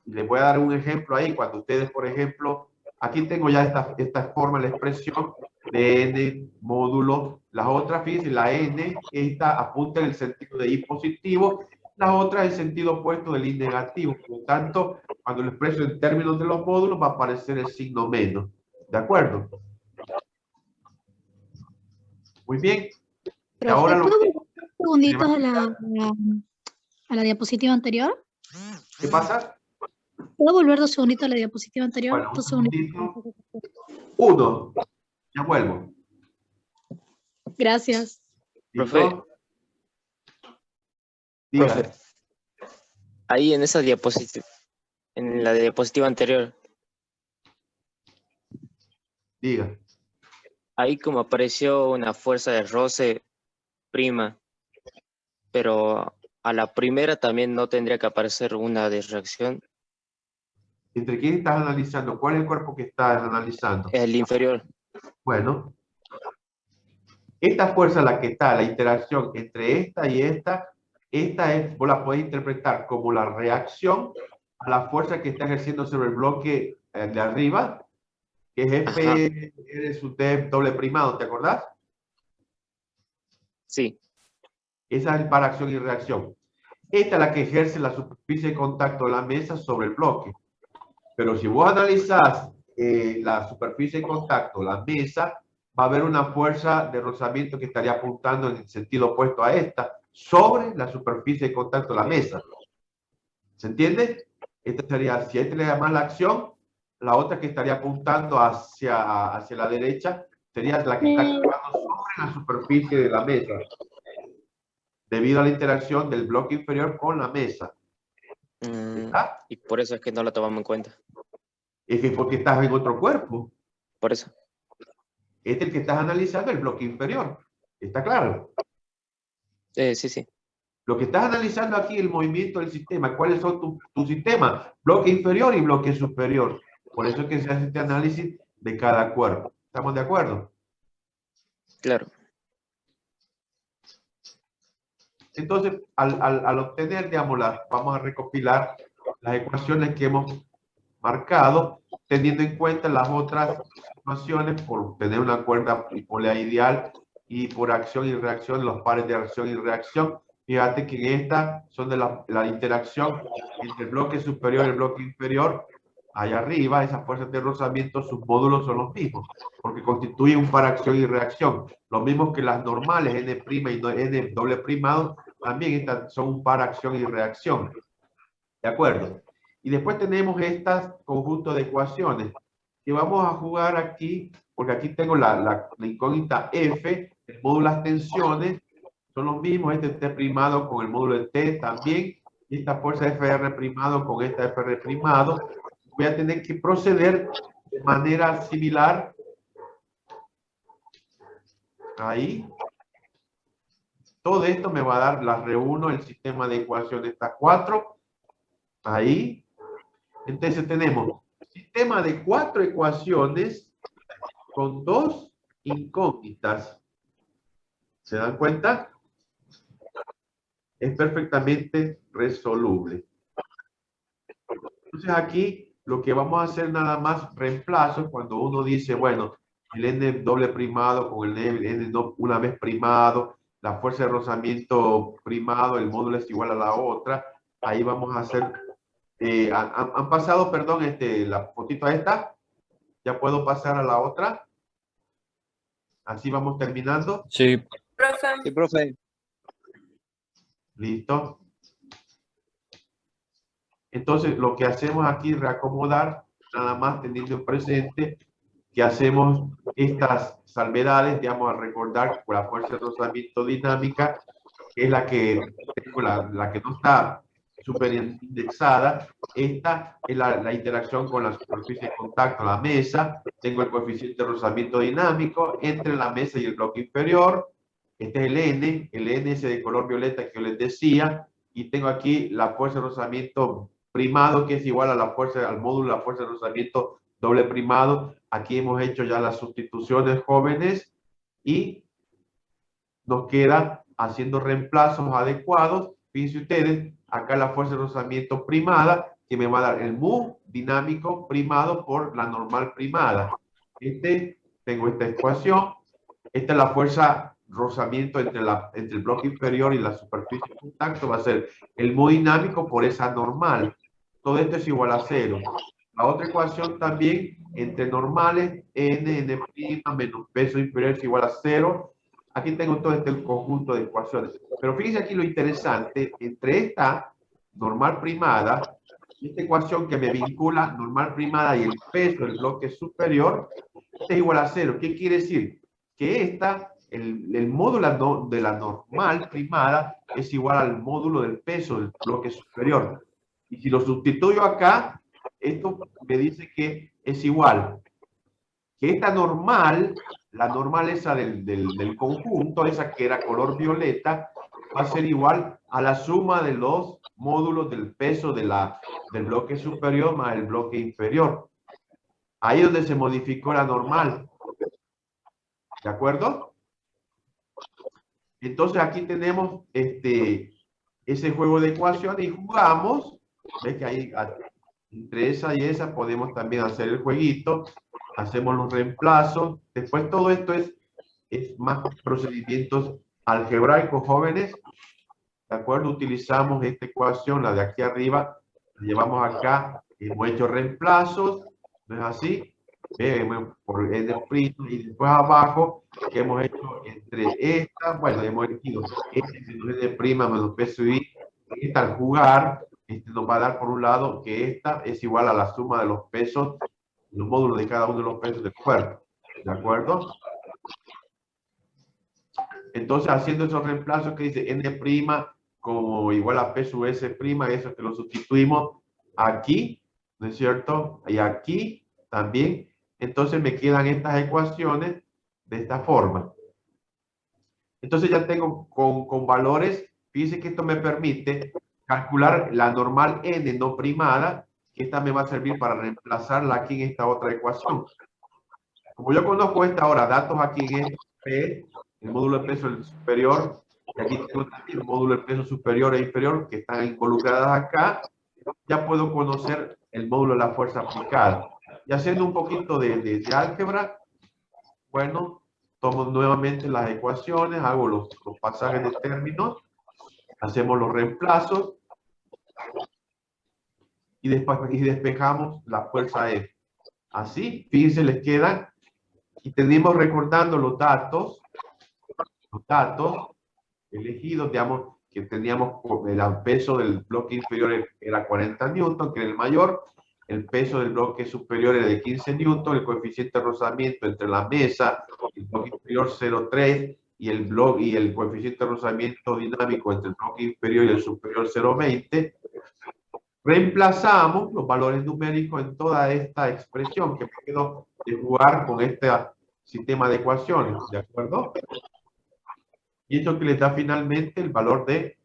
Les voy a dar un ejemplo ahí. Cuando ustedes, por ejemplo, aquí tengo ya esta forma, la expresión de N módulo. Las otras, fíjense, la N, esta apunta en el sentido de I positivo. Las otras en sentido opuesto del I negativo. Por lo tanto, cuando lo expreso en términos de los módulos, va a aparecer el signo menos. ¿De acuerdo? Muy bien. Profe, Ahora ¿puedo volver unos segunditos a la diapositiva anterior? ¿Qué pasa? ¿Puedo volver 2 segunditos a la diapositiva anterior? Bueno, 2 segunditos. 1. Ya vuelvo. Gracias. Profe. Profe, ahí en esa diapositiva, en la diapositiva anterior. Diga. Ahí como apareció una fuerza de roce prima, pero a la primera también no tendría que aparecer una de reacción. ¿Entre quién estás analizando? ¿Cuál es el cuerpo que estás analizando? El inferior. Bueno. Esta fuerza, la que está, la interacción entre esta y esta es, vos la podés interpretar como la reacción a la fuerza que está ejerciendo sobre el bloque de arriba, que es F R sub D doble primado, ¿te acordás? Sí. Esa es para acción y reacción. Esta es la que ejerce la superficie de contacto de la mesa sobre el bloque. Pero si vos analizás la superficie de contacto, la mesa, va a haber una fuerza de rozamiento que estaría apuntando en el sentido opuesto a esta, sobre la superficie de contacto de la mesa. ¿Se entiende? Esta sería, si a este le da más la acción, la otra que estaría apuntando hacia la derecha sería la que está actuando sobre la superficie de la mesa, debido a la interacción del bloque inferior con la mesa. Y por eso es que no la tomamos en cuenta. Es que porque estás en otro cuerpo. Por eso. Este es el que estás analizando, el bloque inferior. ¿Está claro? Sí, sí. Lo que estás analizando aquí es el movimiento del sistema. ¿Cuáles son tu sistema? Bloque inferior y bloque superior. Por eso es que se hace este análisis de cada cuerpo. ¿Estamos de acuerdo? Claro. Entonces, al obtener, digamos, vamos a recopilar las ecuaciones que hemos marcado, teniendo en cuenta las otras situaciones por tener una cuerda bipolea ideal y por acción y reacción, los pares de acción y reacción. Fíjate que en esta son de la interacción entre el bloque superior y el bloque inferior. Allá arriba, esas fuerzas de rozamiento, sus módulos son los mismos, porque constituyen un par acción y reacción. Lo mismo que las normales, N' y N doble primado, también son un par acción y reacción. ¿De acuerdo? Y después tenemos estas conjuntos de ecuaciones que vamos a jugar aquí, porque aquí tengo la incógnita F, el módulo de las tensiones, son los mismos, este T primado con el módulo de T también, y esta fuerza FR primado con esta FR primado. Voy a tener que proceder de manera similar. Ahí. Todo esto me va a dar, las reúno, el sistema de ecuaciones, estas cuatro. Ahí. Entonces tenemos sistema de 4 ecuaciones con 2 incógnitas. ¿Se dan cuenta? Es perfectamente resoluble. Entonces aquí lo que vamos a hacer nada más reemplazo cuando uno dice, bueno, el N doble primado con el N una vez primado, la fuerza de rozamiento primado, el módulo es igual a la otra. Ahí vamos a hacer, han pasado, perdón, la fotito esta. ¿Ya puedo pasar a la otra? Así vamos terminando. Sí. Sí, profe. Listo. Entonces, lo que hacemos aquí es reacomodar, nada más teniendo en presente que hacemos estas salvedades, digamos, a recordar con la fuerza de rozamiento dinámica, que es la que tengo, la que no está súper indexada. Esta es la interacción con la superficie de contacto, la mesa. Tengo el coeficiente de rozamiento dinámico entre la mesa y el bloque inferior. Este es el N ese de color violeta que yo les decía. Y tengo aquí la fuerza de rozamiento primado, que es igual a la fuerza, al módulo de la fuerza de rozamiento doble primado. Aquí hemos hecho ya las sustituciones, jóvenes, y nos queda haciendo reemplazos adecuados. Fíjense ustedes, acá la fuerza de rozamiento primada, que me va a dar el mu dinámico primado por la normal primada. Tengo esta ecuación. Esta es la fuerza rozamiento entre el bloque inferior y la superficie de contacto. Va a ser el mu dinámico por esa normal. Todo esto es igual a 0. La otra ecuación también, entre normales, n' menos peso inferior es igual a 0. Aquí tengo todo este conjunto de ecuaciones. Pero fíjense aquí lo interesante, entre esta normal primada, esta ecuación que me vincula normal primada y el peso del bloque superior, es igual a 0. ¿Qué quiere decir? Que el módulo de la normal primada es igual al módulo del peso del bloque superior. Y si lo sustituyo acá, esto me dice que es igual. Que esta normal, la normal esa del conjunto, esa que era color violeta, va a ser igual a la suma de los módulos del peso del bloque superior más el bloque inferior. Ahí es donde se modificó la normal. ¿De acuerdo? Entonces aquí tenemos ese juego de ecuaciones y jugamos. ¿Ves que ahí entre esa y esa podemos también hacer el jueguito? hacemos los reemplazos. Después todo esto es más procedimientos algebraicos, jóvenes. ¿De acuerdo? Utilizamos esta ecuación, la de aquí arriba, la llevamos acá, hemos hecho reemplazos, ¿no es así? Por n' y después abajo, que hemos hecho entre esta, bueno, hemos elegido n' menos p sub i, esta al jugar, nos va a dar por un lado que esta es igual a la suma de los pesos, los módulos de cada uno de los pesos del cuerpo, ¿de acuerdo? Entonces, haciendo esos reemplazos que dice n' como igual a p sub s', eso que lo sustituimos aquí, ¿no es cierto? Y aquí también. Entonces me quedan estas ecuaciones de esta forma. Entonces ya tengo con valores, fíjense que esto me permite calcular la normal n no primada, que esta me va a servir para reemplazarla aquí en esta otra ecuación. Como yo conozco esta ahora, datos aquí en P, el módulo de peso superior, y aquí tengo también el módulo de peso superior e inferior que están involucradas acá, ya puedo conocer el módulo de la fuerza aplicada. Y haciendo un poquito de álgebra, bueno, tomo nuevamente las ecuaciones, hago los pasajes de términos, hacemos los reemplazos y despejamos la fuerza F. Así, fíjense, les quedan, y tenemos recordando los datos elegidos, digamos, que teníamos el peso del bloque inferior era 40 newton, que era el mayor, el peso del bloque superior era de 15 newton, el coeficiente de rozamiento entre la mesa y el bloque inferior 0,3 y el coeficiente de rozamiento dinámico entre el bloque inferior y el superior 0,20. Reemplazamos los valores numéricos en toda esta expresión que me quedo de jugar con este sistema de ecuaciones, ¿de acuerdo? Y esto que les da finalmente el valor de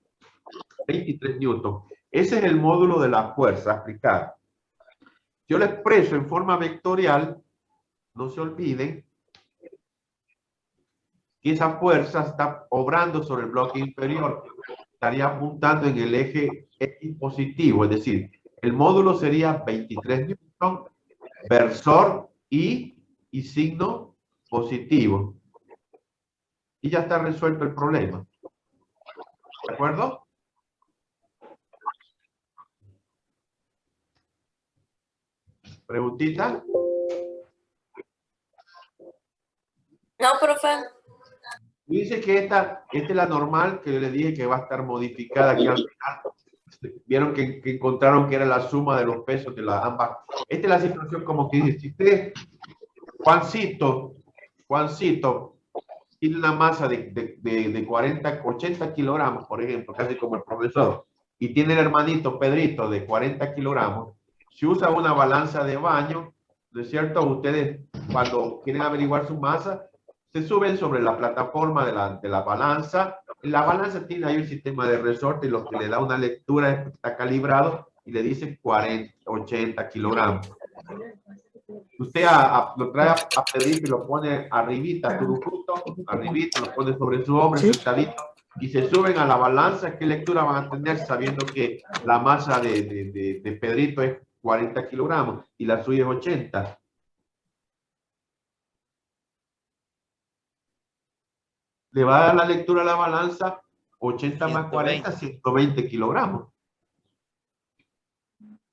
23 newton. Ese es el módulo de la fuerza aplicada. Yo lo expreso en forma vectorial, no se olviden que esa fuerza está obrando sobre el bloque inferior, estaría apuntando en el eje X positivo, es decir, el módulo sería 23 newton, versor y signo positivo. Y ya está resuelto el problema. ¿De acuerdo? ¿Preguntita? No, profe. Dice que esta es la normal, que yo le dije que va a estar modificada aquí al final. Vieron que encontraron que era la suma de los pesos de las ambas. Esta es la situación como que dice, si usted, Juancito, tiene una masa de 80 kilogramos, por ejemplo, casi como el profesor, y tiene el hermanito Pedrito de 40 kilogramos, si usa una balanza de baño, ¿no es cierto? Ustedes, cuando quieren averiguar su masa, se suben sobre la plataforma de la balanza. La balanza tiene ahí un sistema de resorte y lo que le da una lectura está calibrado y le dice 80 kilogramos. Usted lo trae a pedir y lo pone arribita, arribita, lo pone sobre su hombro, sentadito, y se suben a la balanza. ¿Qué lectura van a tener sabiendo que la masa de Pedrito es 40 kilogramos y la suya es 80? Le va a dar la lectura a la balanza 80 más 40, 120 kilogramos.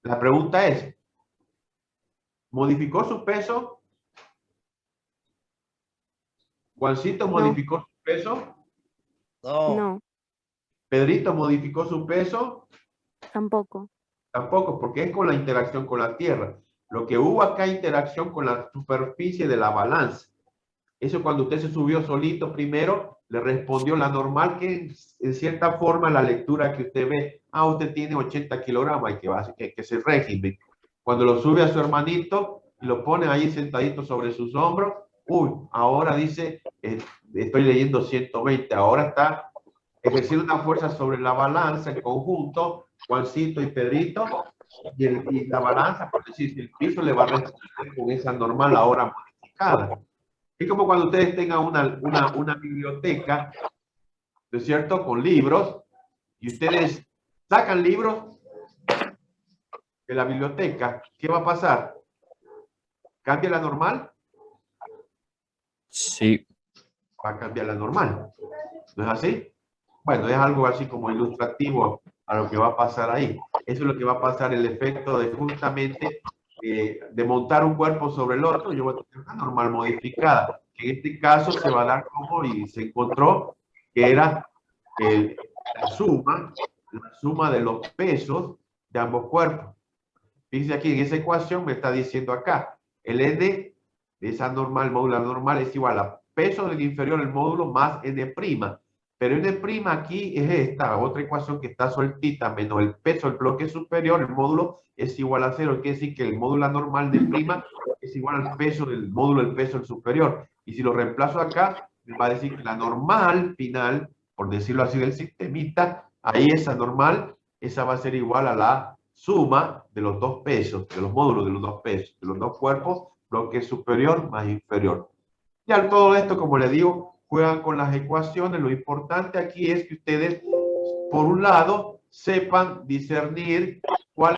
La pregunta es, ¿modificó su peso? ¿Juancito modificó su peso? No, ¿Pedrito modificó su peso? tampoco. Tampoco, porque es con la interacción con la Tierra. Lo que hubo acá interacción con la superficie de la balanza. Eso cuando usted se subió solito primero, le respondió la normal, que en cierta forma la lectura que usted ve, usted tiene 80 kilogramos, hay que ser régimen. Cuando lo sube a su hermanito y lo pone ahí sentadito sobre sus hombros, ahora dice, estoy leyendo 120, ahora está ejerciendo una fuerza sobre la balanza en conjunto, Juancito y Pedrito, y la balanza, por decir, el piso le va a responder con esa normal ahora modificada. Es como cuando ustedes tengan una biblioteca, ¿no es cierto?, con libros, y ustedes sacan libros de la biblioteca. ¿Qué va a pasar? ¿Cambia la normal? Sí. Va a cambiar la normal. ¿No es así? Bueno, es algo así como ilustrativo a lo que va a pasar ahí. Eso es lo que va a pasar, el efecto de justamente de montar un cuerpo sobre el otro. Yo voy a tener una normal modificada, que en este caso se va a dar como, y se encontró que era la suma de los pesos de ambos cuerpos. Fíjense aquí, en esa ecuación me está diciendo acá, el n de esa normal, módulo normal, es igual a peso del inferior el módulo más n'. Pero n' aquí es esta otra ecuación que está sueltita, menos el peso del bloque superior, el módulo es igual a 0. Quiere decir que el módulo normal de prima es igual al peso del módulo del peso del superior. Y si lo reemplazo acá, me va a decir que la normal final, por decirlo así, del sistemita, ahí esa normal, esa va a ser igual a la suma de los dos pesos, de los módulos de los dos pesos, de los dos cuerpos, bloque superior más inferior. Ya todo esto, como les digo, juegan con las ecuaciones. Lo importante aquí es que ustedes, por un lado, sepan discernir cuál